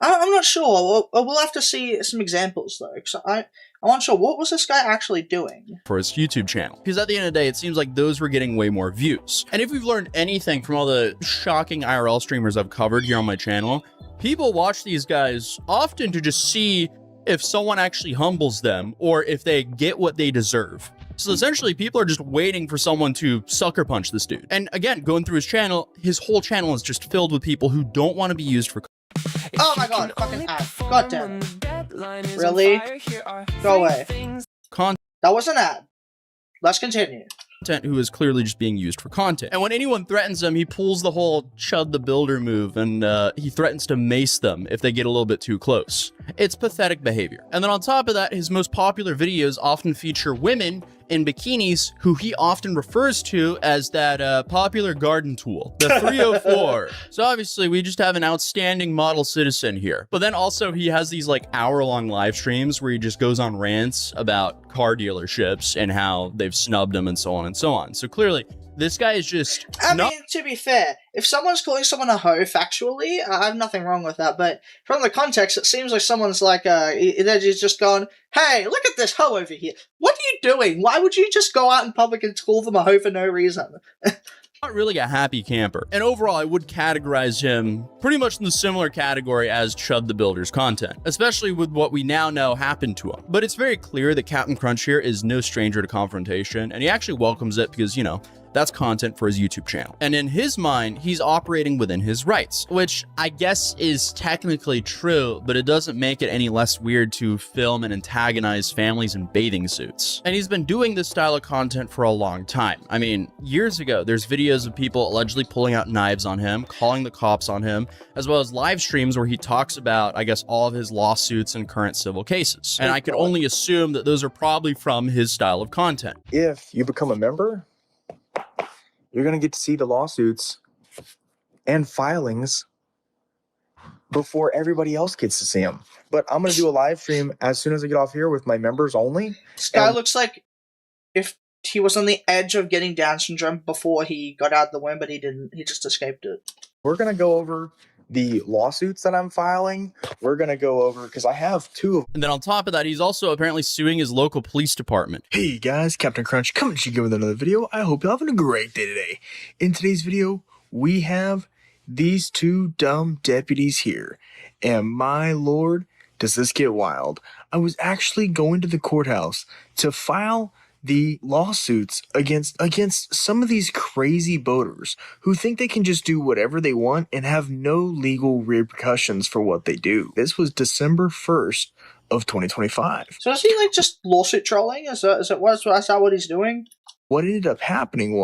I'm not sure. We'll have to see some examples though, because I'm not sure, what was this guy actually doing for his YouTube channel? Because at the end of the day, it seems like those were getting way more views. And if we've learned anything from all the shocking IRL streamers I've covered here on my channel, people watch these guys often to just see if someone actually humbles them or if they get what they deserve. So essentially, people are just waiting for someone to sucker punch this dude. And again, going through his whole channel is just filled with people who don't want to be used for. Oh my god, fucking ad. God damn it. Really? Go away. That was an ad. Let's continue. Who is clearly just being used for content. And when anyone threatens him, he pulls the whole Chud the Builder move, and he threatens to mace them if they get a little bit too close. It's pathetic behavior. And then on top of that, his most popular videos often feature women in bikinis who he often refers to as that popular garden tool, the 304. So obviously we just have an outstanding model citizen here. But then also he has these like hour-long live streams where he just goes on rants about car dealerships and how they've snubbed him and so on and so on. So clearly this guy is just I mean, to be fair, if someone's calling someone a hoe factually, I have nothing wrong with that, but from the context, it seems like someone's like, they're just going, hey, look at this hoe over here. What are you doing? Why would you just go out in public and call them a hoe for no reason? not really a happy camper. And overall, I would categorize him pretty much in the similar category as Chud the Builder's content, especially with what we now know happened to him. But it's very clear that Captain Crunch here is no stranger to confrontation, and he actually welcomes it because, you know, that's content for his YouTube channel. And in his mind, he's operating within his rights, which I guess is technically true, but it doesn't make it any less weird to film and antagonize families in bathing suits. And he's been doing this style of content for a long time. I mean, years ago, there's videos of people allegedly pulling out knives on him, calling the cops on him, as well as live streams where he talks about, I guess, all of his lawsuits and current civil cases. And I could only assume that those are probably from his style of content. If you become a member, you're going to get to see the lawsuits and filings before everybody else gets to see them. But I'm going to do a live stream as soon as I get off here with my members only. This guy looks like if he was on the edge of getting Down syndrome before he got out the womb, but he didn't. He just escaped it. We're going to go over the lawsuits that I'm filing. We're going to go over, because I have 2 of them. And then on top of that, he's also apparently suing his local police department. Hey guys, Captain Crunch coming to you with another video. I hope you're having a great day today. In today's video, we have these 2 dumb deputies here. And my lord, does this get wild. I was actually going to the courthouse to file the lawsuits against some of these crazy boaters who think they can just do whatever they want and have no legal repercussions for what they do. This was December 1st of 2025. So is he like just lawsuit trolling? Is that what he's doing? What ended up happening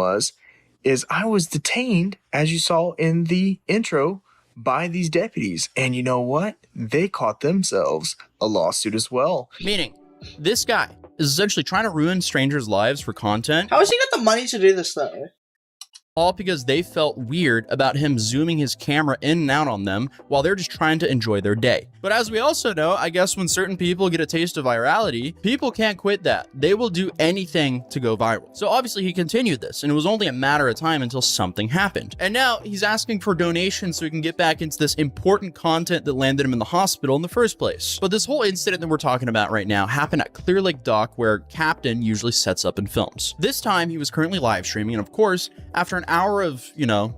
is I was detained, as you saw in the intro, by these deputies. And you know what? They caught themselves a lawsuit as well. Meaning, this guy is essentially trying to ruin strangers' lives for content. How has he got the money to do this, though? All because they felt weird about him zooming his camera in and out on them while they're just trying to enjoy their day. But as we also know, I guess when certain people get a taste of virality, people can't quit that. They will do anything to go viral. So obviously he continued this, and it was only a matter of time until something happened. And now he's asking for donations so he can get back into this important content that landed him in the hospital in the first place. But this whole incident that we're talking about right now happened at Clear Lake Dock, where Captain usually sets up and films. This time he was currently live streaming, and of course, after an hour of,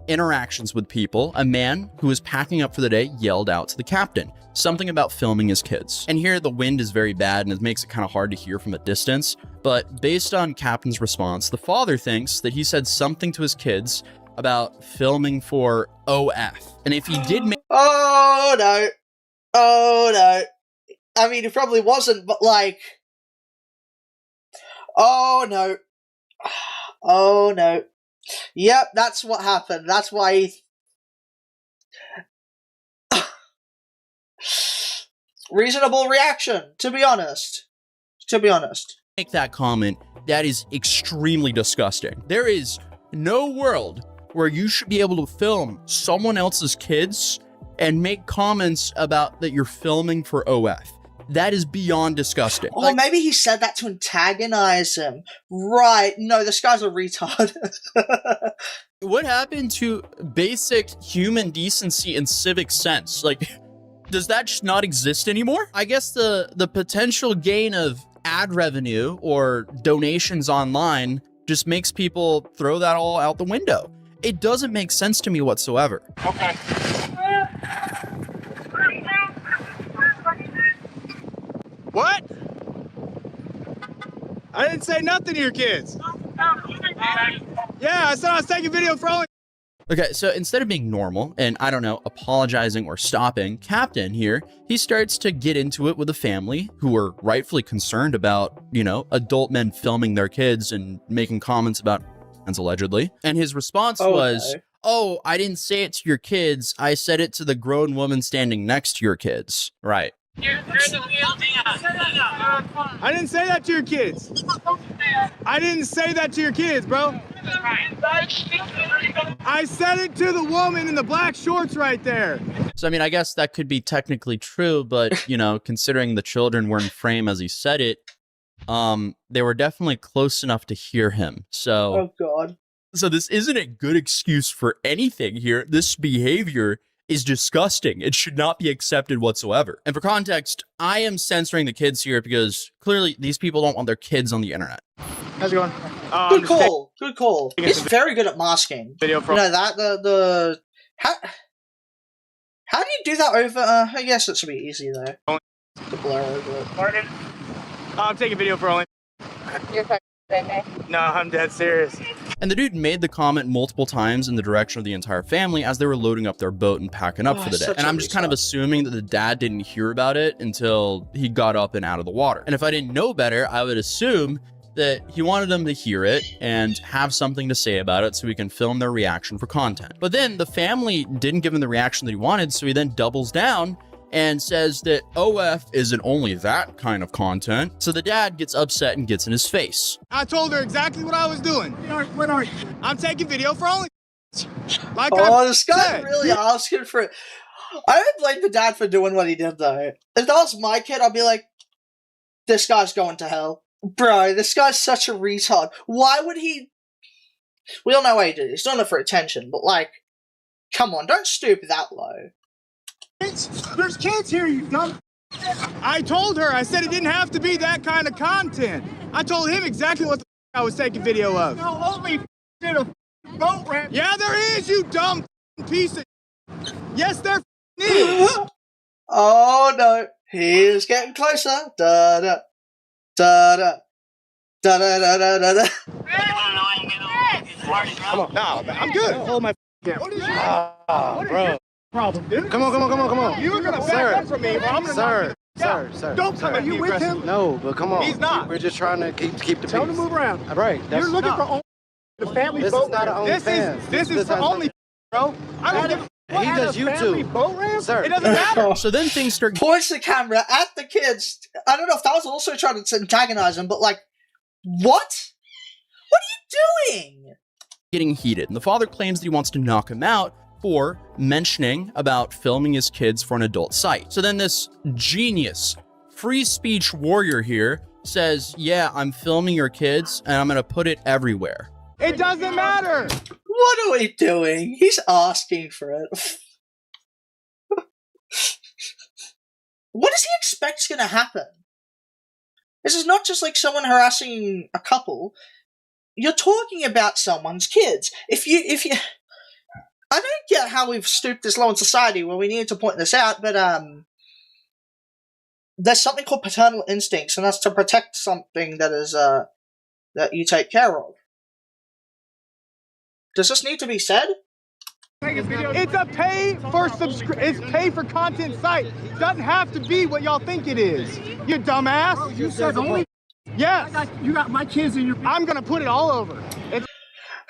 interactions with people, a man who was packing up for the day yelled out to the captain something about filming his kids. And here the wind is very bad and it makes it kind of hard to hear from a distance, but based on Captain's response, the father thinks that he said something to his kids about filming for OF. And if he did make— Oh no. Oh no. I mean, it probably wasn't, but like... Oh no. Oh no. Yep, that's what happened. That's why he... Reasonable reaction, to be honest. To be honest. Make that comment. That is extremely disgusting. There is no world where you should be able to film someone else's kids and make comments about that you're filming for OF. That is beyond disgusting. Oh, maybe he said that to antagonize him. Right. No, this guy's a retard. What happened to basic human decency and civic sense? Like, does that just not exist anymore? I guess the potential gain of ad revenue or donations online just makes people throw that all out the window. It doesn't make sense to me whatsoever. Okay. What? I didn't say nothing to your kids. Yeah, I said I was taking video for only... Okay, so instead of being normal and, I don't know, apologizing or stopping, Captain here, he starts to get into it with the family who are rightfully concerned about, you know, adult men filming their kids and making comments about allegedly. And his response was, oh, I didn't say it to your kids. I said it to the grown woman standing next to your kids. Right. I didn't say that to your kids. I didn't say that to your kids, bro. I said it to the woman in the black shorts right there. So, I mean, I guess that could be technically true, but, you know, considering the children were in frame as he said it, they were definitely close enough to hear him. So, oh, God. So this isn't a good excuse for anything here. This behavior is disgusting. It should not be accepted whatsoever. And for context, I am censoring the kids here because clearly these people don't want their kids on the internet. How's it going? Good call. Good call. He's very good at masking. Video from... You know, that, how do you do that over, I guess it should be easy, though. To blur over it. Martin? I'm taking video for only... You're fucking okay? No, I'm dead serious. And the dude made the comment multiple times in the direction of the entire family as they were loading up their boat and packing up for the day. And I'm just kind of assuming that the dad didn't hear about it until he got up and out of the water. And if I didn't know better, I would assume that he wanted them to hear it and have something to say about it so he can film their reaction for content. But then the family didn't give him the reaction that he wanted, so he then doubles down and says that OF isn't only that kind of content. So the dad gets upset and gets in his face. I told her exactly what I was doing. What are you? I'm taking video for only... Like this guy's really asking for it. I would blame the dad for doing what he did, though. If that was my kid, I'd be like, this guy's going to hell. Bro, this guy's such a retard. Why would he... We all know why he did it. He's doing it for attention, but like, come on, don't stoop that low. There's kids here, you dumb... I told her, I said it didn't have to be that kind of content. I told him exactly what the I was taking video of. No, only did a boat ramp. Yeah, there is, you dumb piece of... Yes, there is. Oh, no. He's getting closer. Da-da. Da-da. Da-da-da-da-da-da. Come on. Nah, I'm good. Hold my camera. What is your bro? Problem, dude? Come on. You're gonna back up from me, bro. I'm gonna Sir. Don't come at you with him. No, but come on. He's not. We're just trying to keep the peace. Tell him to move around. All right. You're looking for only the family this boat is not ramp. an OnlyFans. This is for only, bro. I don't give he does YouTube. Boat ramp? Sir. It doesn't matter. So then things start... Points the camera at the kids. I don't know if that was also trying to antagonize him, but like, what? What are you doing? Getting heated. And the father claims that he wants to knock him out for mentioning about filming his kids for an adult site. So then this genius, free speech warrior here says, yeah, I'm filming your kids and I'm gonna put it everywhere. It doesn't matter. What are we doing? He's asking for it. What does he expect is gonna happen? This is not just like someone harassing a couple. You're talking about someone's kids. If you I don't get how we've stooped this low in society where we need to point this out, but there's something called paternal instincts, and that's to protect something that is that you take care of. Does this need to be said? It's a it's pay for content site. Doesn't have to be what y'all think it is. You dumbass. Oh, you said only. Yes. You got my kids in your. I'm gonna put it all over.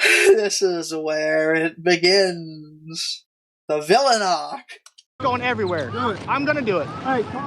This is where it begins. The villain arc. Going everywhere. I'm gonna do it.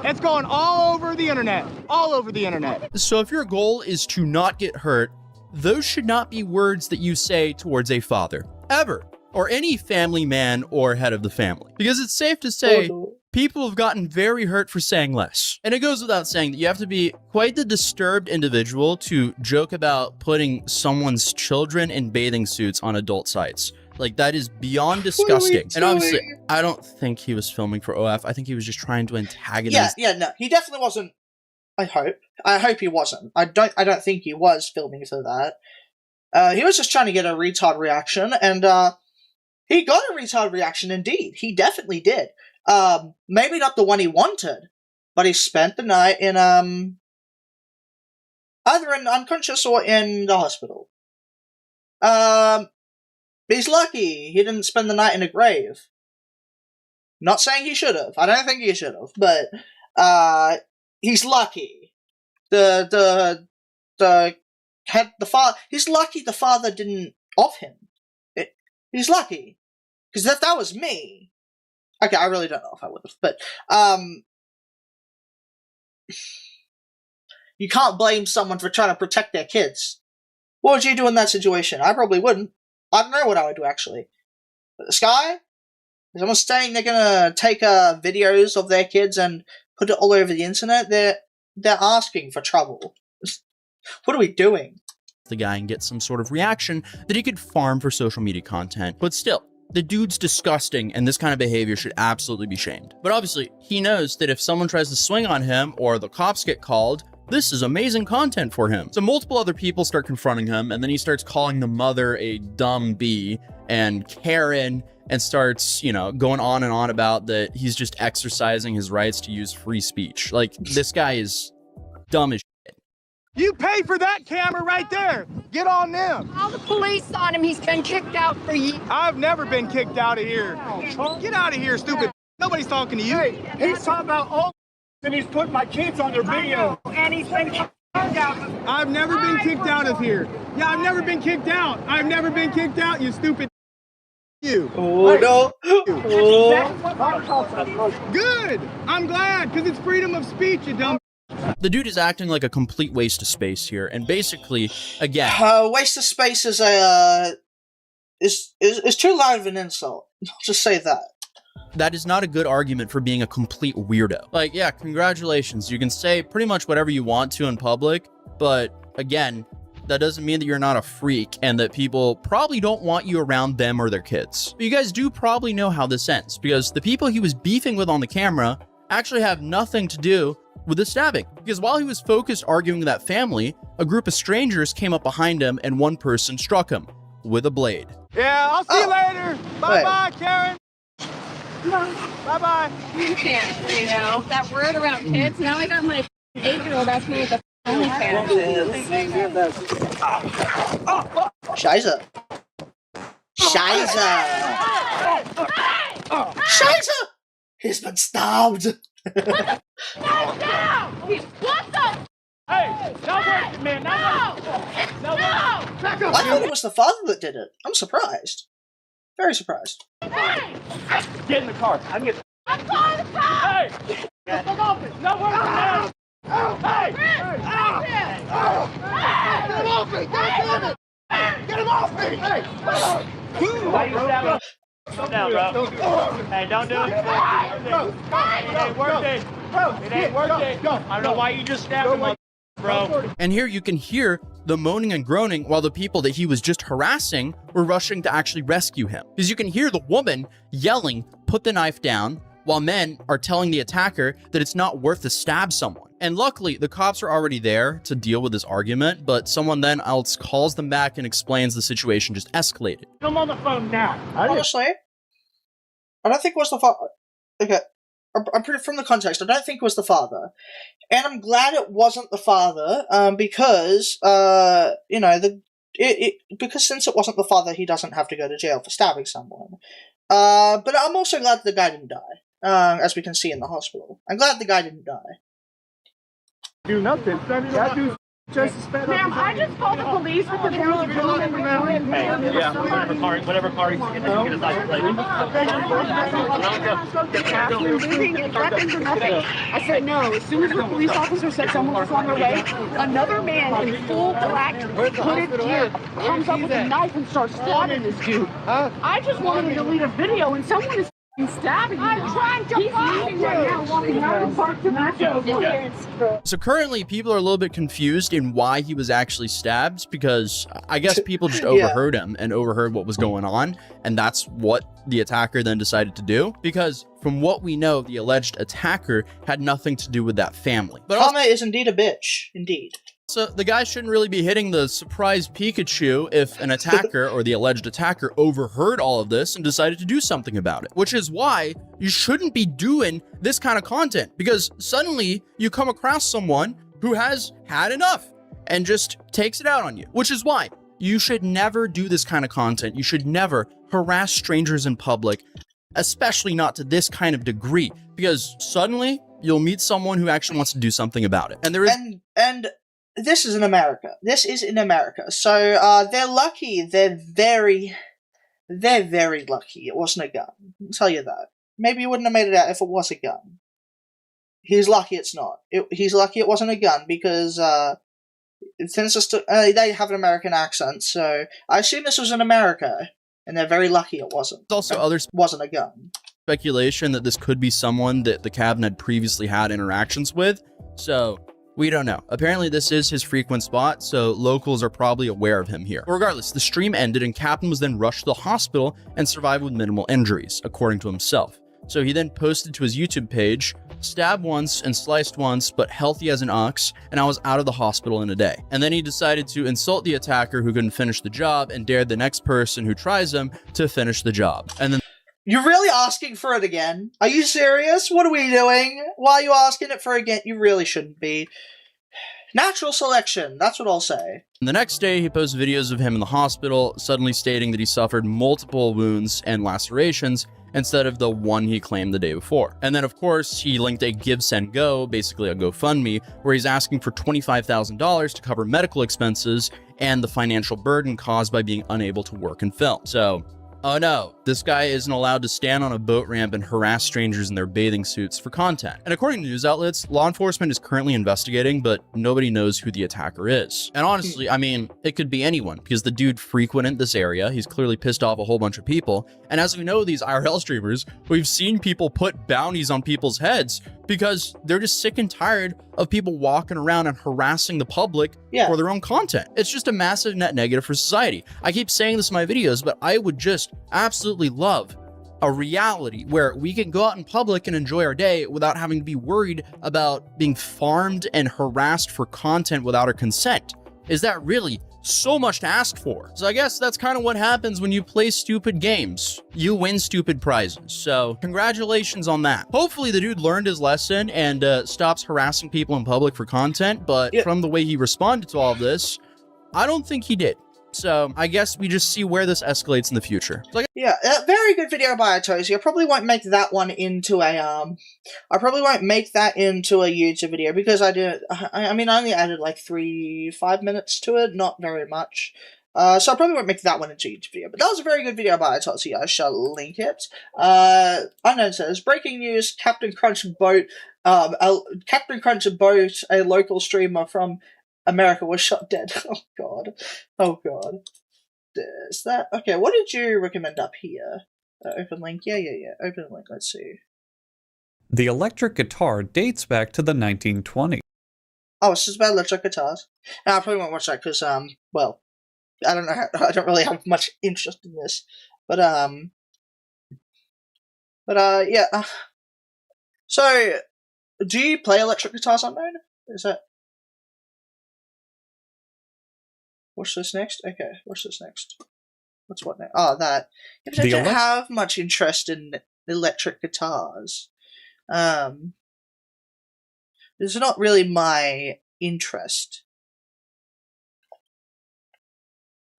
It's going all over the internet. All over the internet. So if your goal is to not get hurt, those should not be words that you say towards a father. Ever. Or any family man or head of the family. Because it's safe to say, people have gotten very hurt for saying less. And it goes without saying that you have to be quite the disturbed individual to joke about putting someone's children in bathing suits on adult sites. Like, that is beyond disgusting. And obviously, I don't think he was filming for OF. I think he was just trying to antagonize. Yeah, no, he definitely wasn't. I hope he wasn't. I don't think he was filming for that. He was just trying to get a retard reaction, and he got a retard reaction indeed. He definitely did. Maybe not the one he wanted, but he spent the night in either in unconscious or in the hospital. He's lucky he didn't spend the night in a grave. Not saying he should have. I don't think he should have, but he's lucky. He's lucky the father didn't off him. He's lucky. Because if that was me... Okay, I really don't know if I would have, but... You can't blame someone for trying to protect their kids. What would you do in that situation? I probably wouldn't. I don't know what I would do, actually. But this guy? Is someone saying they're gonna take videos of their kids and put it all over the internet? They're asking for trouble. What are we doing? The guy and get some sort of reaction that he could farm for social media content. But still, the dude's disgusting, and this kind of behavior should absolutely be shamed. But obviously, he knows that if someone tries to swing on him or the cops get called, this is amazing content for him. So multiple other people start confronting him, and then he starts calling the mother a dumb bee and Karen, and starts, going on and on about that he's just exercising his rights to use free speech. Like, this guy is dumb as shit. You pay for that camera right there. Get on them. Call the police on him. He's been kicked out for years. I've never been kicked out of here. Get out of here, stupid. Nobody's talking to you. Hey, he's talking about all and he's putting my kids on their video. And he's been kicked out. I've never been kicked out of here. Yeah, I've never been kicked out. I've never been kicked out, you stupid. You. Oh, no. Oh. Good. I'm glad, because it's freedom of speech, you dumb. The dude is acting like a complete waste of space here, and basically, again... waste of space is is too loud of an insult. I'll just say that. That is not a good argument for being a complete weirdo. Like, yeah, congratulations. You can say pretty much whatever you want to in public, but again, that doesn't mean that you're not a freak and that people probably don't want you around them or their kids. But you guys do probably know how this ends, because the people he was beefing with on the camera actually have nothing to do with the stabbing. Because while he was focused arguing with that family, a group of strangers came up behind him and one person struck him with a blade. Yeah, I'll see you later. Bye-bye, Karen. Bye-bye. You can't, that word around kids. Now I got my 8-year-old asking me what the OnlyFans is. Scheiße. Scheiße! He's been stabbed. What the? Hey, not working, man. Not working. No. I thought it was the father that did it. I'm surprised. Very surprised. Hey! Get in the car. I'm calling the cops! Hey! Get off it. Not working, man. Hey! Get him off me! God damn it! Get him off me! Hey! Why you stabbing? Calm down, bro. Hey, don't do it. It ain't worth it. It ain't worth it. I don't know why you just stabbed him, bro. And here you can hear the moaning and groaning while the people that he was just harassing were rushing to actually rescue him. Because you can hear the woman yelling, "Put the knife down," while men are telling the attacker that it's not worth to stab someone. And luckily, the cops are already there to deal with this argument, but someone then else calls them back and explains the situation just escalated. Come on the phone now. Honestly, I don't think it was the father. Okay, I'm pretty from the context. I don't think it was the father, and I'm glad it wasn't the father. Because because since it wasn't the father, he doesn't have to go to jail for stabbing someone. But I'm also glad the guy didn't die. As we can see in the hospital. I'm glad the guy didn't die. Do nothing. That dude's just as bad. Ma'am, I just called the police with the down Whatever car he's in, get his license plate. I said no. As soon as the police officer said someone was on their way, another man in full black hooded gear comes up with a knife and starts stabbing this dude. I just wanted to delete a video and someone is stabbing him. I'm trying to find him right now, walking out of the park to Metro. So currently, people are a little bit confused in why he was actually stabbed, because I guess people just overheard him and overheard what was going on, and that's what the attacker then decided to do. Because from what we know, the alleged attacker had nothing to do with that family. But Karma is indeed a bitch, indeed. So the guy shouldn't really be hitting the surprise Pikachu if an attacker or the alleged attacker overheard all of this and decided to do something about it, which is why you shouldn't be doing this kind of content, because suddenly you come across someone who has had enough and just takes it out on you, which is why you should never do this kind of content. You should never harass strangers in public, especially not to this kind of degree, because suddenly you'll meet someone who actually wants to do something about it. And there is and this is in America. This is in America. So they're lucky. They're very lucky it wasn't a gun. I'll tell you that. Maybe he wouldn't have made it out if it was a gun. He's lucky it's not. He's lucky it wasn't a gun, because they have an American accent, so I assume this was in America, and they're very lucky it wasn't. There's also wasn't a gun. Speculation that this could be someone that the cabinet had previously had interactions with, so we don't know. Apparently this is his frequent spot, so locals are probably aware of him here. Regardless, the stream ended and Captain was then rushed to the hospital and survived with minimal injuries, according to himself. So he then posted to his YouTube page, stabbed once and sliced once, but healthy as an ox, and I was out of the hospital in a day. And then he decided to insult the attacker who couldn't finish the job and dared the next person who tries him to finish the job. And then You're really asking for it again? Are you serious? What are we doing? Why are you asking it for again? You really shouldn't be. Natural selection, that's what I'll say. the next day, he posted videos of him in the hospital, suddenly stating that he suffered multiple wounds and lacerations instead of the one he claimed the day before. And then, of course, he linked a Give, Send, Go, basically a GoFundMe, where he's asking for $25,000 to cover medical expenses and the financial burden caused by being unable to work and film. So, oh no, this guy isn't allowed to stand on a boat ramp and harass strangers in their bathing suits for content. And according to news outlets, law enforcement is currently investigating, but nobody knows who the attacker is. And honestly, I mean, it could be anyone, because the dude frequented this area. He's clearly pissed off a whole bunch of people. And as we know, these IRL streamers, we've seen people put bounties on people's heads because they're just sick and tired of people walking around and harassing the public for their own content. It's just a massive net negative for society. I keep saying this in my videos, but I would just absolutely love a reality where we can go out in public and enjoy our day without having to be worried about being farmed and harassed for content without our consent. Is that really so much to ask for? So I guess that's kind of what happens when you play stupid games. You win stupid prizes. So congratulations on that. Hopefully the dude learned his lesson and stops harassing people in public for content, but from the way he responded to all of this, I don't think he did. So I guess we just see where this escalates in the future. So a very good video by Atosi. I probably won't make that one into a I probably won't make that into a YouTube video because I only added like 5 minutes to it, not very much. So I probably won't make that one into a YouTube video. But that was a very good video by Atosi. I shall link it. Unknown says, breaking news: Captain Crunch boat, Captain Crunch boat, a local streamer from America was shot dead. Oh god. Oh god. Is that okay? What did you recommend up here? Open link. Yeah. Open link. Let's see. The electric guitar dates back to the 1920s. Oh, it's just about electric guitars. No, I probably won't watch that because well, I don't know. I don't really have much interest in this, but yeah. So, do you play electric guitars, Unknown? Is that? Watch this next? Okay, watch this next. What's what now? Oh, that. I don't have much interest in electric guitars. It's not really my interest.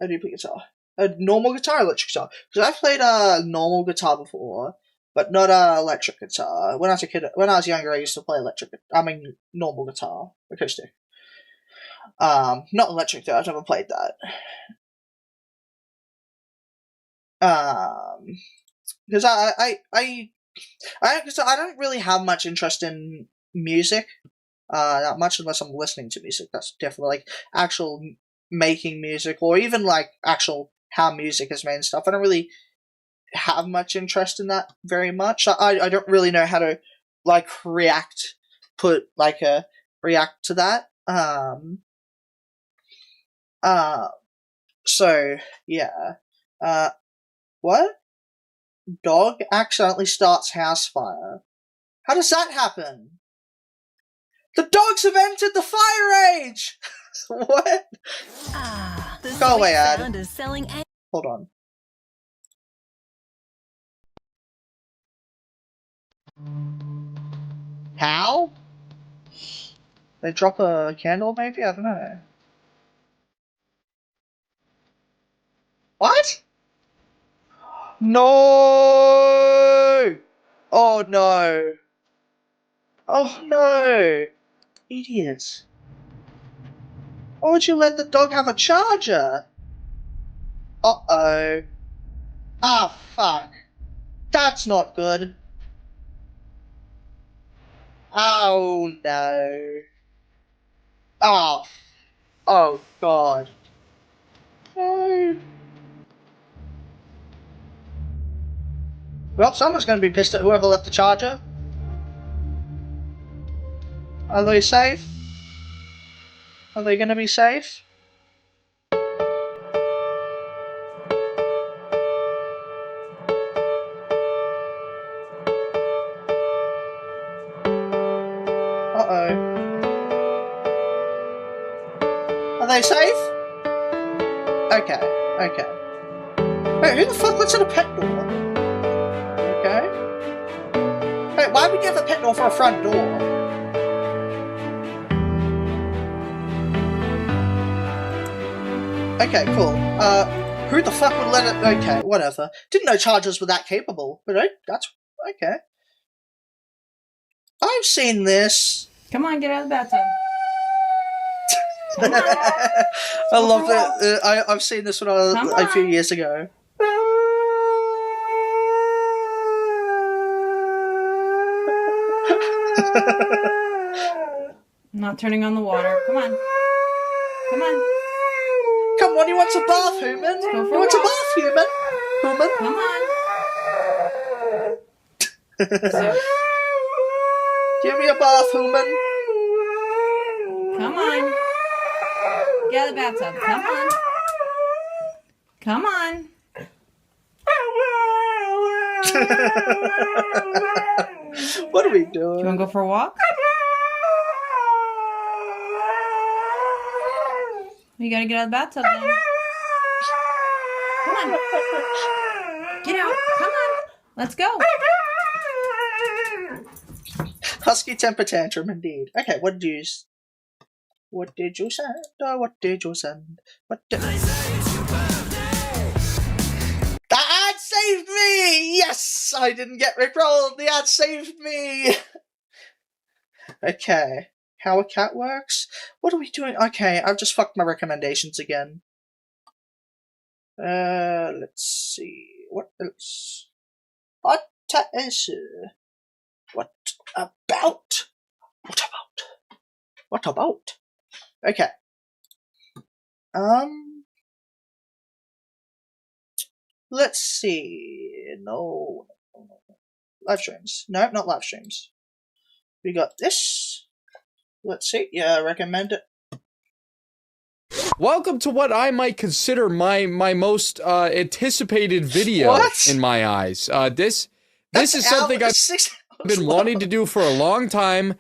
How do you play guitar? A normal guitar, electric guitar? Because I've played a normal guitar before, but not a electric guitar. When I was a kid, when I was younger, I used to play normal guitar, acoustic. Not electric though. I've never played that. Because I don't really have much interest in music, not much unless I'm listening to music. That's definitely like actual making music, or even like actual how music is made and stuff. I don't really have much interest in that very much. I don't really know how to like react to that. So yeah. What? Dog accidentally starts house fire. How does that happen? The dogs have entered the fire age! What? Go away, ad. Hold on. How? They drop a candle, maybe? I don't know. What? No! Oh no! Oh no! Idiots. Why would you let the dog have a charger? Uh-oh. Ah, fuck. That's not good. Oh no. Oh. Oh god. No. Well, someone's gonna be pissed at whoever left the charger. Are they safe? Are they gonna be safe? Uh-oh. Are they safe? Okay, okay. Wait, who the fuck lets in a pet door? Okay. Wait, why would you have a pet door for a front door? Okay, cool. Who the fuck would let it... Okay, whatever. Didn't know chargers were that capable, but that's... Okay. I've seen this. Come on, get out of the bathtub. I love that. I've seen this when I was a few years ago. I'm not turning on the water. Come on. Come on. Come on, he wants a bath, human. He wants a bath, human. Human. Come on. Give me a bath, human. Come on. Get out of the bathtub. Come on. Come on. What are we doing? Do you want to go for a walk? You gotta get out of the bathtub then. Come on. Get out. Come on. Let's go. Husky temper tantrum, indeed. Okay, what did you send? What did you send? What did you send? What did... The ad saved me! Yes! I didn't get rickrolled! The ad saved me! Okay. How a cat works? What are we doing? Okay, I've just fucked my recommendations again. Let's see. What else? What is... What about? What about? What about? Okay. Let's see. No. Live streams. No, not live streams. We got this. Let's see. Yeah, recommend it. Welcome to what I might consider my most anticipated video in my eyes. This is something I've been wanting to do for a long time.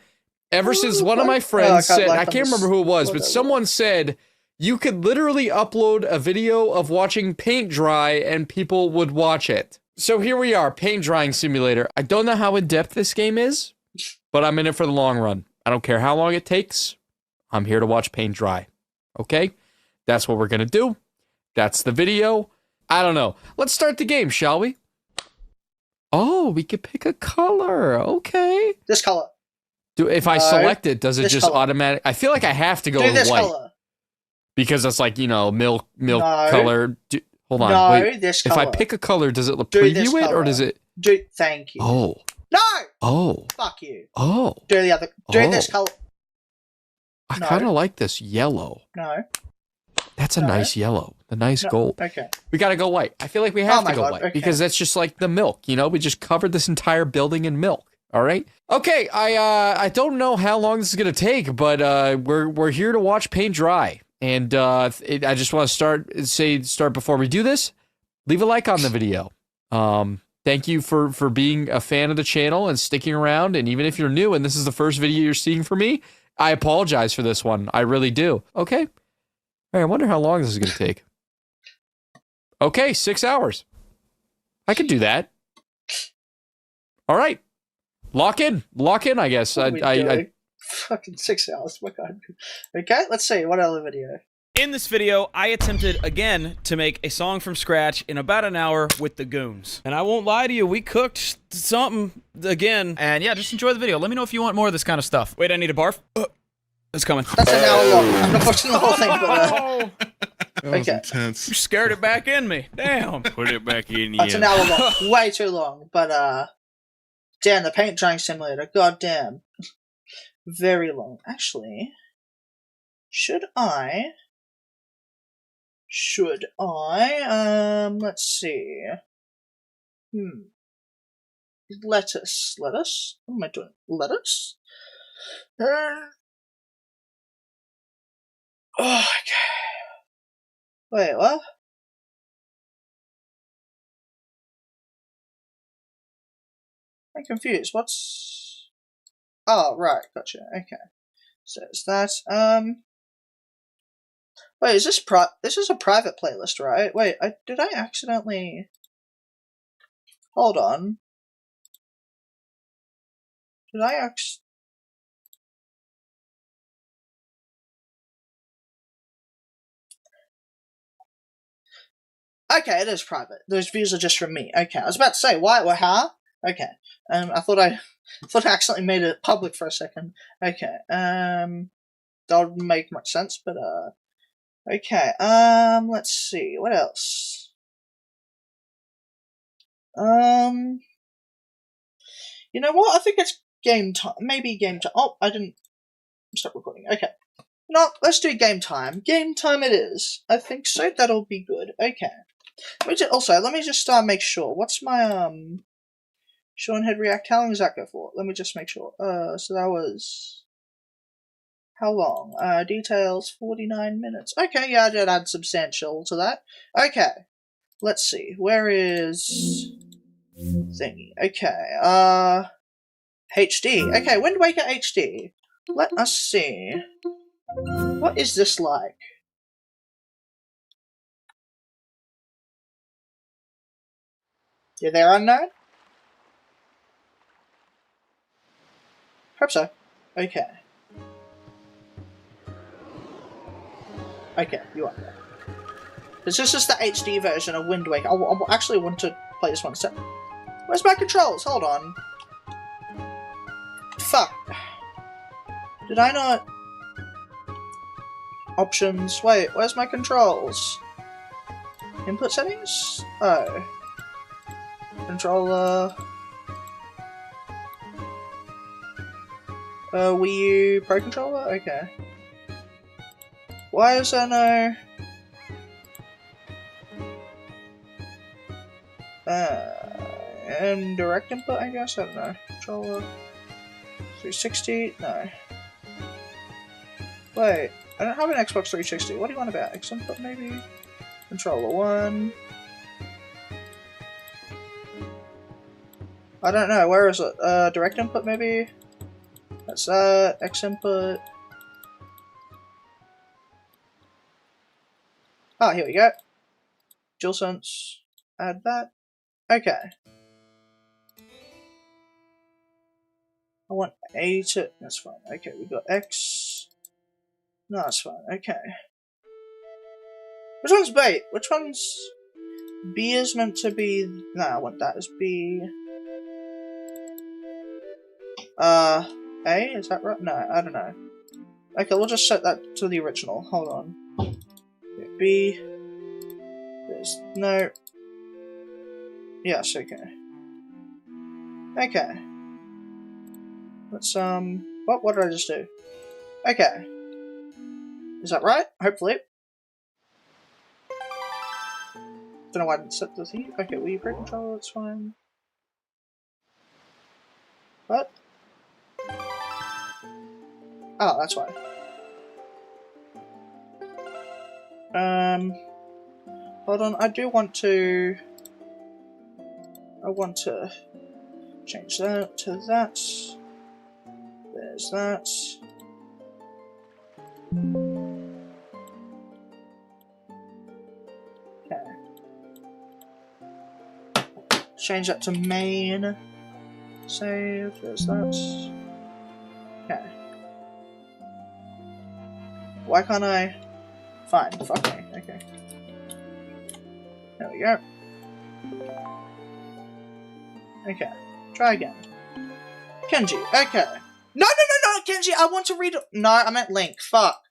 Ever since one of my friends said, I can't remember who it was, but someone said you could literally upload a video of watching paint dry and people would watch it. So here we are, paint drying simulator. I don't know how in-depth this game is, but I'm in it for the long run. I don't care how long it takes. I'm here to watch paint dry. Okay? That's what we're gonna do. That's the video. I don't know. Let's start the game, shall we? Oh, we could pick a color. Okay. This color. If I select it, does it just automatic? I feel like I have to go with this white. Color. Because that's like, you know, milk color. Hold on. No, wait. this color. If I pick a color, does it preview it or does it? Thank you. Oh. No! Oh. Fuck you. Oh. Do the other. Do this color. I kind of like this yellow. No. That's a nice yellow. A nice gold. Okay. We gotta go white. I feel like we have to go God, white okay. because that's just like the milk. You know, we just covered this entire building in milk. All right. Okay. I don't know how long this is gonna take, but we're here to watch paint dry, and I just want to start before we do this. Leave a like on the video. Thank you for being a fan of the channel and sticking around. And even if you're new and this is the first video you're seeing from me, I apologize for this one. I really do. Okay. All right, I wonder how long this is going to take. Okay, 6 hours. I could do that. All right. Lock in, I guess. I fucking 6 hours. My God. Okay, let's see. What other video? In this video, I attempted again to make a song from scratch in about an hour with the goons. And I won't lie to you, we cooked something again. And yeah, just enjoy the video. Let me know if you want more of this kind of stuff. Wait, I need a barf. It's coming. That's an hour long. I'm not watching the whole thing, but That was intense. You scared it back in me. Damn. Put it back in you. That's an hour long. Way too long. But damn, the paint drying simulator. God damn. Very long. Actually, should I let's see. Lettuce. What am I doing? Lettuce? Oh, okay. Wait, what? I'm confused. What's... Oh, right. Gotcha. Okay. So it's that. Wait, is this this is a private playlist, right? Wait, did I accidentally... Hold on. Did I Okay, it is private. Those views are just from me. Okay, I was about to say, why? How? Okay. I thought I accidentally made it public for a second. Okay. That would make much sense, but okay. Let's see. What else? You know what? I think it's game time. Maybe game time. Oh, I didn't stop recording. Okay. No, let's do game time. Game time it is. I think so. That'll be good. Okay. Let me just make sure. What's my Sean Head React? How long does that go for? Let me just make sure. So that was how long? Details 49 minutes. Okay, yeah, I did add substantial to that. Okay. Let's see. Where is thingy? Okay. HD. Okay, Wind Waker HD. Let us see. What is this like? You there, unknown? Hope so. Okay. Okay, you are there. This is just the HD version of Wind Waker. I actually want to play this one. So, where's my controls? Hold on. Fuck. Did I not... Options. Wait, where's my controls? Input settings? Oh. Controller. Wii U Pro Controller? Okay. Why is there no... and direct input, I guess? I don't know. Controller. 360? No. Wait. I don't have an Xbox 360. What do you want about? X input, maybe? Controller 1. I don't know. Where is it? Direct input, maybe? That's that. X input. Oh, here we go. DualSense. Add that. Okay. I want A to... That's fine. Okay, we got X. No, that's fine. Okay. Which one's bait? Which one's... B is meant to be... No, I want that as B. A? Is that right? No, I don't know. Okay, we'll just set that to the original. Hold on. Okay, B. There's no... Yes, okay. Okay. Let's, what did I just do? Okay. Is that right? Hopefully. Don't know why I didn't set the thing. Okay, will you break control? That's fine. What? Oh, that's why. Hold on, I want to change that to that. There's that. Okay. Change that to main. Save, there's that. Okay. Why can't I? Fine, fuck me, okay. There we go. Okay, try again. Kenji, okay. No, Kenji, I want to read. No, I meant Link, fuck.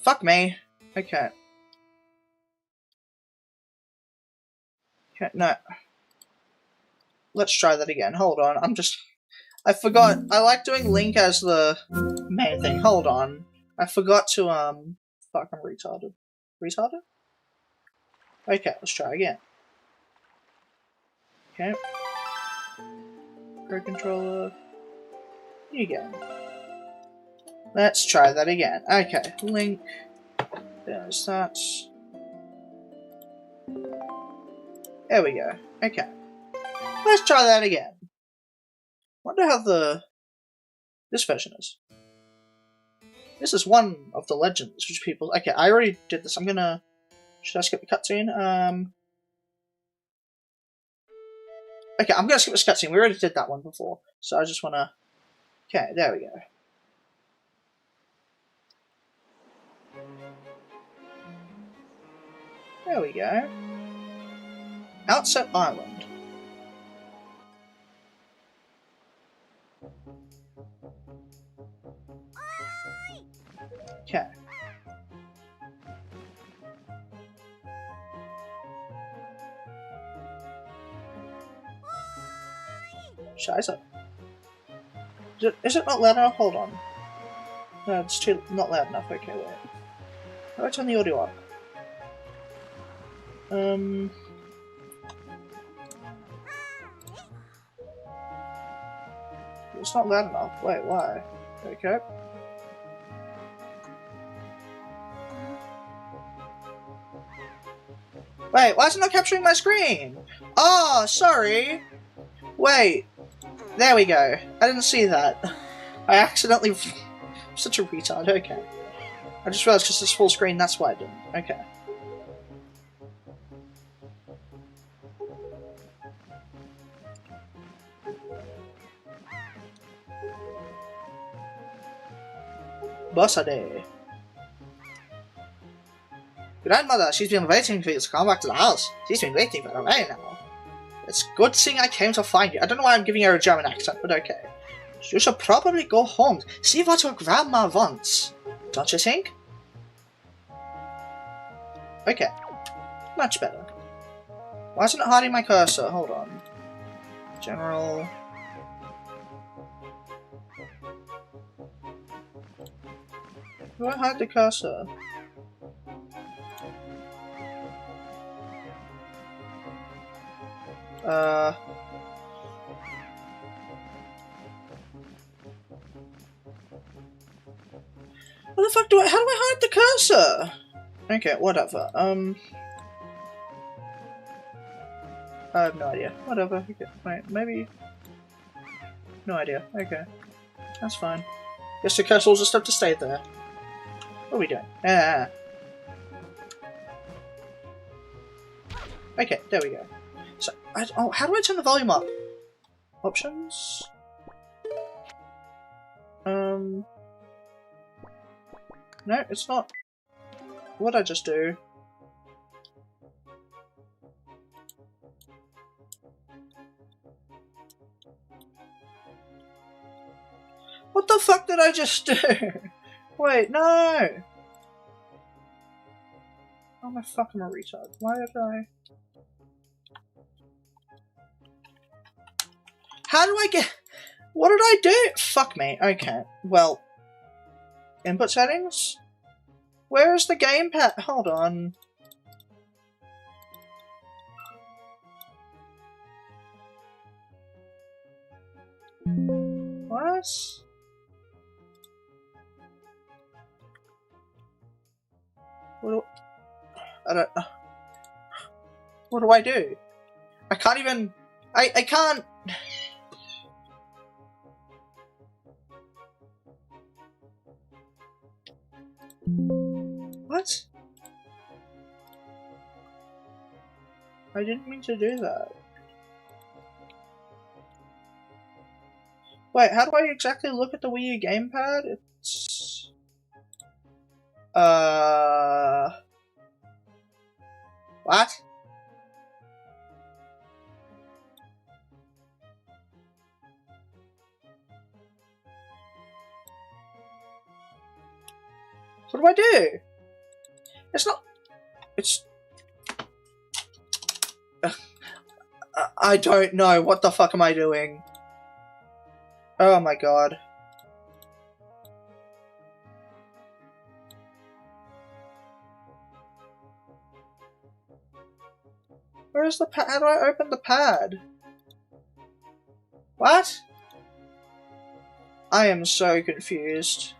Fuck me. Okay. Okay, no. Let's try that again, hold on, I forgot, I like doing Link as the main thing, hold on. I forgot to, fuck, I'm retarded. Retarded? Okay, let's try again. Okay. Pro controller. New game. Let's try that again. Okay, Link. There's that. There we go. Okay. Let's try that again. Wonder how this version is. This is one of the legends which people... Okay, I already did this. I'm gonna... Should I skip the cutscene? Okay, I'm gonna skip this cutscene. We already did that one before. So I just wanna... Okay, there we go. There we go. Outset Island. Okay. Scheiße. Is it not loud enough? Hold on. No, it's not loud enough. Okay, wait. How do I turn the audio up? It's not loud enough. Wait, why? Okay. Wait, why is it not capturing my screen? Oh, sorry. Wait. There we go. I didn't see that. I accidentally... I'm such a retard. Okay. I just realized because it's full screen, that's why I didn't. Okay. Bossa Day. Grandmother, she's been waiting for you to come back to the house. She's been waiting for a while now. It's a good thing I came to find you. I don't know why I'm giving her a German accent, but okay. You should probably go home. See what your grandma wants. Don't you think? Okay. Much better. Why isn't it hiding my cursor? Hold on. General... Do I hide the cursor? What the fuck how do I hide the cursor? Okay, whatever. I have no idea. Whatever. Okay, wait, maybe... No idea. Okay. That's fine. Guess the cursor will just have to stay there. What are we doing? Ah. Okay, there we go. So, oh, how do I turn the volume up? Options? No, it's not. What'd I just do? the fuck did I just do? Wait, no! Oh my fucking retard. Why did I... How do I get... What did I do? Fuck me. Okay, well... Input settings? Where's the gamepad? Hold on. What? I don't... What do I do? I can't even... I can't... What? I didn't mean to do that. Wait, how do I exactly look at the Wii U gamepad? It's... What? What do I do? It's not... It's... I don't know. What the fuck am I doing? Oh my god. Where's the pad? How do I open the pad? What? I am so confused.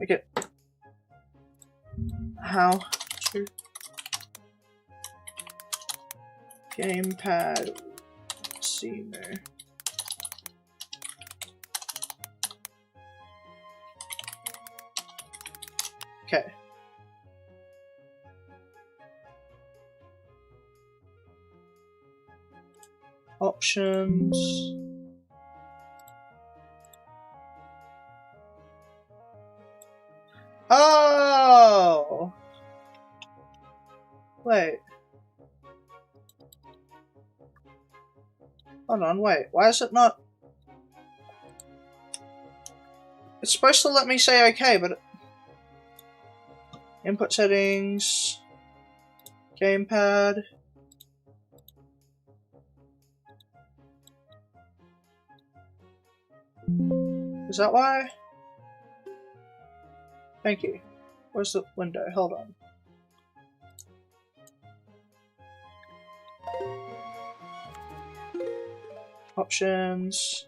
Okay. How to gamepad Seymour. Okay. Options. Oh! Wait. Hold on, wait. Why is it not... It's supposed to let me say okay, but... Input settings... Gamepad... Is that why? Thank you. Where's the window? Hold on. Options.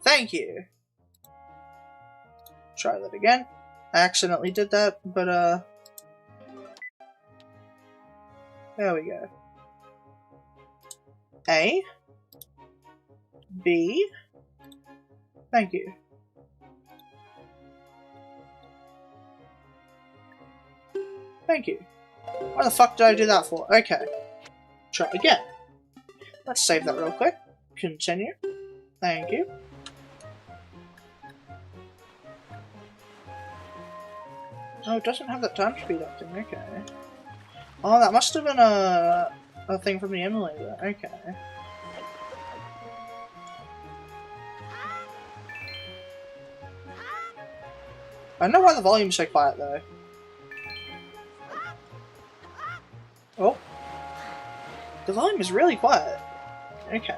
Thank you. Try that again. I accidentally did that, but there we go. A. B. Thank you. Thank you. Why the fuck did I do that for? Okay. Try again. Let's save that real quick. Continue. Thank you. Oh, it doesn't have that time speed up thing. Okay. Oh, that must have been a thing from the emulator. Okay. I don't know why the volume's so quiet though. Oh. The volume is really quiet. Okay.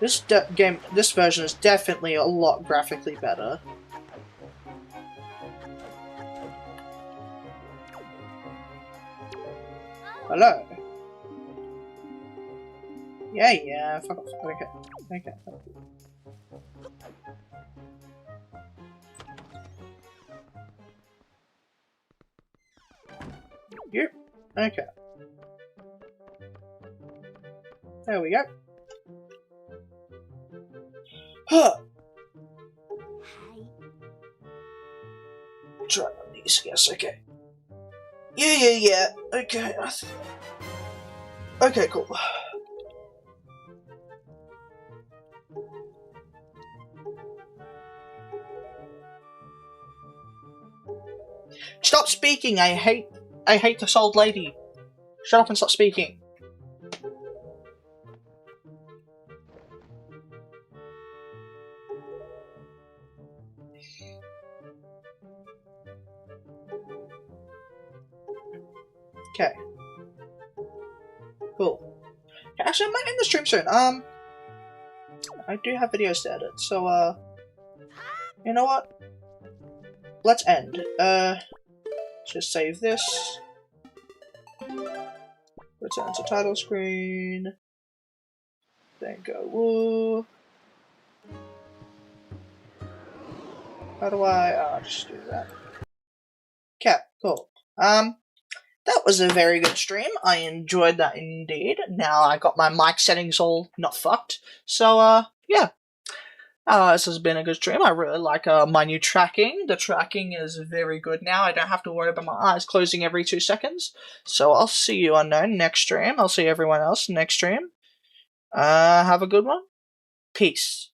This version is definitely a lot graphically better. Hello. Yeah, fuck off. Okay. Okay. Yep. Okay. There we go. Huh. Try on these, yes, okay. Yeah. Okay. Okay, cool. Stop speaking! I hate this old lady. Shut up and stop speaking. Okay. Cool. Actually, I might end the stream soon. I do have videos to edit, so, you know what? Let's end. Just save this. Return to title screen. Then go woo. How do I just do that? Okay, cool. That was a very good stream. I enjoyed that indeed. Now I got my mic settings all not fucked. So, yeah. This has been a good stream. I really like my new tracking. The tracking is very good now. I don't have to worry about my eyes closing every 2 seconds. So I'll see you on next stream. I'll see everyone else next stream. Have a good one. Peace.